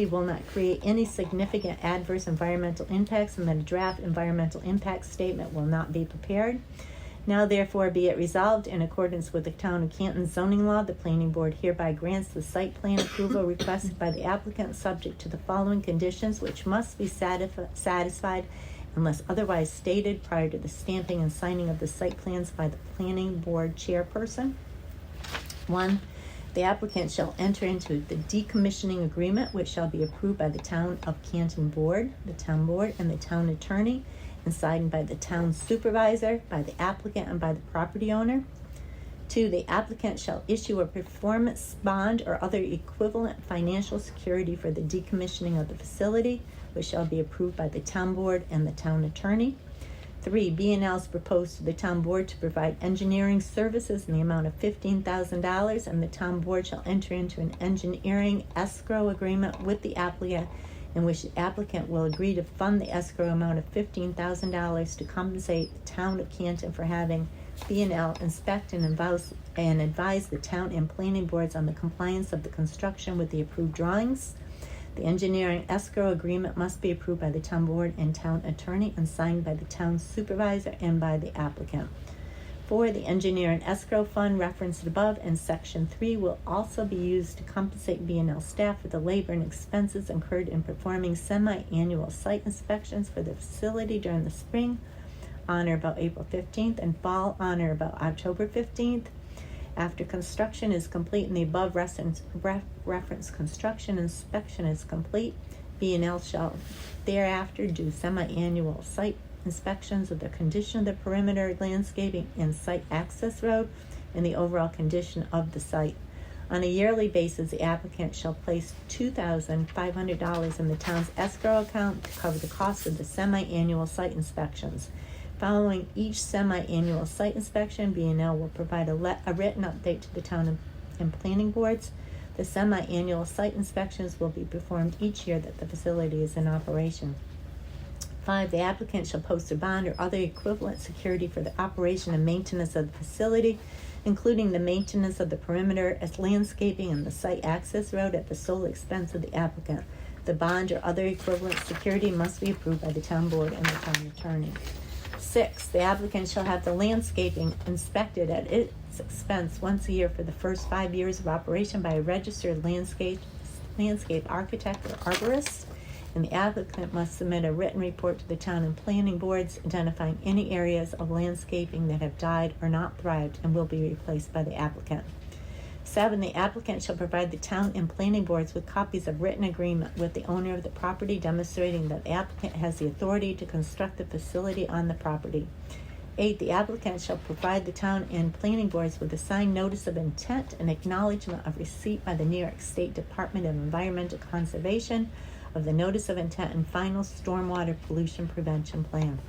B: will not create any significant adverse environmental impacts and that a draft environmental impact statement will not be prepared. Now therefore be it resolved, in accordance with the Town of Canton zoning law, the planning board hereby grants the site plan approval requested by the applicant subject to the following conditions, which must be satisfied unless otherwise stated prior to the stamping and signing of the site plans by the planning board chairperson. 1, The applicant shall enter into the decommissioning agreement, which shall be approved by the Town of Canton Board, the Town Board, and the Town Attorney, and signed by the Town Supervisor, by the applicant, and by the property owner. 2, the applicant shall issue a performance bond or other equivalent financial security for the decommissioning of the facility, which shall be approved by the Town Board and the Town Attorney. 3, B&L is proposed to the Town Board to provide engineering services in the amount of $15,000, and the Town Board shall enter into an engineering escrow agreement with the applicant, in which the applicant will agree to fund the escrow amount of $15,000 to compensate the Town of Canton for having B&L inspect and advise the Town and Planning Boards on the compliance of the construction with the approved drawings. The engineering escrow agreement must be approved by the Town Board and Town Attorney and signed by the Town Supervisor and by the applicant. 4, the engineering escrow fund referenced above in Section 3 will also be used to compensate B&L staff for the labor and expenses incurred in performing semi-annual site inspections for the facility during the spring on or about April 15th and fall on or about October 15th. After construction is complete and the above reference construction inspection is complete, B&L shall thereafter do semi-annual site inspections of the condition of the perimeter landscaping and site access road and the overall condition of the site. On a yearly basis, the applicant shall place $2,500 in the town's escrow account to cover the cost of the semi-annual site inspections. Following each semi-annual site inspection, B&L will provide a written update to the Town and Planning Boards. The semi-annual site inspections will be performed each year that the facility is in operation. 5, the applicant shall post a bond or other equivalent security for the operation and maintenance of the facility, including the maintenance of the perimeter as landscaping and the site access road at the sole expense of the applicant. The bond or other equivalent security must be approved by the Town Board and the Town Attorney. 6, the applicant shall have the landscaping inspected at its expense once a year for the first 5 years of operation by a registered landscape architect or arborist, and the applicant must submit a written report to the Town and Planning Boards identifying any areas of landscaping that have died or not thrived and will be replaced by the applicant. 7, the applicant shall provide the Town and Planning Boards with copies of written agreement with the owner of the property demonstrating that the applicant has the authority to construct the facility on the property. 8, the applicant shall provide the Town and Planning Boards with a signed notice of intent and acknowledgement of receipt by the New York State Department of Environmental Conservation of the notice of intent and final stormwater pollution prevention plan.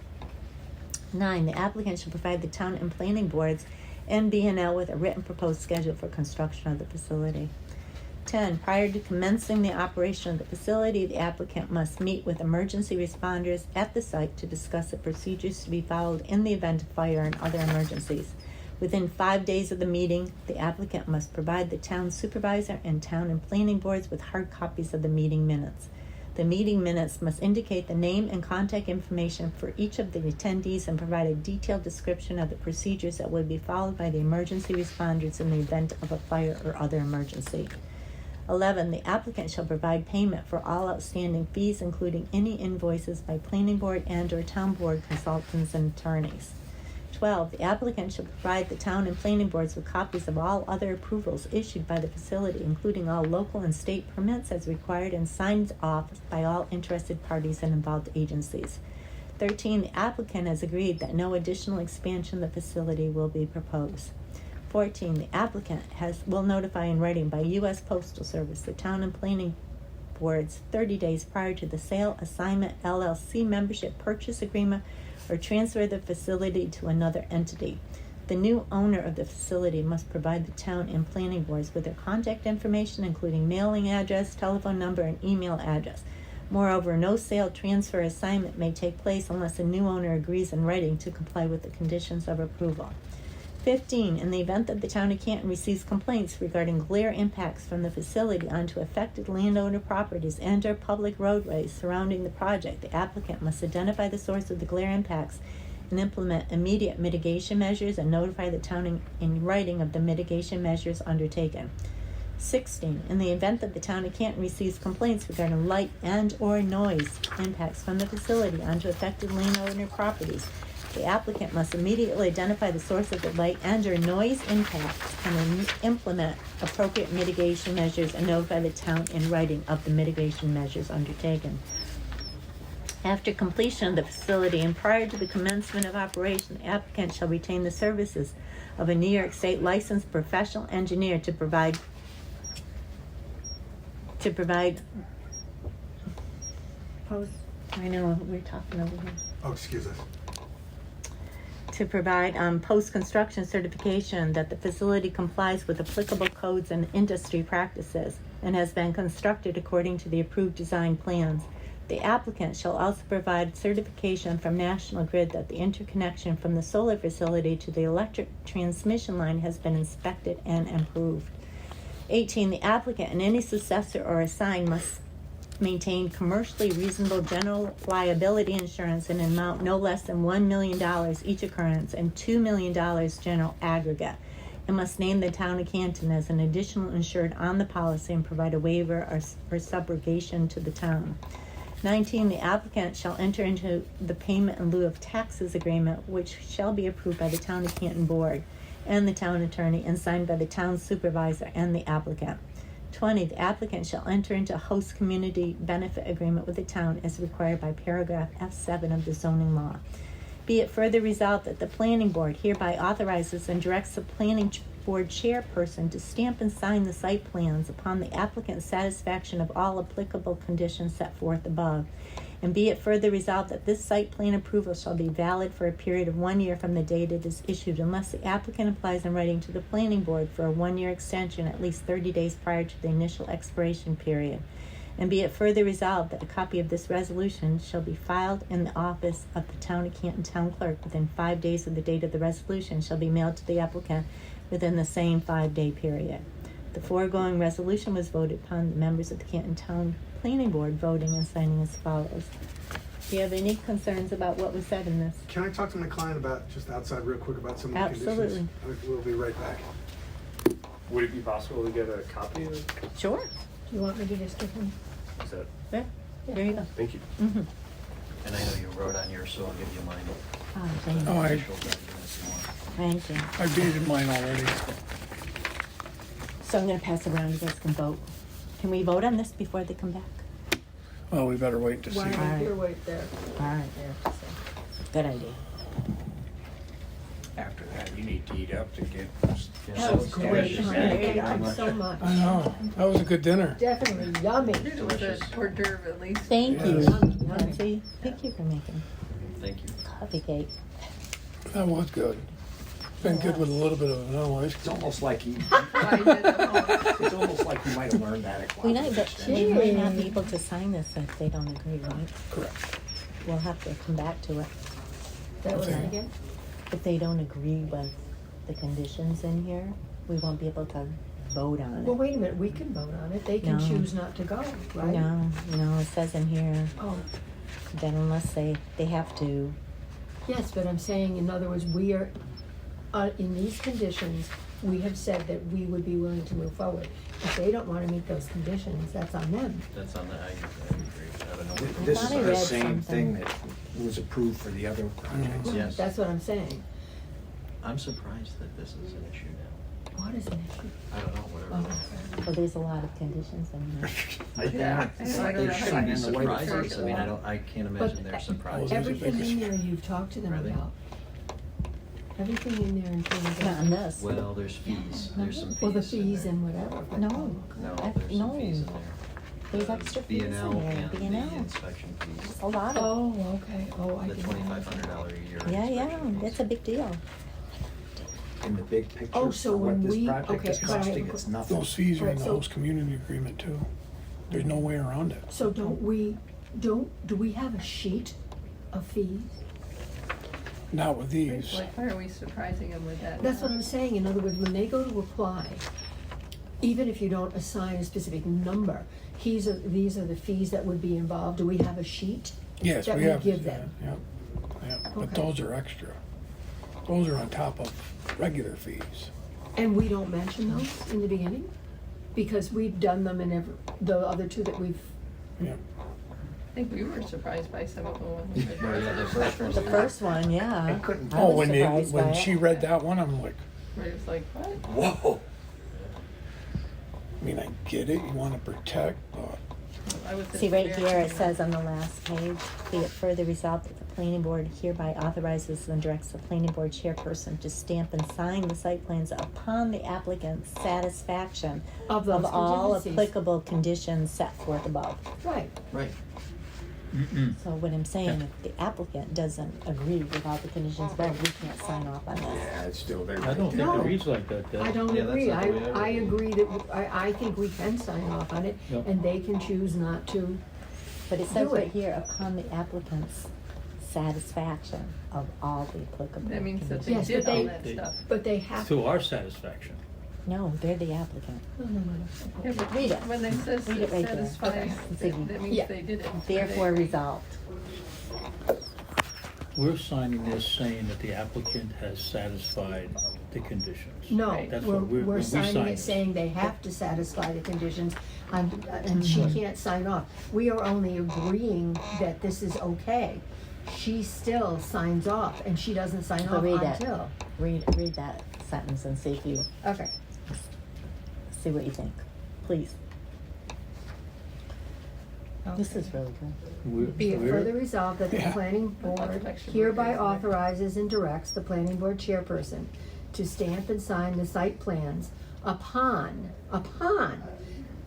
B: 9, the applicant shall provide the Town and Planning Boards and B&L with a written proposed schedule for construction of the facility. 10, prior to commencing the operation of the facility, the applicant must meet with emergency responders at the site to discuss the procedures to be followed in the event of fire and other emergencies. Within 5 days of the meeting, the applicant must provide the Town Supervisor and Town and Planning Boards with hard copies of the meeting minutes. The meeting minutes must indicate the name and contact information for each of the attendees and provide a detailed description of the procedures that would be followed by the emergency responders in the event of a fire or other emergency. 11, the applicant shall provide payment for all outstanding fees, including any invoices by Planning Board and or Town Board consultants and attorneys. 12, the applicant shall provide the Town and Planning Boards with copies of all other approvals issued by the facility, including all local and state permits as required and signed off by all interested parties and involved agencies. 13, the applicant has agreed that no additional expansion of the facility will be proposed. 14, the applicant will notify in writing by U.S. Postal Service the Town and Planning Boards 30 days prior to the sale, assignment, LLC membership purchase agreement, or transfer the facility to another entity. The new owner of the facility must provide the Town and Planning Boards with their contact information, including mailing address, telephone number, and email address. Moreover, no sale, transfer, assignment may take place unless a new owner agrees in writing to comply with the conditions of approval. 15, in the event that the Town of Canton receives complaints regarding glare impacts from the facility onto affected landowner properties and or public roadways surrounding the project, the applicant must identify the source of the glare impacts and implement immediate mitigation measures and notify the Town in writing of the mitigation measures undertaken. 16, in the event that the Town of Canton receives complaints regarding light and or noise impacts from the facility onto affected landowner properties, The applicant must immediately identify the source of the light and/or noise impacts and implement appropriate mitigation measures and notify the town in writing of the mitigation measures undertaken. After completion of the facility and prior to the commencement of operation, the applicant shall retain the services of a New York State licensed professional engineer to provide I know we're talking over here.
I: Oh, excuse us.
B: To provide post-construction certification that the facility complies with applicable codes and industry practices and has been constructed according to the approved design plans. The applicant shall also provide certification from National Grid that the interconnection from the solar facility to the electric transmission line has been inspected and improved. 18, the applicant and any successor or assigned must maintain commercially reasonable general liability insurance in an amount no less than $1 million each occurrence and $2 million general aggregate, and must name the town of Canton as an additional insured on the policy and provide a waiver or subrogation to the town. 19, the applicant shall enter into the payment in lieu of taxes agreement, which shall be approved by the town of Canton board and the town attorney and signed by the town supervisor and the applicant. 20, the applicant shall enter into a host community benefit agreement with the town as required by paragraph F7 of the zoning law. Be it further resolved that the planning board hereby authorizes and directs the planning board chairperson to stamp and sign the site plans upon the applicant's satisfaction of all applicable conditions set forth above. And be it further resolved that this site plan approval shall be valid for a period of 1 year from the date it is issued unless the applicant applies in writing to the planning board for a 1-year extension at least 30 days prior to the initial expiration period. And be it further resolved that a copy of this resolution shall be filed in the office of the town of Canton town clerk within 5 days of the date of the resolution shall be mailed to the applicant within the same 5-day period. The foregoing resolution was voted upon the members of the Canton Town Planning Board voting and signing as follows. Do you have any concerns about what was said in this?
I: Can I talk to my client about, just outside real quick, about some of the conditions?
B: Absolutely.
I: We'll be right back.
A: Would it be possible to get a copy of it?
B: Sure.
H: Do you want me to just give him?
A: Is that,
B: Yeah, there you go.
A: thank you.
B: Mm-hmm.
J: And I know you wrote on yours, so I'll give you mine.
B: Oh, thank you.
E: Oh, I
J: Official document if you want.
B: Thank you.
E: I dated mine already.
B: So I'm gonna pass it around, you guys can vote. Can we vote on this before they come back?
E: Oh, we better wait to see.
H: Why
B: All
H: don't
B: right.
H: you wait there?
B: All right,
H: Yeah, so.
B: good idea.
K: After that, you need to eat up to get.
H: That was great,
K: Delicious.
H: honey.
B: There you
H: Thank
B: go.
H: you so much.
E: I know, that was a good dinner.
H: Definitely yummy.
D: It was a
J: Delicious.
D: hors d'oeuvre at least.
B: Thank you.
E: Yes.
B: Nancy, thank you for making
J: Thank you.
B: coffee cake.
E: That was good. Been good with a little bit of vanilla ice
K: It's
E: cream.
K: almost like you,
D: I did at home.
K: it's almost like you might have learned that at
B: We
K: Cloud.
B: know, but they might not be able to sign this if they don't agree, right?
E: Correct.
B: We'll have to come back to it.
H: That was
E: Okay.
H: it again?
B: If they don't agree with the conditions in here, we won't be able to vote on
H: Well,
B: it.
H: wait a minute, we can vote on it. They can
B: No.
H: choose not to go, right?
B: No, it says in here
H: Oh,
B: that unless they have to,
H: yes, but I'm saying, in other words, we are, in these conditions, we have said that we would be willing to move forward. If they don't wanna meet those conditions, that's on them.
J: That's on the, I agree. I don't know. what-
K: This
B: thought
K: is
B: I
K: the
B: read
K: same
B: something.
K: thing that was approved for the other projects.
J: Yes.
H: That's what I'm saying.
J: I'm surprised that this is an issue now.
H: What is an issue?
J: I don't know, whatever.
H: Oh,
B: well, there's a lot of conditions in here.
K: Yeah.
D: I don't know
J: There
D: how
J: shouldn't
D: to
J: be
K: sign the waiver
J: surprises.
K: first.
J: I mean, I can't imagine they're surprised.
E: Every-
H: Everything in there you've talked to them
J: Are they?
H: about. Everything in there in terms of.
B: Not on this.
J: Well, there's fees, there's some fees.
H: Well, the
J: in
H: fees
J: there.
H: and whatever. but-
B: No.
J: No, there's some fees in there.
B: There's extra fees in
J: B&L
B: there,
J: and
B: B&L.
J: the inspection fees,
B: A lot of,
H: Oh, okay, oh, I
J: the
H: didn't know.
J: $2,500 a year
B: yeah,
J: inspection fees.
B: that's a big deal.
K: In the big picture,
H: Oh, so
K: for what
H: when
K: this
H: we-
K: project
H: okay,
K: is
H: but I have a
K: costing,
H: que-
K: it's nothing.
E: Those fees are in
H: Right,
E: the
H: so-
E: host community agreement too. There's no way around it.
H: So do we have a sheet of fees?
E: Not with these.
D: Like, why are we surprising them with that?
H: That's
D: now?
H: what I'm saying, in other words, when they go to apply, even if you don't assign a specific number, these are the fees that would be involved, do we have a sheet?
E: Yes,
H: that
E: we
H: we
E: have.
H: give
E: yeah,
H: them?
E: Yeah, but
H: Okay.
E: those are extra. Those are on top of regular fees.
H: And we don't mention those in the beginning? Because we've done them in the other two that we've,
E: Yeah.
D: think we were surprised by some of them when we read
J: Right, yeah, the
D: those.
J: first one.
B: The first one, yeah.
G: I couldn't.
B: I
E: Oh,
B: was surprised by
E: when
B: it.
E: she read that one, I'm like,
D: Where it's like, what?
E: whoa. I mean, I get it, you wanna protect, but
D: I was
B: See, right
D: just
B: here, it
D: very-
B: says on the last page, be it further resolved that the planning board hereby authorizes and directs the planning board chairperson to stamp and sign the site plans upon the applicant's satisfaction
H: Of those
B: all
H: contingencies.
B: applicable conditions set forth above.
H: Right.
J: Right.
B: So what I'm saying, if the applicant doesn't agree with all the conditions above, we can't sign off on this.
G: Yeah, it's still there.
F: I don't think
H: No.
F: it reads like that, Deb.
H: I don't
J: Yeah, that's
H: agree.
J: not the way I
H: I
J: read it.
H: agree that, I think we can sign off on it,
F: Yep.
H: and they can choose not to.
B: But it says
H: Do
B: right
H: it.
B: here, upon the applicant's satisfaction of all the applicable
D: That means that they
H: Yes,
D: did
H: but
D: all
H: they-
D: that stuff.
H: But they have.
F: To our satisfaction.
B: No, they're the applicant.
D: Yeah, but
B: Read it.
D: when they says
B: Read it right there.
D: satisfies,
B: Okay.
D: that means
H: Yeah.
D: they did it.
B: Therefore
D: They-
B: resolved.
F: We're signing this saying that the applicant has satisfied the conditions.
H: No,
F: That's
H: we're,
F: what when
H: we're
F: we
H: signing
F: sign
H: it
F: this.
H: saying they have to satisfy the conditions, and she can't sign off. We are only agreeing that this is okay. She still signs off, and she doesn't sign
B: So
H: off
B: read it.
H: until.
B: Read that sentence and see if you,
H: Okay.
B: see what you think, please. This is really good.
H: Be it further resolved that the
E: Yeah.
H: planning board hereby authorizes and directs the planning board chairperson to stamp and sign the site plans upon,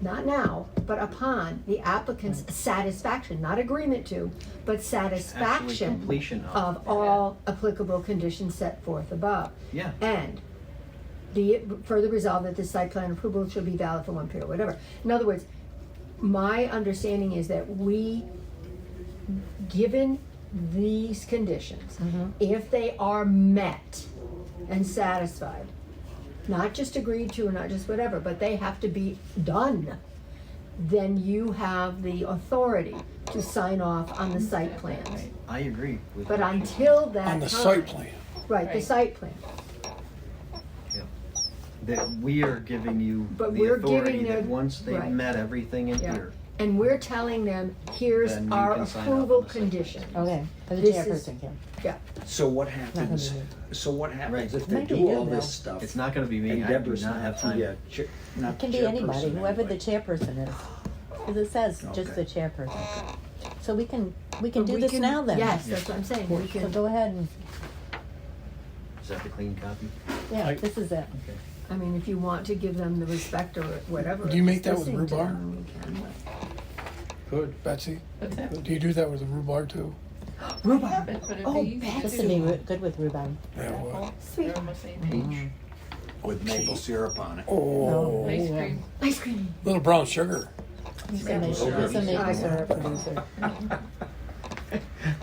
H: not now, but upon the applicant's satisfaction, not agreement to, but satisfaction
J: completion
H: of
J: of.
H: all applicable conditions set forth above.
J: Yeah.
H: And be it further resolved that the site plan approval shall be valid for one period, whatever. In other words, my understanding is that we, given these conditions, if they are met and satisfied, not just agreed to, not just whatever, but they have to be done, then you have the authority to sign off on the site plans.
J: I agree with
H: But
J: what you-
H: until that time.
E: on the site plan.
H: Right, the
D: Right.
H: site plan.
J: Yeah. That we are giving you
H: But
J: the
H: we're
J: authority
H: giving
J: that
H: them-
J: once they've
H: right.
J: met everything in
H: Yeah.
J: here,
H: And we're telling them, here's
J: Then you
H: our
J: can sign off on
H: approval
J: the site plan.
H: conditions.
B: Okay, for the
H: This is-
B: chairperson can.
H: Yeah,
G: So what
B: Not
G: happens,
B: gonna
G: so what happens
J: Right.
G: if they
B: Might be
G: do
B: you,
G: all
B: Bill.
G: this stuff?
J: it's not gonna be me,
G: And
J: I do
G: Deborah's
J: not have time.
G: not
B: It can
G: the
B: be anybody,
G: chairperson
B: whoever the
G: anyway.
B: chairperson is, because it says just the
G: Okay.
B: chairperson. So we can
H: But
B: do
H: we
B: this
H: can-
B: now then.
H: Yes, that's what I'm saying, we
B: So
H: can,
B: go ahead and,
J: Is that the clean copy?
B: yeah, this is it.
J: Okay.
H: I mean, if you want to give them the respect or whatever.
E: Do you make that with
H: listening to
E: rhubarb?
H: them, we can, but-
F: Good.
E: Betsy,
D: What's that?
E: do you do that with the rhubarb too?
H: Rhubarb,
D: But it'd
H: oh,
D: be easy to
B: This
D: do.
B: would be good with rhubarb.
E: Yeah, what?
H: sweet,
D: They're almost same page.
G: With maple syrup on it.
E: Oh,
D: Ice
B: yeah.
D: cream.
H: ice cream.
E: little brown sugar.
B: He's a maple syrup producer.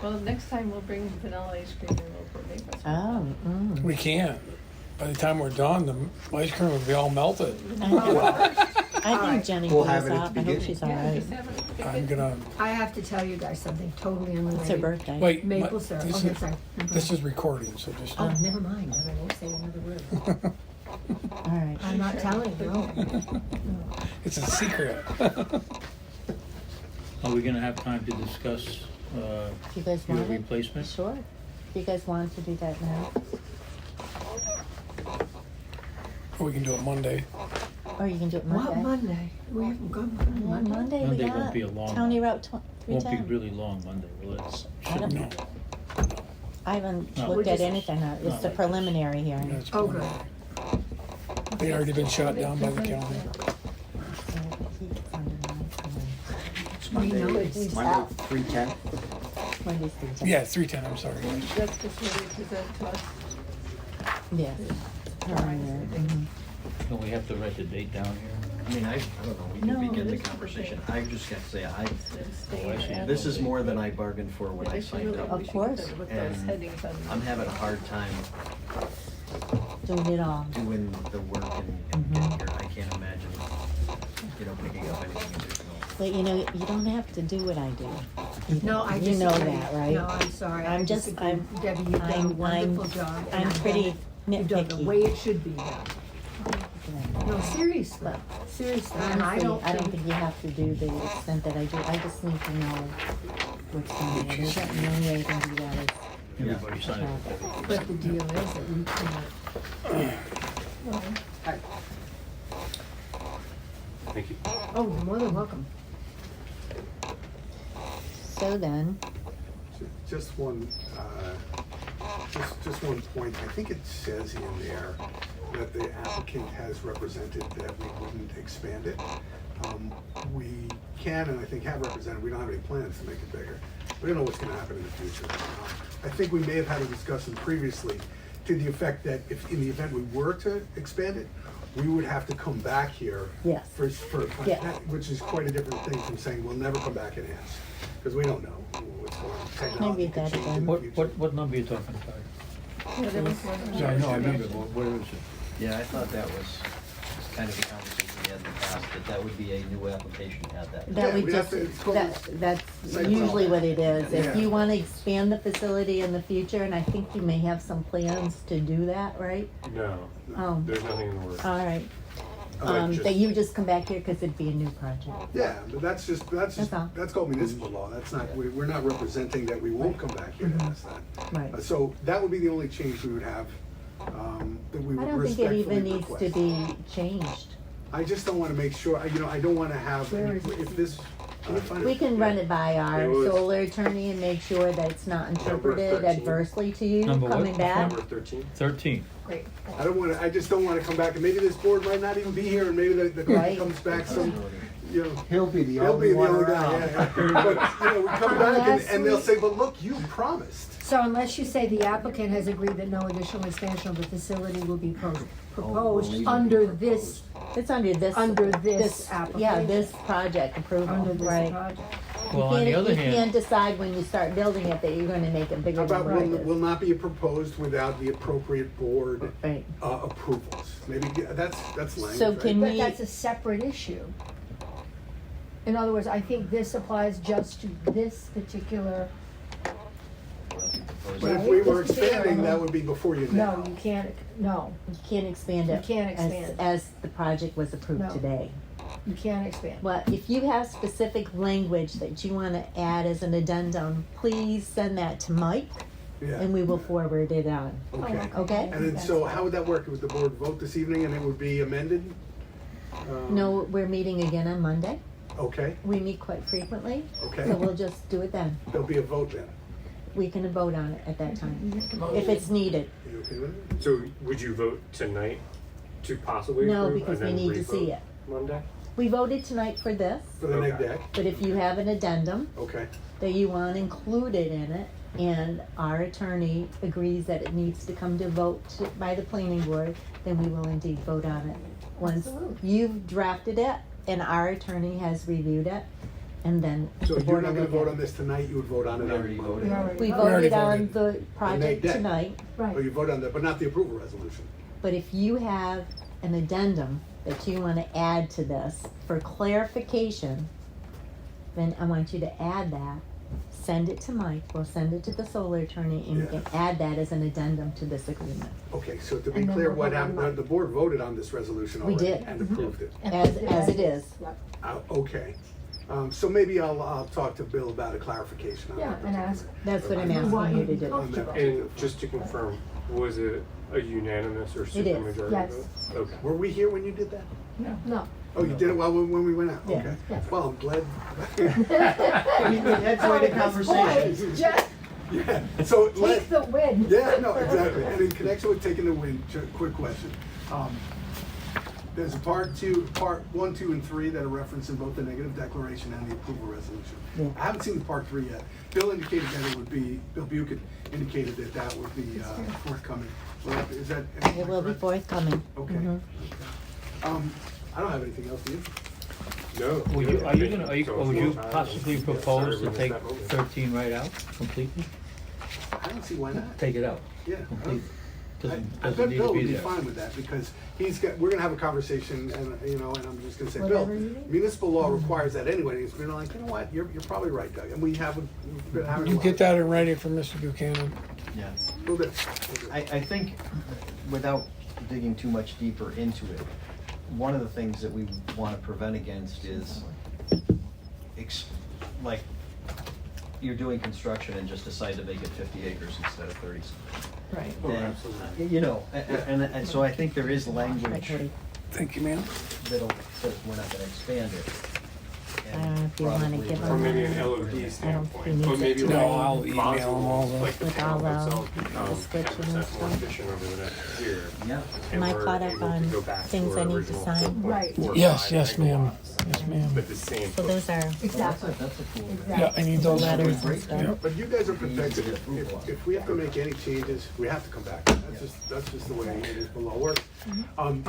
D: Well, next time we'll bring vanilla ice cream and we'll put maple syrup.
B: Oh,
E: We can't. By the time we're done, the ice cream will be all melted.
B: I think Jenny
G: We'll
B: pulled
G: have
B: this
G: it at
B: off,
G: the
B: I hope
G: beginning.
B: she's all
D: Yeah,
B: right.
D: just have it.
E: I'm gonna,
H: I have to tell you guys something totally unrelated.
B: It's her birthday.
E: wait,
H: Maple syrup,
E: this
H: okay,
E: is,
H: sorry.
E: this is recording, so just.
H: Oh, never mind, I won't say another word.
B: All right.
H: I'm not telling you, no.
E: It's a secret.
F: Are we gonna have time to discuss,
B: If you guys
F: your
B: want it,
F: replacement?
B: sure. If you guys want to do that now,
E: We can do it Monday.
B: or you can do it
H: What,
B: Monday.
H: Monday? We haven't gone
B: Yeah,
H: Monday?
B: Monday we
F: Monday
B: got
F: won't be a long
B: County
F: one.
B: Route
F: Won't be
B: 310.
F: really long Monday, will it?
B: I don't-
E: No.
B: I haven't
F: No.
B: looked
H: We're
B: at
H: just-
B: anything,
F: not
B: it's the
F: like this.
B: preliminary hearing.
E: That's
H: Oh,
E: fine.
H: good.
E: They already been shot down by the county.
B: So he's under my
G: It's
H: We know
G: Monday,
H: it's
G: Monday,
H: out.
G: 3:10.
B: Monday's 310.
E: Yeah, 310, I'm sorry.
D: That's just what they present to us.
B: Yes. Preliminary, mhm.
F: Don't we have to write the date down here?
J: I mean, I don't know, we
B: No,
J: can begin the
B: this is the
J: conversation.
B: thing.
J: I've just got to say,
F: Oh, I see.
J: this is more than I bargained for when I
D: They should
J: signed
D: really-
J: up.
D: we
B: Of
D: should
B: course.
D: get them with those
J: And
D: headings on.
J: I'm having a hard time
B: Doing it all.
J: doing the work and getting here. I can't imagine, picking up anything additional.
B: But you don't have to do what I do.
H: No, I
B: You
H: disagree.
B: know that, right?
H: No, I'm sorry, I
B: I'm just-
H: disagree.
B: I'm-
H: Debbie, you've done a
B: I'm-
H: wonderful job. and
B: I'm
H: I've
B: pretty
H: done it- You've done the
B: nitpicky.
H: way it should be done. No, seriously, and I
B: Honestly,
H: don't
B: I don't
H: think,
B: think you have to do the extent that I do, I just need to know what's going on. There's no way I can do that as
F: Everybody signed it.
H: but the deal is that we can't.
A: Thank you.
H: Oh, you're more than welcome.
B: So then,
I: Just one, just one point. I think it says in there that the applicant has represented that we wouldn't expand it. We can, and I think have represented, we don't have any plans to make it bigger. We don't know what's gonna happen in the future. I think we may have had a discussion previously to the effect that if, in the event we were to expand it, we would have to come back here.
B: Yes.
I: For,
B: Yeah.
I: which is quite a different thing from saying we'll never come back and ask, because we don't know what's going on. Technology
B: read
I: could
B: that
I: change in
B: again?
I: the
F: What,
I: future.
F: what number are you talking about?
D: Yeah, there was one.
F: Yeah, I know, I remember, what is it?
J: Yeah, I thought that was kind of the conversation we had in the past, that would be a new application to add that.
B: that
I: Yeah,
B: we
I: we have
B: just,
I: to- it's called-
B: that's
I: Site
B: usually
I: plan.
B: what it is. If
I: Yeah.
B: you wanna expand the facility in the future, and I think you may have some plans to do that, right?
A: No,
B: Oh,
A: there's nothing in the works.
B: all right.
A: Just-
B: That you just come back here because it'd be a new project.
I: Yeah, but that's
B: That's all.
I: that's called municipal law. That's not, we're not representing that we won't come back here to ask that.
B: Right.
I: So that would be the only change we would have, that we
B: I
I: would
B: don't think it
I: respectfully
B: even needs to
I: request.
B: be changed.
I: I just don't wanna make sure, you know, I don't wanna have,
H: Where is
I: if this. can you find
B: We
I: it?
B: can run it by our
A: It was-
B: solar attorney and make sure that it's not interpreted
A: 13.
B: adversely to you
F: Number what?
B: coming back.
A: Number 13?
F: 13.
H: Great.
I: I just don't wanna come back, and maybe this board might not even be here, and maybe the company
B: Right.
I: comes back some, you know.
K: He'll be the
I: He'll be
K: only
I: the
K: one
I: only guy,
K: around.
I: yeah. But, you know, we come back
H: Unless
I: and they'll
H: we-
I: say, but look, you promised.
H: So unless you say the applicant has agreed that no additional expansion of the facility will be proposed
K: leave it
H: under
K: be
H: this,
B: It's under this.
H: Under this
B: Yeah,
H: application.
B: this project approval,
H: under this
B: right.
H: project.
F: Well, on the other
B: You can't
F: hand,
B: decide when you start building it that you're gonna make it bigger
I: How
B: than
I: about
B: what it
I: will
B: is.
I: not be proposed without the appropriate board
B: Right.
I: approvals? Maybe, that's language,
B: So
I: right?
B: can
H: But
B: we,
H: that's a separate issue. In other words, I think this applies just to this particular,
I: But if
H: Right.
I: we were
H: This particular
I: expanding,
H: one.
I: that would be before you now.
H: no, you can't, no,
B: you can't expand
H: You
B: it.
H: can't
B: as-
H: expand.
B: As the project was
H: No.
B: approved today.
H: you can't expand.
B: Well, if you have specific language that you wanna add as an addendum, please send that to Mike
I: Yeah.
B: and we will forward it on,
I: Okay.
B: okay?
I: And then, so how would that work? Would the board vote this evening and it would be amended?
B: No, we're meeting again on Monday.
I: Okay,
B: We meet quite frequently,
I: okay.
B: so we'll just do it then.
I: There'll be a vote then.
B: We can vote on it at that time, if it's needed.
I: Are you okay with it?
A: So would you vote tonight to possibly
B: No,
A: approve
B: because
A: and
B: we
A: then
B: need to see
A: re-vote
B: it.
A: Monday?
B: We voted tonight for this,
I: For the neg
A: Okay.
I: deck?
B: but if you have an addendum
I: Okay,
B: that you want included in it, and our attorney agrees that it needs to come to vote by the planning board, then we will indeed vote on it. Once
H: Absolutely.
B: you've drafted it and our attorney has reviewed it, and then
I: so
B: the
I: you're
B: board
I: not
B: will
I: gonna
B: look
I: vote
B: at
I: on
B: it.
I: this tonight, you would vote on it
J: We
I: on
J: already
I: Monday?
J: voted.
H: We already
B: We
H: voted.
B: voted on
E: voted.
B: the project
I: deck.
B: tonight,
I: Oh,
H: Right,
I: you vote on that, but not the approval resolution?
B: but if you have an addendum that you wanna add to this for clarification, then I want you to add that, send it to Mike, we'll send it to the solar attorney, and you
I: Yeah.
B: can add that as an addendum to this agreement,
I: Okay, so to be
H: And then
I: clear,
H: we'll
I: what
H: vote on
I: happened,
H: Monday.
I: the board voted on this resolution
B: We
I: already
B: did.
I: and approved it.
B: as it is.
H: Yep.
I: Okay, so maybe I'll talk to Bill about a clarification on
H: Yeah,
I: that.
H: and ask.
B: That's what I'm
H: We want
B: asking
H: you
B: you to
H: to be
B: do.
H: comfortable.
A: And just to confirm, was it a unanimous or
B: is,
A: supermajority
H: yes.
A: vote? Okay.
I: Were we here when you did that?
H: No.
I: Oh, you did it while, when we went out?
B: Yeah.
I: Okay.
H: Yes.
I: Well, I'm glad.
J: That's why the conversation.
H: Boys, just
I: Yeah, so
H: take the win.
I: yeah, no, exactly. And in connection with taking the win, quick question. There's a part 1, 2, and 3 that are referenced in both the negative declaration and the approval resolution.
B: Yeah.
I: I haven't seen the part 3 yet. Bill indicated that it would be, Bill Buchanan indicated that that would be forthcoming. Is that?
B: It will be forthcoming.
I: Okay.
B: Mhm.
I: I don't have anything else, do you?
A: No.
F: would you, are you gonna, would you
A: Sorry,
F: possibly
A: we
F: propose
A: missed
F: to take
A: that moment.
F: 13 right out completely?
I: I don't see why not.
F: Take it out
I: Yeah.
F: completely?
I: I
F: Doesn't
I: bet
F: need
I: Bill
F: to
I: would
F: be
I: be
F: there.
I: fine with that, because we're gonna have a conversation, and, you know, and I'm just gonna say, Bill,
B: Whatever you need.
I: municipal law requires that anyway, and he's been like, you know what, you're probably right, Doug, and we've been having a
E: You
I: lot
E: get
I: of-
E: that in writing from Mr. Buchanan.
J: Yeah.
I: Little bit.
J: I think, without digging too much deeper into it, one of the things that we wanna prevent against is like, you're doing construction and just decide to make it 50 acres instead of 30 something.
D: Right.
I: Oh,
J: Then,
I: absolutely.
J: you know, and so I think there is language
E: Thank you, ma'am.
J: that'll, says we're not gonna expand it.
B: I don't know if you wanna
J: Probably
B: give
J: we're-
A: Or
B: them
A: maybe an
B: I
A: LOD
B: don't think
A: standpoint,
B: we need
A: or
B: to
A: maybe
B: do
A: like
B: that.
E: No, I'll email them all
A: modules,
E: the-
A: like the
B: With
A: panel
B: all the
A: themselves become
B: description
A: 10%
B: and
A: more
B: stuff.
A: efficient over the next year.
J: Yeah.
B: Am I
A: And we're
B: caught up
A: able to
B: on
A: go back to
B: things
A: our
B: I need to
A: original
B: sign?
A: 4.45
E: Yes, yes, ma'am.
A: megawatts,
E: Yes, ma'am.
A: But the same.
B: So those are
H: Exactly.
J: That's a cool.
E: Yeah, I need those.
B: letters and
J: Great.
B: stuff.
E: Yeah.
I: But you guys are protected. If we have to make any changes, we have to come back. That's just the way it is below work.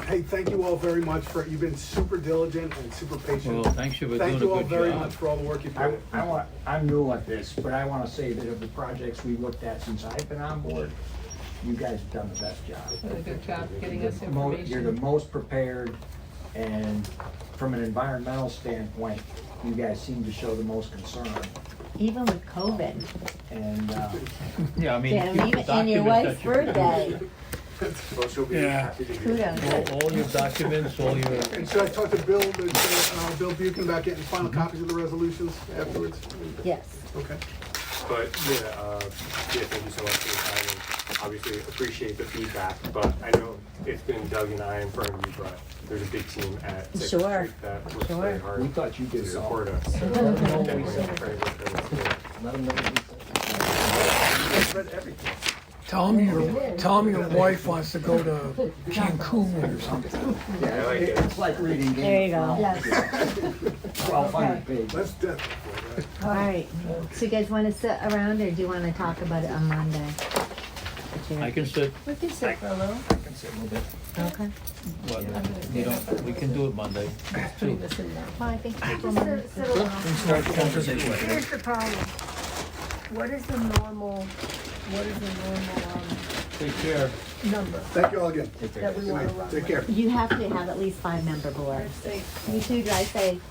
I: Hey, thank you all very much you've been super diligent and super patient.
F: Well, thanks you for doing a
I: Thank you all
F: good
I: very
F: job.
I: much for all the work you put in.
G: I'm new at this, but I wanna say that of the projects we looked at since I've been on board, you guys have done the best job.
D: Did a good job getting us
G: You're the
D: information.
G: most prepared, and from an environmental standpoint, you guys seem to show the most concern.
B: Even with COVID.
G: And,
F: Yeah, I mean.
B: Damn,
F: your
B: even and your wife's
F: documents that you
B: birthday.
A: Well, she'll be
E: Yeah.
A: happy to hear that.
B: Kudos.
F: All your documents, all your,
I: And should I talk to Bill, Bill Buchan about getting final copies of the resolutions afterwards?
B: Yes.
I: Okay.
A: But yeah, thank you so much for your time, and obviously appreciate the feedback. But I know it's been Doug and I in front of you, but there's a big team at Sixth
B: Sure.
A: Street that works
B: Sure.
A: very hard
G: we thought you
A: to
G: did it all.
A: support us.
J: Let them know what
A: And
J: we
A: we're
J: said.
A: very good for it.
J: Let them know what we said.
I: Read everything.
E: Tell me your wife wants to go to Cancun or something.
A: I like it.
G: It's like reading
B: There you
G: Game of
B: go.
G: Thrones. 1,200 pages.
I: Let's definitely.
B: All right. So you guys want to sit around, or do you want to talk about it on Monday?
F: I can sit,
H: We can sit for a little.
G: I can sit a little bit.
B: Okay.
F: we can do it Monday.
D: Putting this in now.
B: Well, I think
H: Just
B: people want
H: sit a little.
F: Start the conversation.
H: Here's the problem. What is the normal
F: Take care.
H: number
I: Thank you all again.
H: that we
I: Good
H: wanna
I: night.
H: run?
I: Take care.
B: You have to have at least 5-member board. You too, drive safe.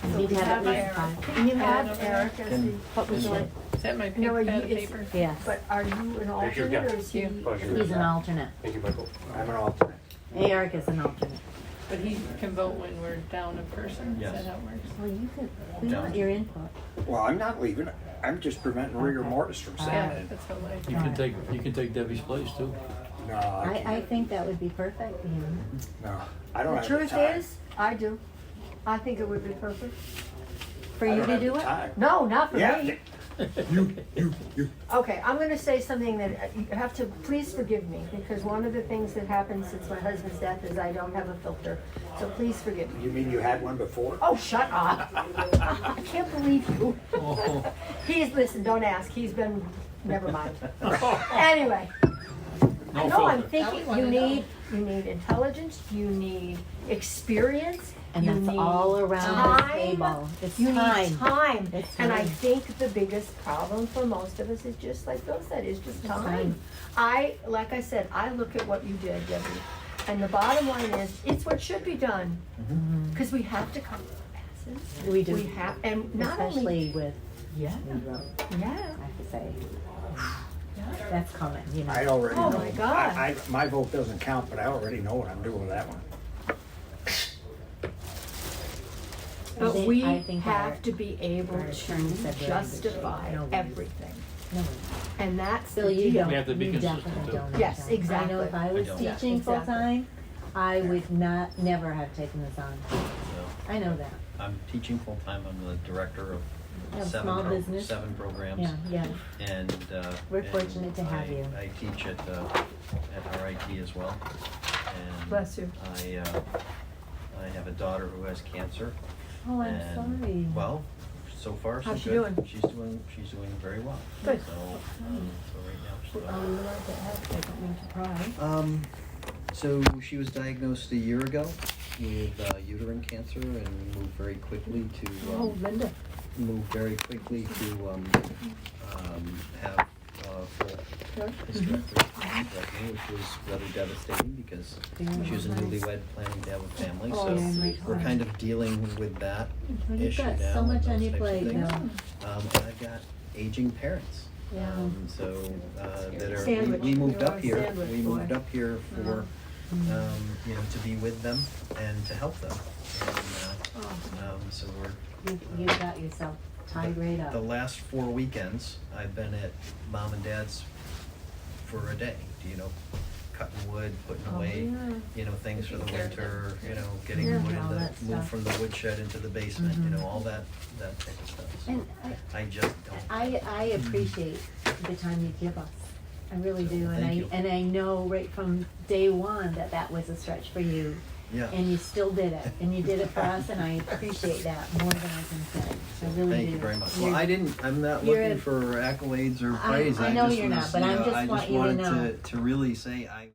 B: You need to have at least 5.
H: Can you have Eric as the,
B: What was your,
D: Is that my pink
H: No,
D: pad
H: you-
D: of
H: it's-
D: paper?
B: yes,
H: but are you an alternate or is he?
A: Pleasure.
B: he's an alternate.
A: Thank you, Michael.
G: I'm an alternate.
B: Eric is an alternate.
D: But he can vote when we're down a person, is that how it works?
B: Well, you could, we want your input.
G: Well, I'm not leaving. I'm just preventing rigor mortis from
D: Yeah,
G: setting it.
D: that's how I.
F: You can take Debbie's place too.
G: No,
B: I think that would be perfect, you know.
G: no, I don't
H: The
G: have the
H: truth
G: time.
H: is, I do. I think it would be perfect.
B: For
G: I
B: you
G: don't
B: to
G: have
B: do
G: the
B: it?
G: time.
H: No, not for
G: Yeah.
H: me.
G: You.
H: Okay, I'm gonna say something that you have to, please forgive me, because one of the things that happened since my husband's death is I don't have a filter. So please forgive me.
G: You mean you had one before?
H: Oh, shut up. I can't believe you. Listen, don't ask. He's been, never mind. Anyway.
F: No
H: No, I'm
F: filter.
H: thinking you need intelligence, you need experience,
B: And
H: you
B: that's
H: need
B: all around this
H: time.
B: table. It's
H: You
B: time.
H: need time.
B: It's
H: And I
B: time.
H: think the biggest problem for most of us is just like Bill said, is just
B: It's
H: time.
B: time.
H: Like I said, I look at what you did, Debbie, and the bottom line is, it's what should be done. Because we have to come to passes.
B: We do.
H: We have, and not only,
B: Especially with,
H: yeah, yeah.
B: I have to say, that's coming, you know.
G: I already
H: Oh
G: know.
H: my God.
G: My vote doesn't count, but I already know what I'm doing with that one.
H: But
B: think-
H: we
B: I think our-
H: have to be able
B: our attorney said
H: to
B: we're in good shape.
H: justify
B: No, we-
H: everything.
B: No,
H: And that's the
B: Bill, you
H: deal.
B: don't,
F: We have to be
B: you
F: consistent,
B: definitely
F: too.
B: don't.
H: Yes,
B: have time.
H: exactly.
B: I know if I was
F: I don't.
B: teaching
H: Yeah, exactly.
B: full-time, I would never have taken this on.
J: So,
B: I know that.
J: I'm teaching full-time, I'm the director of
B: Have
J: seven
B: small business.
J: 7 programs.
B: Yeah, yeah.
J: And,
B: We're
J: and
B: fortunate to have you.
J: I teach at RIT as well. And
H: Bless you.
J: I have a daughter who has cancer.
B: Oh, I'm
J: and,
B: sorry.
J: Well, so far so
H: How's she
J: good.
H: doing?
J: She's doing very well.
H: Good.
J: So right now she's
H: I don't mean to pry.
J: So she was diagnosed a year ago with uterine cancer and moved very quickly to
H: Oh, Linda.
J: have full hysterectomy, which was rather devastating because she was a newlywed planning to have a family.
B: Oh,
J: So
B: my
J: we're
B: God.
J: kind of dealing with that
B: You've
J: issue
B: got
J: now.
B: so
J: and
B: much on
J: those
B: your
J: types of
B: plate
J: things.
B: now.
J: And I've got aging parents.
B: Yeah.
J: So that are
H: Sandwich.
J: we moved
H: You're
J: up
H: on
J: here.
H: sandwich,
J: We moved
H: boy.
J: up here for you know, to be with them and to help them. And, so we're.
B: You got yourself tied right up.
J: The last 4 weekends, I've been at mom and dad's for a day, you know, cutting wood, putting away, you know, things for the
D: Taking care of
J: winter, you know, getting
B: Yeah,
J: wood in
B: all
J: the,
B: that
J: move
B: stuff.
J: from the woodshed into the basement, you
B: Mhm.
J: know, all that type of stuff. So
B: And
J: I just don't.
B: I appreciate the time you give us. I really do, and
J: Thank you.
B: I know right from day one that was a stretch for you.
J: Yeah.
B: And you still did it, and you did it for us, and I appreciate that more than I can say. I really do.
J: Thank you very much.
B: You're-
J: Well, I'm not
B: you're
J: looking
B: a-
J: for accolades or
B: I-
J: praise.
B: I know
J: just
B: you're
J: was,
B: not, but
J: you
B: I
J: know,
B: just
J: I
B: want
J: just
B: you to
J: wanted
B: know.
J: to really say